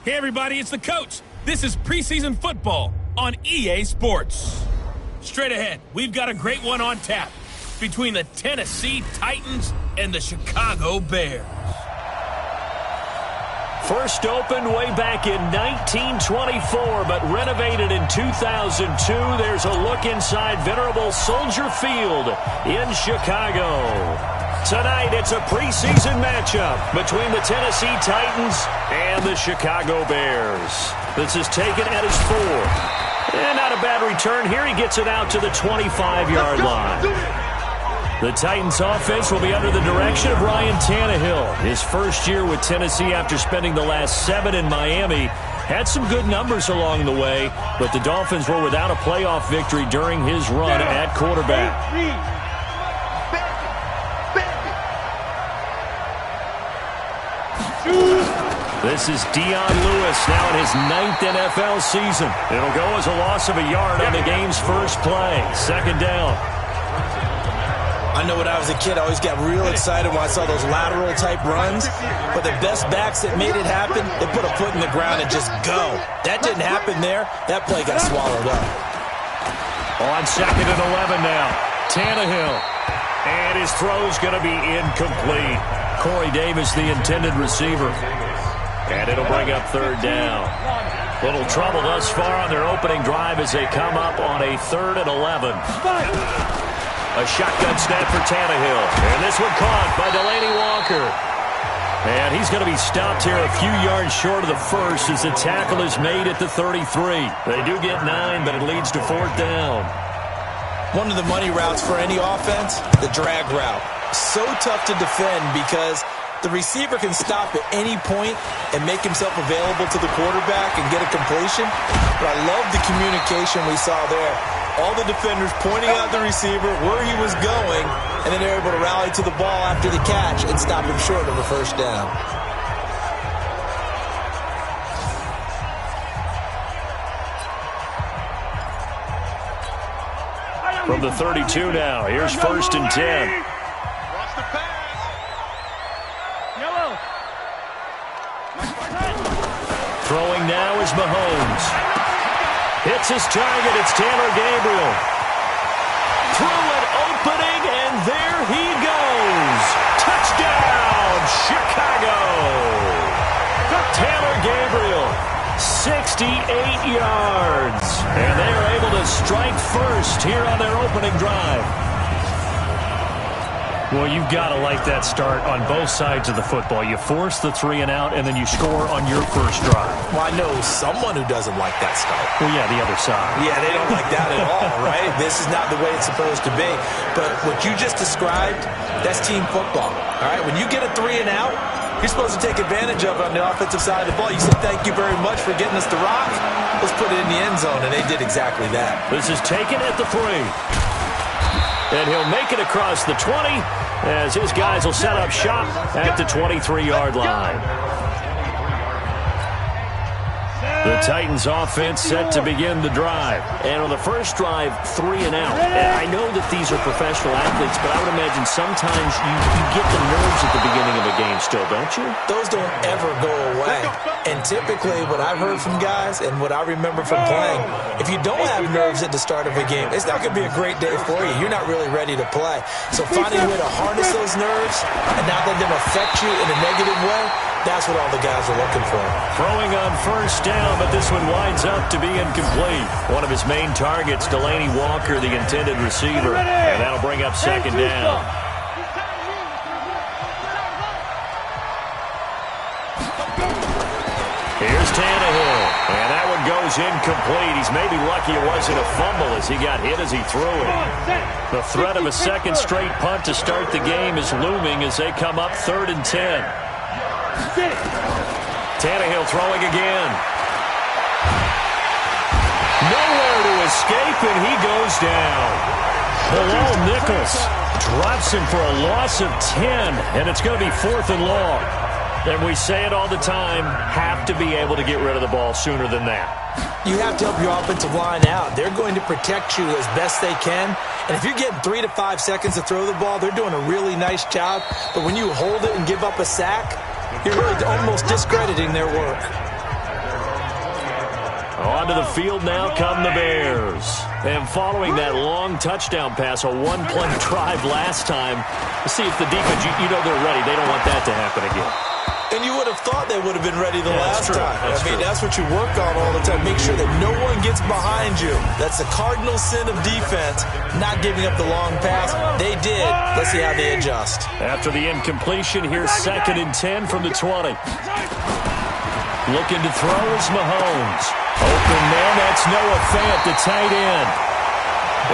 Hey everybody, it's the coach. This is preseason football on EA Sports. Straight ahead, we've got a great one on tap between the Tennessee Titans and the Chicago Bears. First opened way back in 1924, but renovated in 2002. There's a look inside venerable Soldier Field in Chicago. Tonight, it's a preseason matchup between the Tennessee Titans and the Chicago Bears. This is taken at his 4. And not a bad return here. He gets it out to the 25-yard line. The Titans offense will be under the direction of Ryan Tannehill. His first year with Tennessee after spending the last 7 in Miami. Had some good numbers along the way, but the Dolphins were without a playoff victory during his run at quarterback. This is Dion Lewis now in his 9th NFL season. It'll go as a loss of a yard on the game's first play. Second down. I know when I was a kid, I always got real excited when I saw those lateral type runs. But the best backs that made it happen, they put a foot in the ground and just go. That didn't happen there. That play got swallowed up. On 2nd and 11 now. Tannehill. And his throw's going to be incomplete. Corey Davis, the intended receiver. And it'll bring up 3rd down. Little trouble thus far on their opening drive as they come up on a 3rd and 11. A shotgun snap for Tannehill. And this one caught by Delaney Walker. And he's going to be stopped here a few yards short of the first as the tackle is made at the 33. They do get 9, but it leads to 4th down. One of the money routes for any offense, the drag route. So tough to defend because the receiver can stop at any point and make himself available to the quarterback and get a completion. But I love the communication we saw there. All the defenders pointing out the receiver where he was going, and then they're able to rally to the ball after the catch and stop him short of a 1st down. From the 32 now, here's 1st and 10. Yellow. Throwing now is Mahomes. Hit Hits his target. It's Taylor Gabriel. Through an opening, and there he goes. Touchdown, Chicago. Taylor Gabriel, 68 yards. And they are able to strike first here on their opening drive. Well, you've got to like that start on both sides of the football. You force the 3 and out, and then you score on your first drive. Well, I know someone who doesn't like that start. Well, yeah, the other side. Yeah, they don't like that at all, right? This is not the way it's supposed to be. But what you just described, that's team football, all right? When you get a 3 and out, you're supposed to take advantage of it on the offensive side of the ball. You say, thank you very much for getting us the rock. Let's put it in the end zone, and they did exactly that. This is taken at the 3. And he'll make it across the 20 as his guys will set up shop at the 23-yard line. The Titans offense set to begin the drive. And on the first drive, 3 and out. And I know that these are professional athletes, but I would imagine sometimes you get the nerves at the beginning of a game still, don't you? Those don't ever go away. And typically what I've heard from guys and what I remember from playing, if you don't have nerves at the start of a game, it's not going to be a great day for you. You're not really ready to play. So finding a way to harness those nerves and not let them affect you in a negative way, that's what all the guys are looking for. Throwing on first down, but this one winds up to be incomplete. One of his main targets, Delaney Walker, the intended receiver. And that'll bring up second down. Here's Tannehill. And that one goes incomplete. He's maybe lucky it wasn't a fumble as he got hit as he threw it. The threat of a second straight punt to start the game is looming as they come up 3rd and 10. Tannehill throwing again. Nowhere to escape, and he goes down. Bilal Nichols drops him for a loss of 10, and it's going to be 4th and long. And we say it all the time, have to be able to get rid of the ball sooner than that. You have to help your offensive line out. They're going to protect you as best they can. And if you're getting 3 to 5 seconds to throw the ball, they're doing a really nice job. But when you hold it and give up a sack, you're really almost discrediting their work. Onto the field now come the Bears. And following that long touchdown pass, a one-play drive last time, let's see if the defense, you know they're ready. They don't want that to happen again. And you would have thought they would have been ready the last time. That's what you work on all the time. Make sure that no one gets behind you. That's the cardinal sin of defense, not giving up the long pass. They did. Let's see how they adjust. After the incompletion, here's 2nd and 10 from the 20. Looking to throw is Mahomes. Open man, that's Noah Fant, the tight end.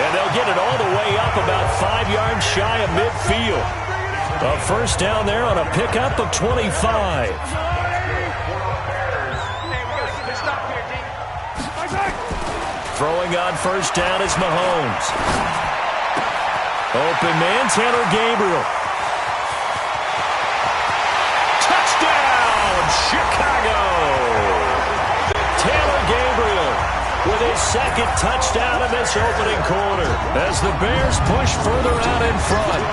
And they'll get it all the way up about 5 yards shy of midfield. A first down there on a pickup of 25. Throwing on first down is Mahomes. Open man, Taylor Gabriel. Touchdown, Chicago! Taylor Gabriel with his 2nd touchdown in this opening quarter as the Bears push further out in front.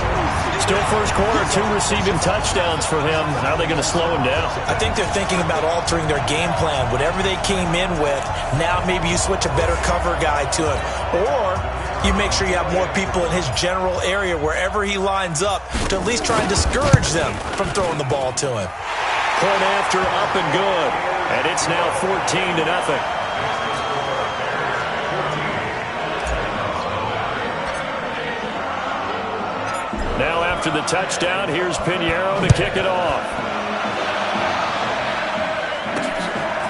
Still first quarter, 2 receiving touchdowns for him. How are they going to slow him down? I think they're thinking about altering their game plan. Whatever they came in with, now maybe you switch a better cover guy to him. Or you make sure you have more people in his general area wherever he lines up to at least try and discourage them from throwing the ball to him. Point after, up and good. And it's now 14-0. Now after the touchdown, here's Pinheiro to kick it off.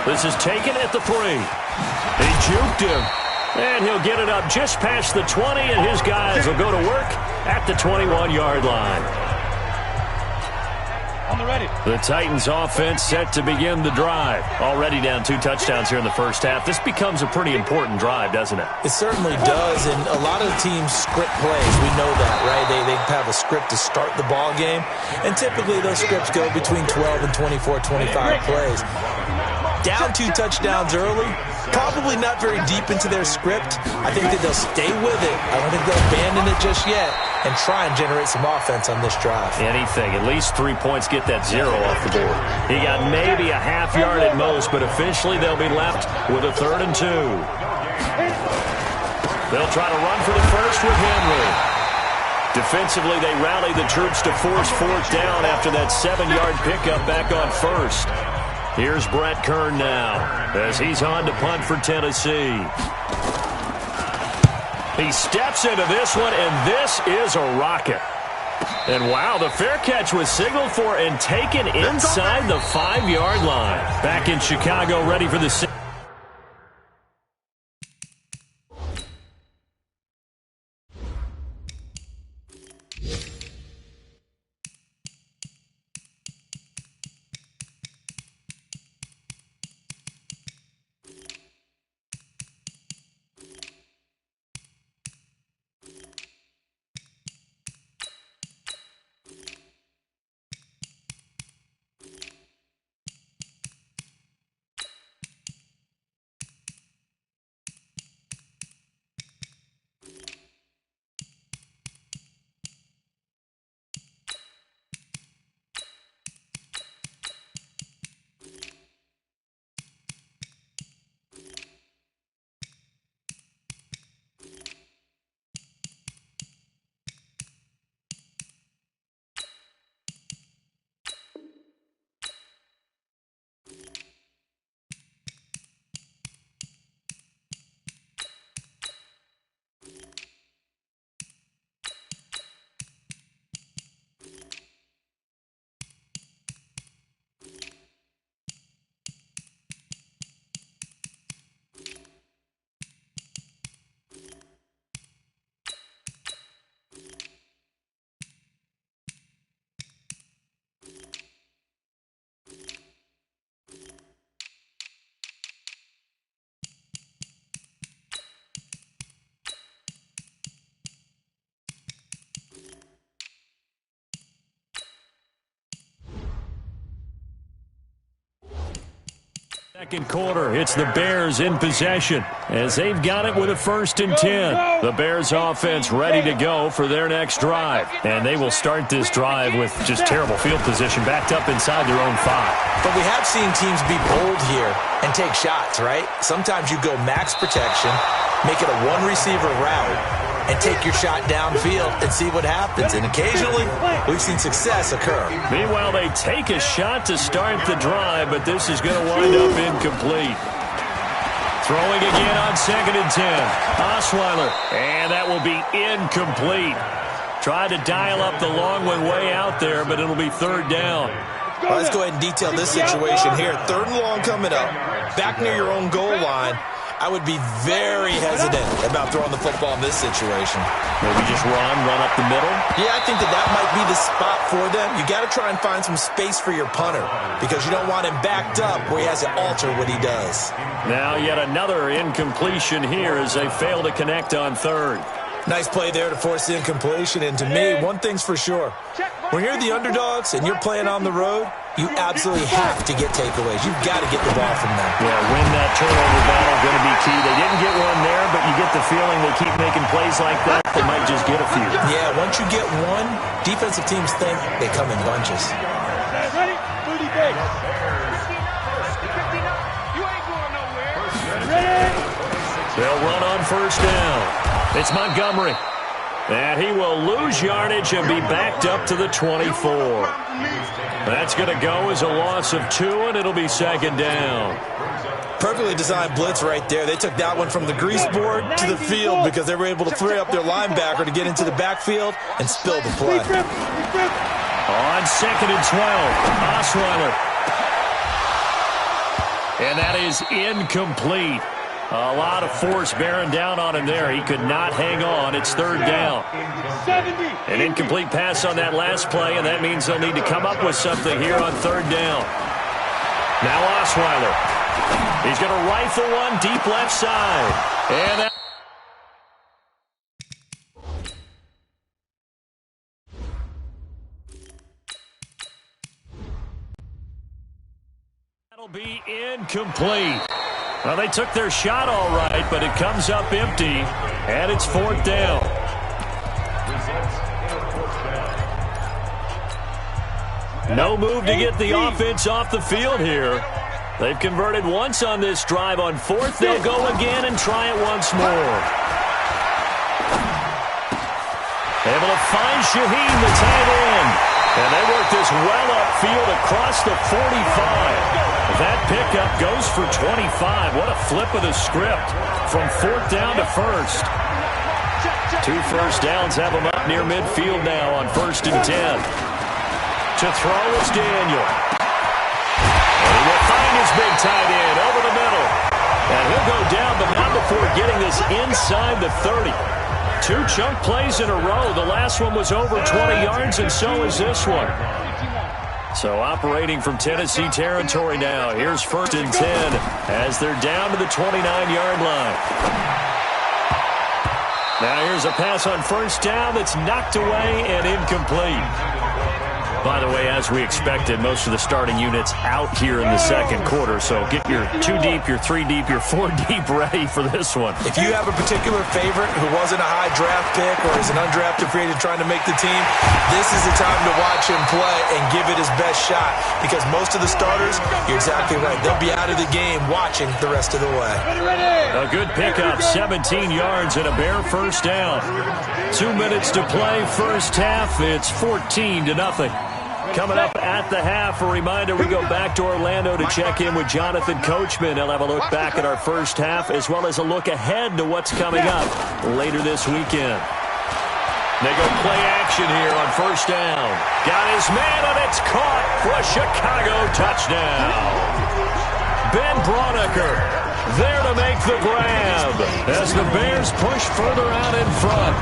This is taken at the 3. They juked him. And he'll get it up just past the 20, and his guys will go to work at the 21-yard line. On the ready. The Titans offense set to begin the drive. Already down 2 touchdowns here in the first half. This becomes a pretty important drive, doesn't it? It certainly does, and a lot of teams script plays. We know that, right? They have a script to start the ball game, and typically those scripts go between 12 and 24, 25 plays. Down 2 touchdowns early, probably not very deep into their script. I think that they'll stay with it. I don't think they'll abandon it just yet and try and generate some offense on this drive. Anything. At least 3 points, get that 0 off the board. He got maybe a half yard at most, but officially they'll be left with a 3rd and 2. They'll try to run for the first with Henry. Defensively, they rally the troops to force fourth down after that 7-yard pickup back on first. Here's Brett Kern now as he's on to punt for Tennessee. He steps into this one, and this is a rocket. And wow, the fair catch was signaled for and taken inside the 5-yard line. Back in Chicago, ready for the second quarter. It's the Bears in possession as they've got it with a 1st and 10. The Bears offense ready to go for their next drive. And they will start this drive with just terrible field position backed up inside their own 5. But we have seen teams be bold here and take shots, right? Sometimes you go max protection, make it a one-receiver route, and take your shot downfield and see what happens. And occasionally, we've seen success occur. Meanwhile, they take a shot to start the drive, but this is going to wind up incomplete. Throwing again on 2nd and 10. Osweiler, and that will be incomplete. Tried to dial up the long one way out there, but it'll be 3rd down. Well, let's go ahead and detail this situation here. 3rd and long coming up, back near your own goal line. I would be very hesitant about throwing the football in this situation. Maybe just run up the middle? Yeah, I think that might be the spot for them. You got to try and find some space for your punter because you don't want him backed up where he has to alter what he does. Now yet another incompletion here as they fail to connect on 3rd. Nice play there to force the incompletion. And to me, one thing's for sure. When you're the underdogs and you're playing on the road, you absolutely have to get takeaways. You've got to get the ball from them. Yeah, win that turnover battle going to be key. They didn't get one there, but you get the feeling they keep making plays like that. They might just get a few. Yeah, once you get one, defensive teams think they come in bunches. Ready? 30 big. You ain't going nowhere. Ready? They'll run on 1st down. It's Montgomery. And he will lose yardage and be backed up to the 24. That's going to go as a loss of 2, and it'll be 2nd down. Perfectly designed blitz right there. They took that one from the grease board to the field because they were able to free up their linebacker to get into the backfield and spill the play. On 2nd and 12, Osweiler. And that is incomplete. A lot of force bearing down on him there. He could not hang on. It's 3rd down. An incomplete pass on that last play, and that means they'll need to come up with something here on 3rd down. Now Osweiler. He's going to rifle one deep left side. And that will be incomplete. Well, they took their shot all right, but it comes up empty, and it's 4th down. No move to get the offense off the field here. They've converted once on this drive. On fourth, they'll go again and try it once more. Able to find Shaheen, the tight end. And they work this well upfield across the 45. That pickup goes for 25. What a flip of the script from fourth down to first. 2 first downs have them up near midfield now on 1st and 10. To throw is Daniel. And he will find his big tight end over the middle. And he'll go down, but not before getting this inside the 30. 2 chunk plays in a row. The last one was over 20 yards, and so is this one. So operating from Tennessee territory now. Here's 1st and 10 as they're down to the 29-yard line. Now here's a pass on 1st down that's knocked away and incomplete. By the way, as we expected, most of the starting units out here in the second quarter. So get your 2 deep, your 3 deep, your 4 deep ready for this one. If you have a particular favorite who wasn't a high draft pick or is an undrafted free agent trying to make the team, this is the time to watch him play and give it his best shot. Because most of the starters, you're exactly right, they'll be out of the game watching the rest of the way. A good pickup, 17 yards and a bare 1st down. 2 minutes to play first half. It's 14-0. Coming up at the half, a reminder, we go back to Orlando to check in with Jonathan Coachman. He'll have a look back at our first half as well as a look ahead to what's coming up later this weekend. They go play action here on 1st down. Got his man, and it's caught for a Chicago touchdown. Ben Braunecker there to make the grab as the Bears push further out in front.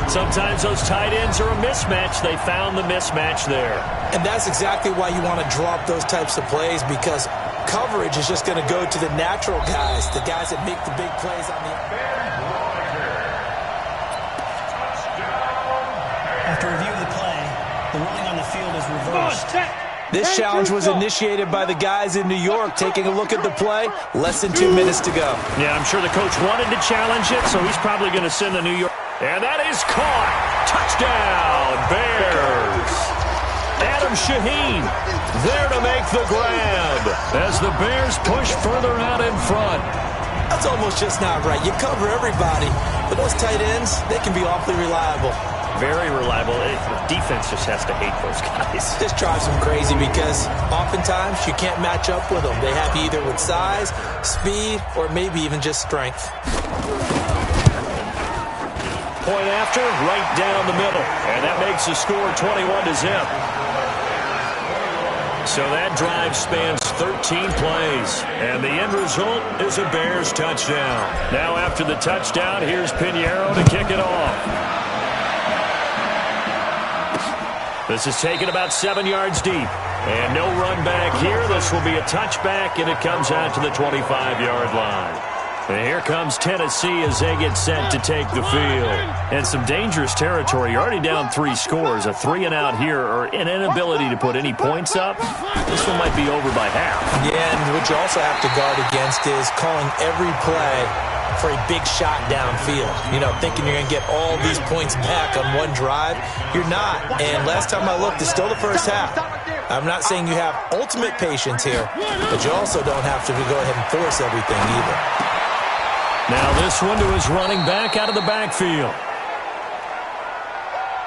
Sometimes those tight ends are a mismatch. They found the mismatch there. And that's exactly why you want to draw up those types of plays, because coverage is just going to go to the natural guys, the guys that make the big plays on the... After review of the play, the ruling on the field is reversed. This challenge was initiated by the guys in New York. Taking a look at the play, less than 2 minutes to go. Yeah, I'm sure the coach wanted to challenge it, so he's probably going to send the New York... And that is caught. Touchdown, Bears. Adam Shaheen there to make the grab as the Bears push further out in front. That's almost just not right. You cover everybody, but those tight ends, they can be awfully reliable. Very reliable. Defense just has to hate those guys. This drives them crazy because oftentimes you can't match up with them. They have you either with size, speed, or maybe even just strength. Point after, right down the middle. And that makes the score 21-0. So that drive spans 13 plays. And the end result is a Bears touchdown. Now after the touchdown, here's Pinheiro to kick it off. This is taken about 7 yards deep. And no run back here. This will be a touchback, and it comes out to the 25-yard line. And here comes Tennessee as they get set to take the field. And some dangerous territory. You're already down 3 scores. A 3-and-out here, or an inability to put any points up. This one might be over by half. Yeah, and what you also have to guard against is calling every play for a big shot downfield. You know, thinking you're going to get all these points back on one drive. You're not. And last time I looked, it's still the first half. I'm not saying you have ultimate patience here, but you also don't have to go ahead and force everything either. Now this one to his running back out of the backfield.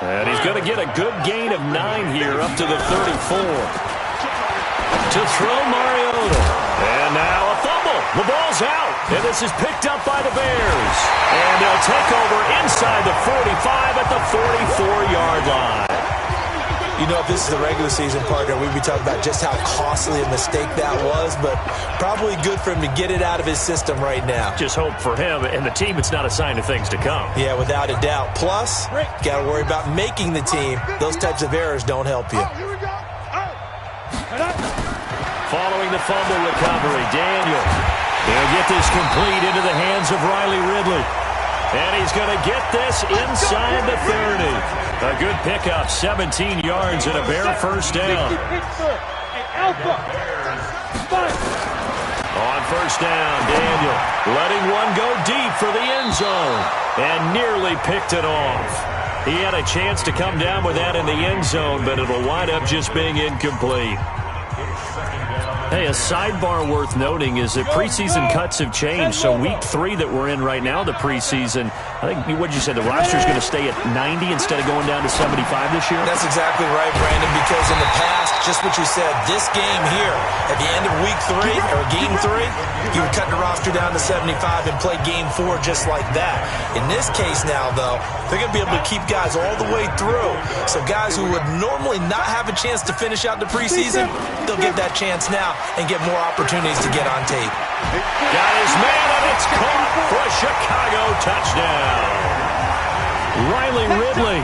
And he's going to get a good gain of 9 here up to the 34. To throw Mariota. And now a fumble. The ball's out. And this is picked up by the Bears. And they'll take over inside the 45 at the 44-yard line. You know, if this is the regular season, partner, we'd be talking about just how costly a mistake that was, but probably good for him to get it out of his system right now. Just hope for him and the team it's not a sign of things to come. Yeah, without a doubt. Plus, you got to worry about making the team. Those types of errors don't help you. Following the fumble recovery, Daniel. He'll get this complete into the hands of Riley Ridley. And he's going to get this inside the 30. A good pickup, 17 yards and a bare first down. On first down, Daniel letting one go deep for the end zone and nearly picked it off. He had a chance to come down with that in the end zone, but it'll wind up just being incomplete. Hey, a sidebar worth noting is that preseason cuts have changed. So week 3 that we're in right now, the preseason, I think, what did you say, the roster's going to stay at 90 instead of going down to 75 this year? That's exactly right, Brandon, because in the past, just what you said, this game here, at the end of week 3, or game 3, you would cut the roster down to 75 and play game 4 just like that. In this case now, though, they're going to be able to keep guys all the way through. So guys who would normally not have a chance to finish out the preseason, they'll get that chance now and get more opportunities to get on tape. Got his man, and it's caught for a Chicago touchdown. Riley Ridley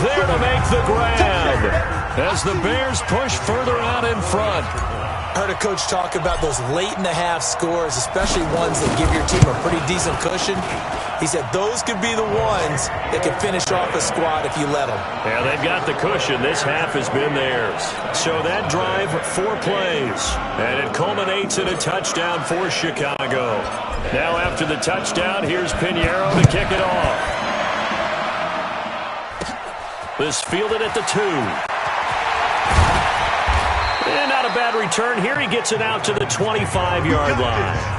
there to make the grab as the Bears push further out in front. I heard a coach talk about those late-in-the-half scores, especially ones that give your team a pretty decent cushion. He said those could be the ones that could finish off a squad if you let them. Yeah, they've got the cushion. This half has been theirs. So that drive, 4 plays, and it culminates in a touchdown for Chicago. Now after the touchdown, here's Pinheiro to kick it off. This fielded at the 2. And not a bad return here. He gets it out to the 25-yard line.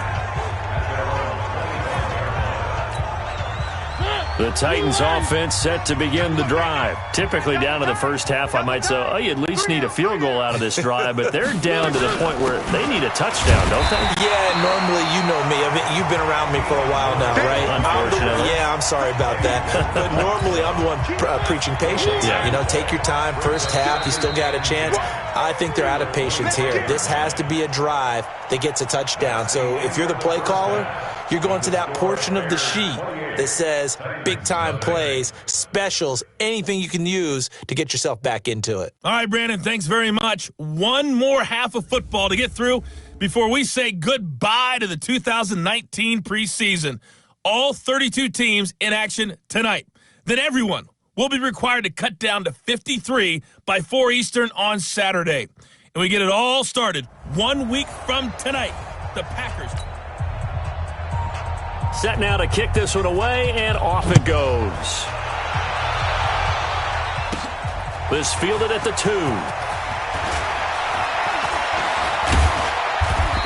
The Titans offense set to begin the drive. Typically down to the first half, I might say, oh, you at least need a field goal out of this drive, but they're down to the point where they need a touchdown, don't they? Yeah, normally, you know me. I mean, you've been around me for a while now, right? Unfortunately. I'm sorry about that. But normally, I'm the one preaching patience. Yeah. You know, take your time. First half, you still got a chance. I think they're out of patience here. This has to be a drive that gets a touchdown. So if you're the play caller, you're going to that portion of the sheet that says big-time plays, specials, anything you can use to get yourself back into it. All right, Brandon, thanks very much. One more half of football to get through before we say goodbye to the 2019 preseason. All 32 teams in action tonight. Then everyone will be required to cut down to 53 by 4 Eastern on Saturday. And we get it all started 1 week from tonight. The Packers. Set now to kick this one away, and off it goes. This fielded at the 2.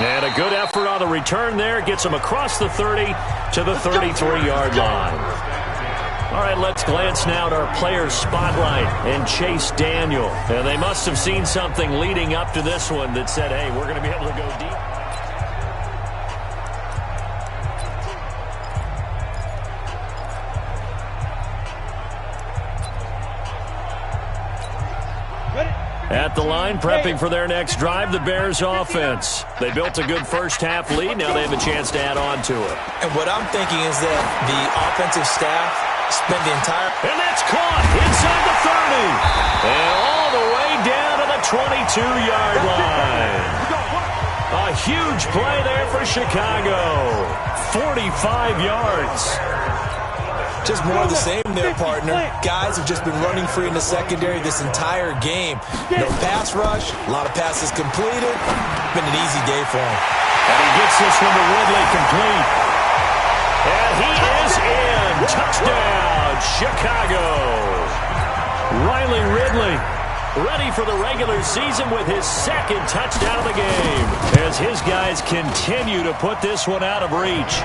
And a good effort on the return there. Gets him across the 30 to the 33-yard line. All right, let's glance now at our players' spotlight and Chase Daniel. And they must have seen something leading up to this one that said, hey, we're going to be able to go deep. At the line, prepping for their next drive, the Bears offense. They built a good first-half lead. Now they have a chance to add on to it. And what I'm thinking is that the offensive staff spent the entire... And that's caught inside the 30. And all the way down to the 22-yard line. A huge play there for Chicago. 45 yards. Just more of the same there, partner. Guys have just been running free in the secondary this entire game. No pass rush, a lot of passes completed. Been an easy day for him. And he gets this one to Ridley complete. And he is in. Touchdown, Chicago. Riley Ridley ready for the regular season with his second touchdown of the game as his guys continue to put this one out of reach.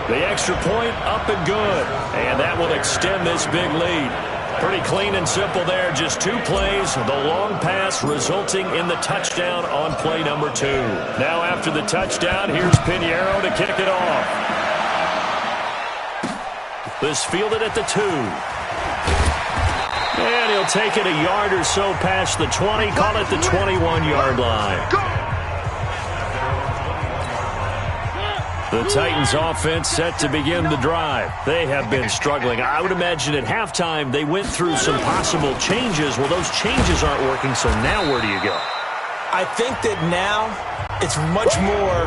The extra point up and good, and that will extend this big lead. Pretty clean and simple there, just 2 plays, the long pass resulting in the touchdown on play number 2. Now after the touchdown, here's Pinheiro to kick it off. This fielded at the 2. And he'll take it a yard or so past the 20, call it the 21-yard line. The Titans offense set to begin the drive. They have been struggling. I would imagine at halftime they went through some possible changes. Well, those changes aren't working, so now where do you go? I think that now it's much more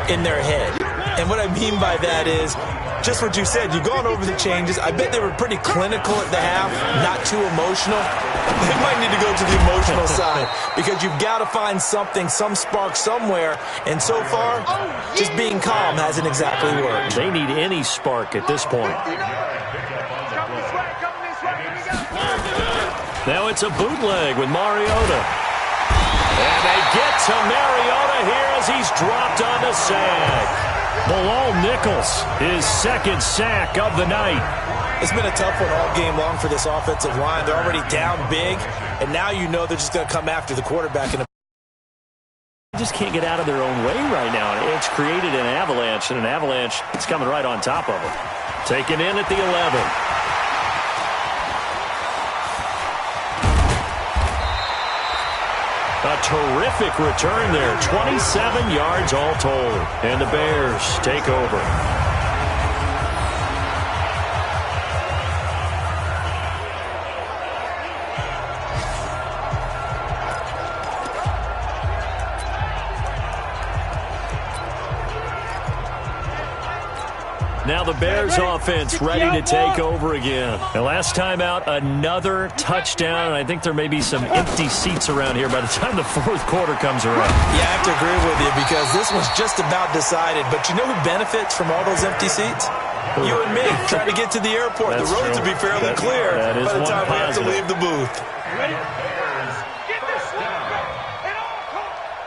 in their head. And what I mean by that is just what you said. You've gone over the changes. I bet they were pretty clinical at the half, not too emotional. They might need to go to the emotional side because you've got to find something, some spark somewhere. And so far, just being calm hasn't exactly worked. They need any spark at this point. Now it's a bootleg with Mariota. And they get to Mariota here as he's dropped on the sack. Bilal Nichols, his second sack of the night. It's been a tough one all game long for this offensive line. They're already down big, and now you know they're just going to come after the quarterback. They just can't get out of their own way right now. It's created an avalanche, and an avalanche is coming right on top of them. Taken in at the 11. A terrific return there. 27 yards all told. And the Bears take over. Now the Bears offense ready to take over again. The last time out, another touchdown, and I think there may be some empty seats around here by the time the fourth quarter comes around. Yeah, I have to agree with you because this one's just about decided. But you know who benefits from all those empty seats? You and me, trying to get to the airport. That's the roads will be fairly clear by the time we have to leave the booth. Ready?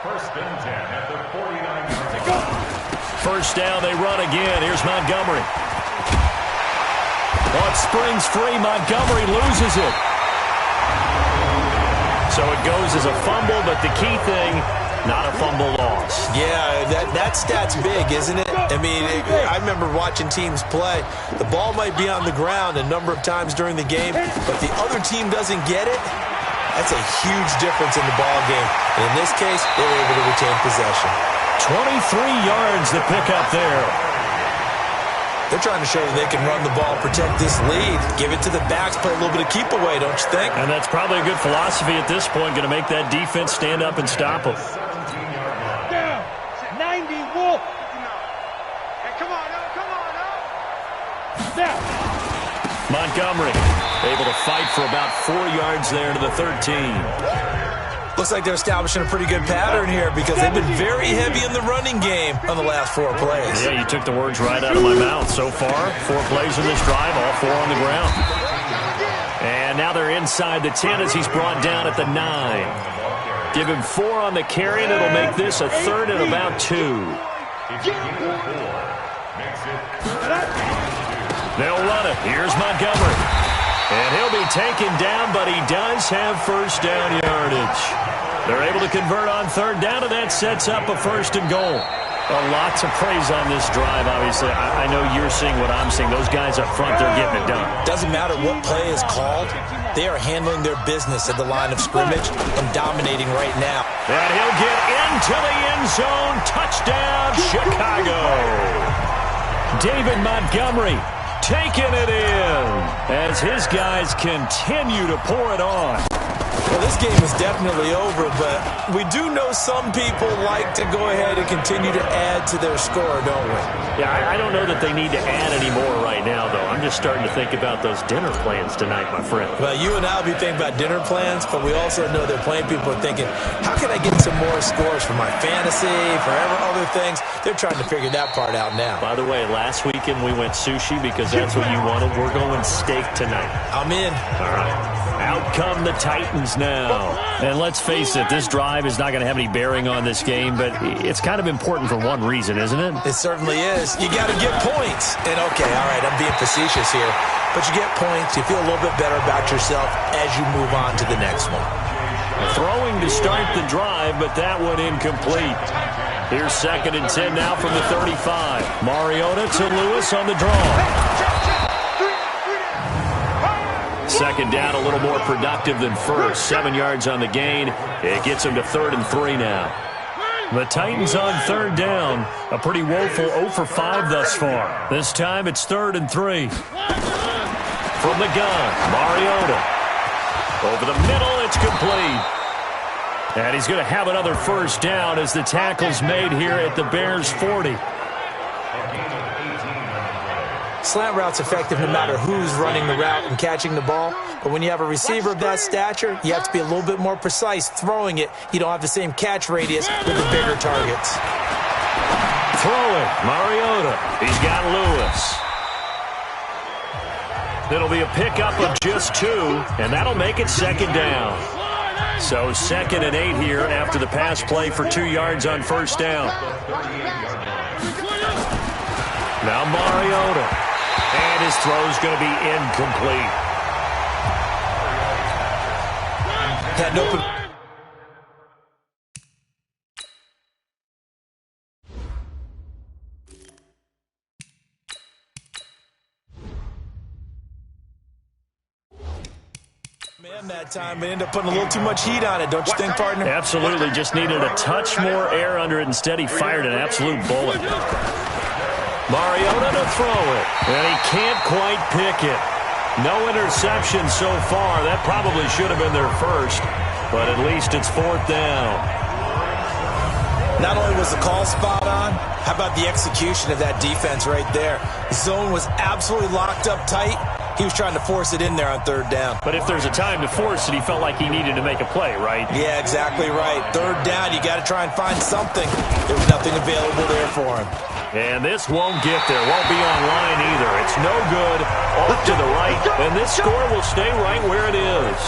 First and 10 at the 49-yard line. First down, they run again. Here's Montgomery. Oh, it springs free. Montgomery loses it. So it goes as a fumble, but the key thing, not a fumble loss. Yeah, that stat's big, isn't it? I mean, I remember watching teams play. The ball might be on the ground a number of times during the game, but the other team doesn't get it. That's a huge difference in the ball game. And in this case, they were able to retain possession. 23 yards to pick up there. They're trying to show that they can run the ball, protect this lead, give it to the backs, play a little bit of keep away, don't you think? And that's probably a good philosophy at this point, going to make that defense stand up and stop them. Down. 90 Wolf. Hey, come on now. Down. Montgomery able to fight for about 4 yards there to the 13. Looks like they're establishing a pretty good pattern here because they've been very heavy in the running game on the last 4 plays. Yeah, you took the words right out of my mouth. So far, 4 plays in this drive, all 4 on the ground. And now they're inside the 10 as he's brought down at the 9. Give him 4 on the carry, and it'll make this a 3rd and about 2. They'll run it. Here's Montgomery. And he'll be taken down, but he does have first down yardage. They're able to convert on 3rd down, and that sets up a 1st and goal. Lots of praise on this drive, obviously. I know you're seeing what I'm seeing. Those guys up front, they're getting it done. Doesn't matter what play is called. They are handling their business at the line of scrimmage and dominating right now. And he'll get into the end zone. Touchdown, Chicago. David Montgomery taking it in as his guys continue to pour it on. Well, this game is definitely over, but we do know some people like to go ahead and continue to add to their score, don't we? Yeah, I don't know that they need to add any more right now, though. I'm just starting to think about those dinner plans tonight, my friend. Well, you and I will be thinking about dinner plans, but we also know they're playing people are thinking, how can I get some more scores for my fantasy, for other things? They're trying to figure that part out now. By the way, last weekend we went sushi because that's what you wanted. We're going steak tonight. I'm in. All right. Out come the Titans now. And let's face it, this drive is not going to have any bearing on this game, but it's kind of important for one reason, isn't it? It certainly is. You got to get points. And okay, all right, I'm being facetious here, but you get points, you feel a little bit better about yourself as you move on to the next one. Throwing to start the drive, but that one incomplete. Here's 2nd and 10 now from the 35. Mariota to Lewis on the draw. 2nd down, a little more productive than first. 7 yards on the gain. It gets him to 3rd and 3 now. The Titans on 3rd down. A pretty woeful 0 for 5 thus far. This time it's 3rd and 3. From the gun, Mariota. Over the middle, it's complete. And he's going to have another first down as the tackle's made here at the Bears' 40. Slant route's effective no matter who's running the route and catching the ball. But when you have a receiver of that stature, you have to be a little bit more precise throwing it. You don't have the same catch radius with the bigger targets. Throwing, Mariota. He's got Lewis. It'll be a pickup of just 2, and that'll make it 2nd down. So 2nd and 8 here after the pass play for 2 yards on first down. Now Mariota. And his throw's going to be incomplete. Had no... that time, but ended up putting a little too much heat on it, don't you think, partner? Absolutely. Just needed a touch more air under it. Instead, he fired an absolute bullet. Mariota to throw it, and he can't quite pick it. No interception so far. That probably should have been their first, but at least it's 4th down. Not only was the call spot on, how about the execution of that defense right there? The zone was absolutely locked up tight. He was trying to force it in there on 3rd down. But if there's a time to force it, he felt like he needed to make a play, right? Yeah, exactly right. 3rd down, you got to try and find something. There was nothing available there for him. And this won't get there. Won't be online either. It's no good. Off to the right. And this score will stay right where it is.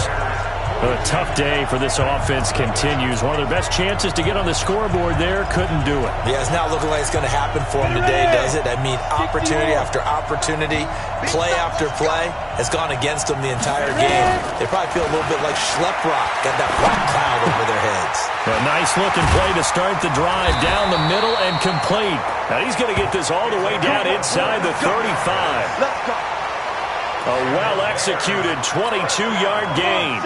A tough day for this offense continues. One of their best chances to get on the scoreboard there, couldn't do it. Yeah, it's not looking like it's going to happen for them today, does it? I mean, opportunity after opportunity, play after play has gone against them the entire game. They probably feel a little bit like Schlep Rock, got that black cloud over their heads. A nice-looking play to start the drive down the middle and complete. Now he's going to get this all the way down inside the 35. A well-executed 22-yard gain.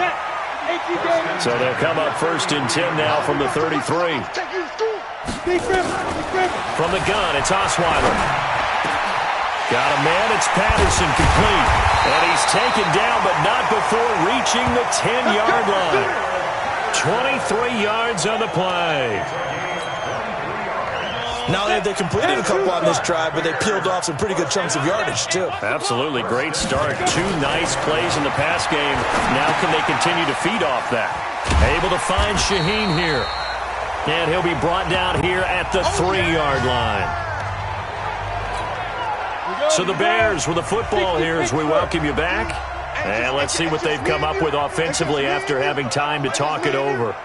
So they'll come up 1st and 10 now from the 33. From the gun, it's Osweiler. Got a man, it's Patterson, complete. And he's taken down, but not before reaching the 10-yard line. 23 yards on the play. Not only have they completed a couple on this drive, but they peeled off some pretty good chunks of yardage, too. Absolutely. Great start. 2 nice plays in the pass game. Now can they continue to feed off that? Able to find Shaheen here. And he'll be brought down here at the 3-yard line. So the Bears with the football here as we welcome you back. And let's see what they've come up with offensively after having time to talk it over.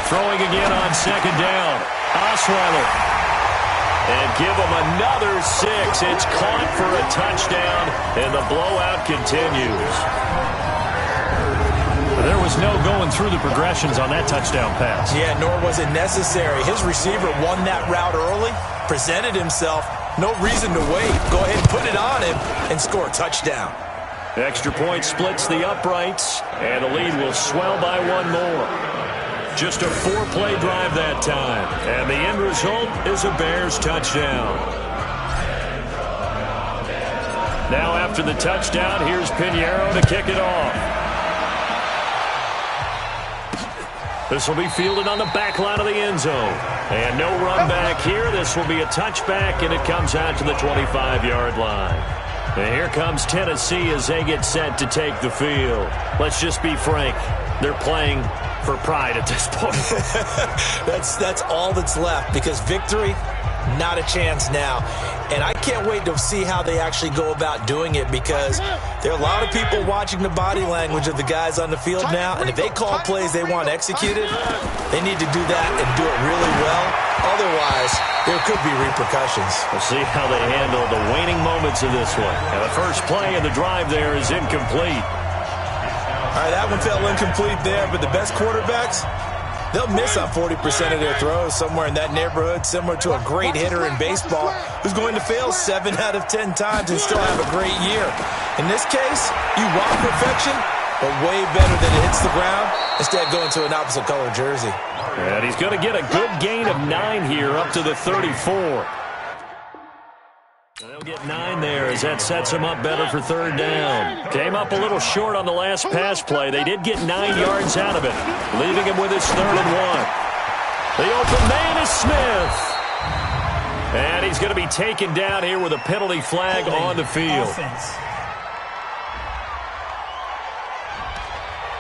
Throwing again on 2nd down. Osweiler. And give him another 6. It's caught for a touchdown, and the blowout continues. There was no going through the progressions on that touchdown pass. Yeah, nor was it necessary. His receiver won that route early, presented himself. No reason to wait. Go ahead and put it on him and score a touchdown. Extra point splits the uprights, and the lead will swell by 1 more. Just a 4-play drive that time. And the end result is a Bears touchdown. Now after the touchdown, here's Pinheiro to kick it off. This will be fielded on the back line of the end zone. And no run back here. This will be a touchback, and it comes out to the 25-yard line. And here comes Tennessee as they get set to take the field. Let's just be frank. They're playing for pride at this point. That's all that's left, because victory, not a chance now. And I can't wait to see how they actually go about doing it, because there are a lot of people watching the body language of the guys on the field now, and if they call plays they want executed, they need to do that and do it really well. Otherwise, there could be repercussions. We'll see how they handle the waning moments of this one. And the first play of the drive there is incomplete. All right, that one fell incomplete there, but the best quarterbacks, they'll miss on 40% of their throws, somewhere in that neighborhood, similar to a great hitter in baseball who's going to fail 7 out of 10 times and still have a great year. In this case, you want perfection, but way better than it hits the ground, instead going to an opposite color jersey. And he's going to get a good gain of 9 here, up to the 34. They'll get 9 there as that sets him up better for 3rd down. Came up a little short on the last pass play. They did get 9 yards out of it, leaving him with his 3rd and 1. The open man is Smith. And he's going to be taken down here with a penalty flag on the field.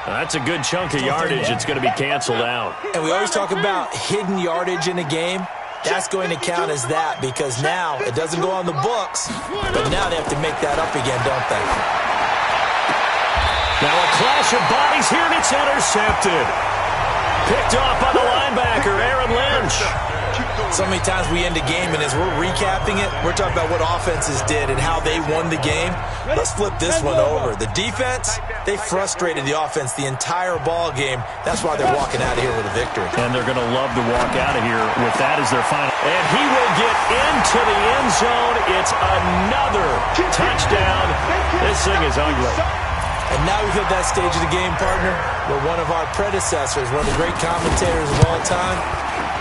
That's a good chunk of yardage. It's going to be canceled out. And we always talk about hidden yardage in a game. That's going to count as that, because now it doesn't go on the books, but now they have to make that up again, don't they? Now a clash of bodies here, and it's intercepted. Picked off by the linebacker, Aaron Lynch. So many times we end a game, and as we're recapping it, we're talking about what offenses did and how they won the game. Let's flip this one over. The defense, they frustrated the offense the entire ball game. That's why they're walking out of here with a victory. And they're going to love to walk out of here with that as their final. And he will get into the end zone. It's another touchdown. This thing is ugly. And now we've hit that stage of the game, partner, where one of our predecessors, one of the great commentators of all time,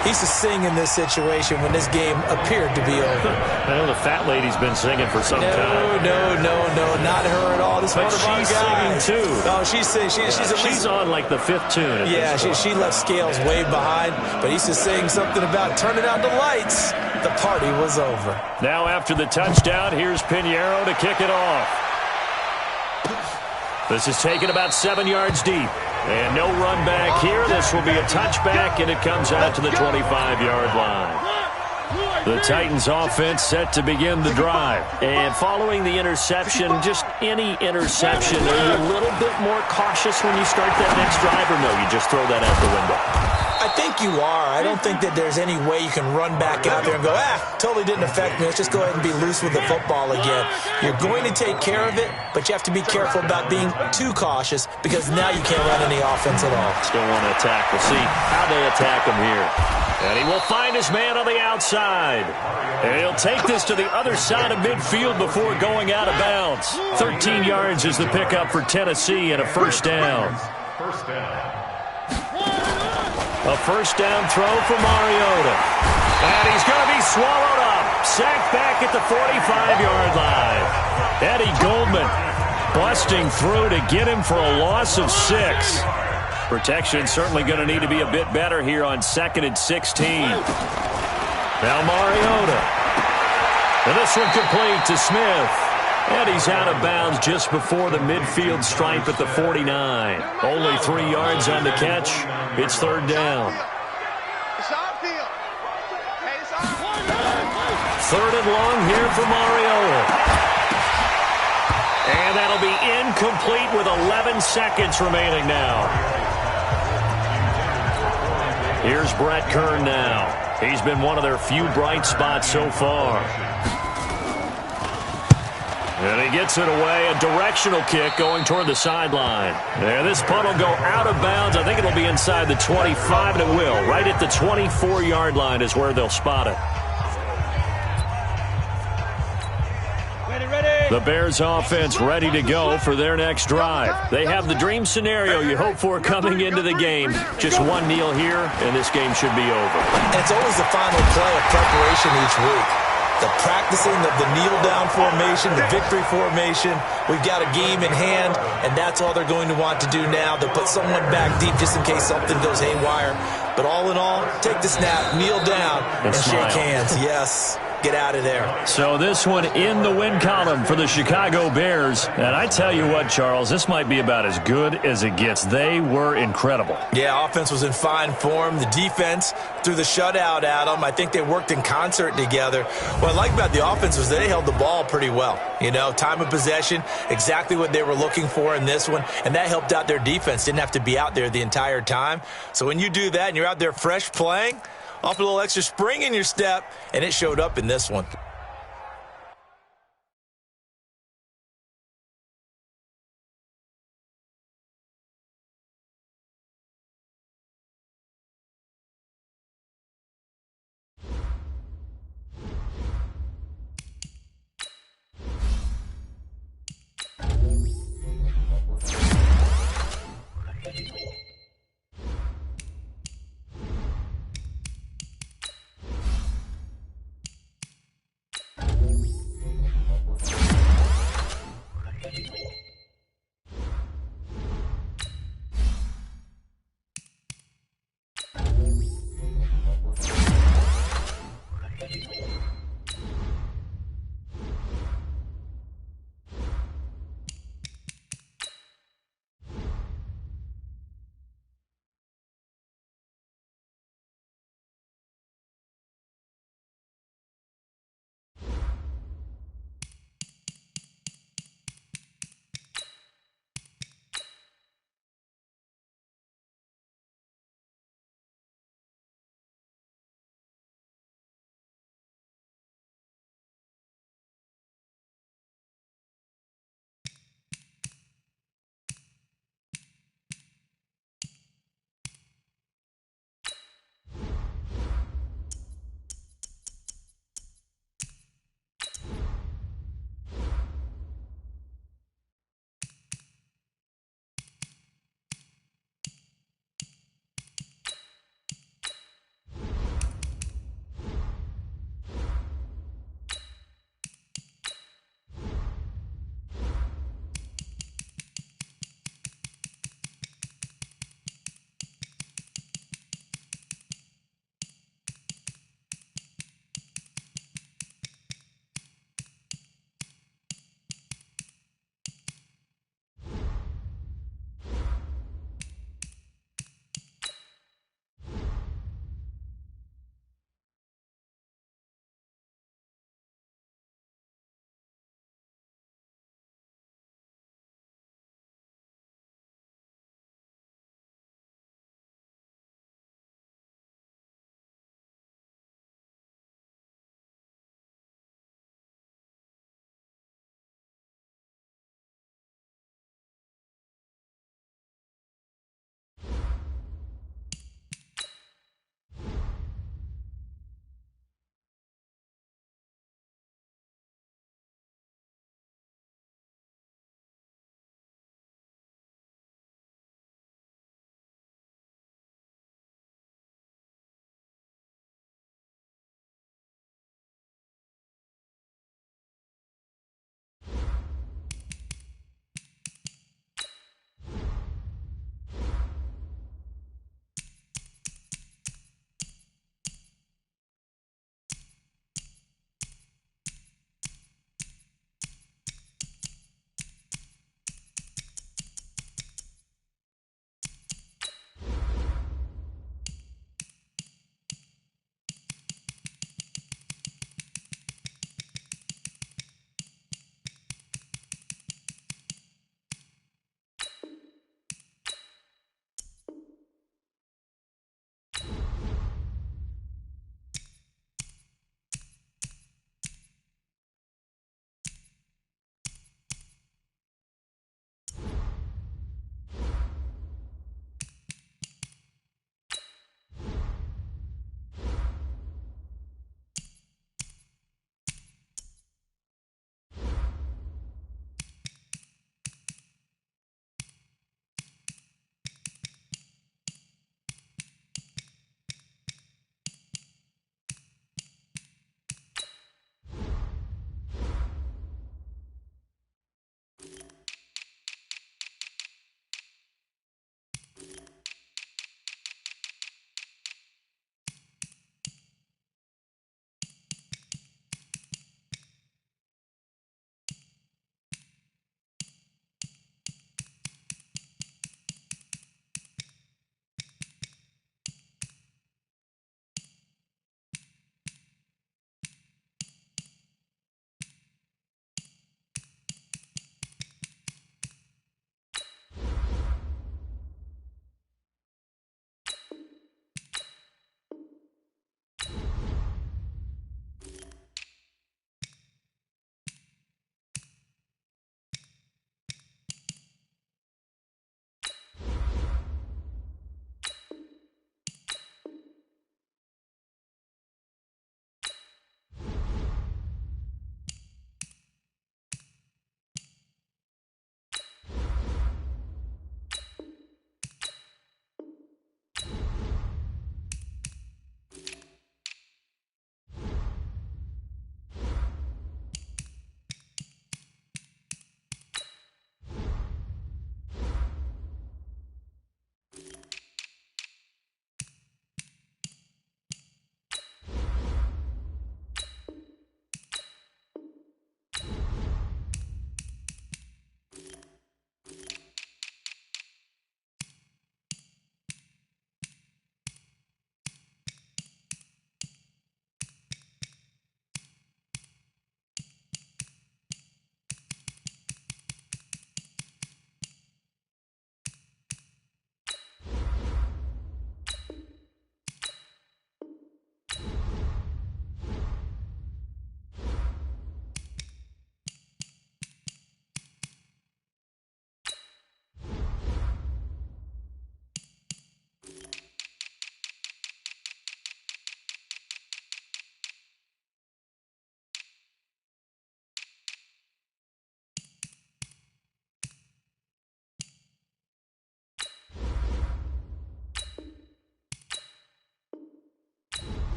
he used to sing in this situation when this game appeared to be over. I know the fat lady's been singing for some time. No, not her at all. This but one of our she's guys. singing too. Oh, she's singing. She's on like the 5th tune. Yeah, she left Scales way behind, but he used to sing something about turning out the lights. The party was over. Now after the touchdown, here's Pinheiro to kick it off. This is taken about 7 yards deep. And no run back here. This will be a touchback, and it comes out to the 25-yard line. The Titans offense set to begin the drive. And following the interception, just any interception, are you a little bit more cautious when you start that next drive, or no, you just throw that out the window? I think you are. I don't think that there's any way you can run back out there and go, totally didn't affect me. Let's just go ahead and be loose with the football again. You're going to take care of it, but you have to be careful about being too cautious because now you can't run any offense at all. Still want to attack. We'll see how they attack him here. And he will find his man on the outside. And he'll take this to the other side of midfield before going out of bounds. 13 yards is the pickup for Tennessee and a first down. A first down throw for Mariota. And he's going to be swallowed up. Sacked back at the 45-yard line. Eddie Goldman busting through to get him for a loss of 6. Protection certainly going to need to be a bit better here on 2nd and 16. Now Mariota. And this one complete to Smith. And he's out of bounds just before the midfield stripe at the 49. Only 3 yards on the catch. It's third down. Third and long here for Mariota. And that'll be incomplete with 11 seconds remaining now. Here's Brett Kern now. He's been one of their few bright spots so far. And he gets it away, a directional kick going toward the sideline. And this punt will go out of bounds. I think it'll be inside the 25, and it will. Right at the 24-yard line is where they'll spot it. The Bears offense ready to go for their next drive. They have the dream scenario you hope for coming into the game. Just one kneel here, and this game should be over. And it's always the final play of preparation each week. The practicing of the kneel-down formation, the victory formation. We've got a game in hand, and that's all they're going to want to do now. They'll put someone back deep just in case something goes haywire. But all in all, take the snap, kneel down, and shake hands. Yes. Get out of there. So this one in the win column for the Chicago Bears. And I tell you what, Charles, this might be about as good as it gets. They were incredible. Yeah, offense was in fine form. The defense threw the shutout at them. I think they worked in concert together. What I like about the offense was they held the ball pretty well. You know, time of possession, exactly what they were looking for in this one. And that helped out their defense. Didn't have to be out there the entire time. So when you do that and you're out there fresh playing, off a little extra spring in your step, and it showed up in this one.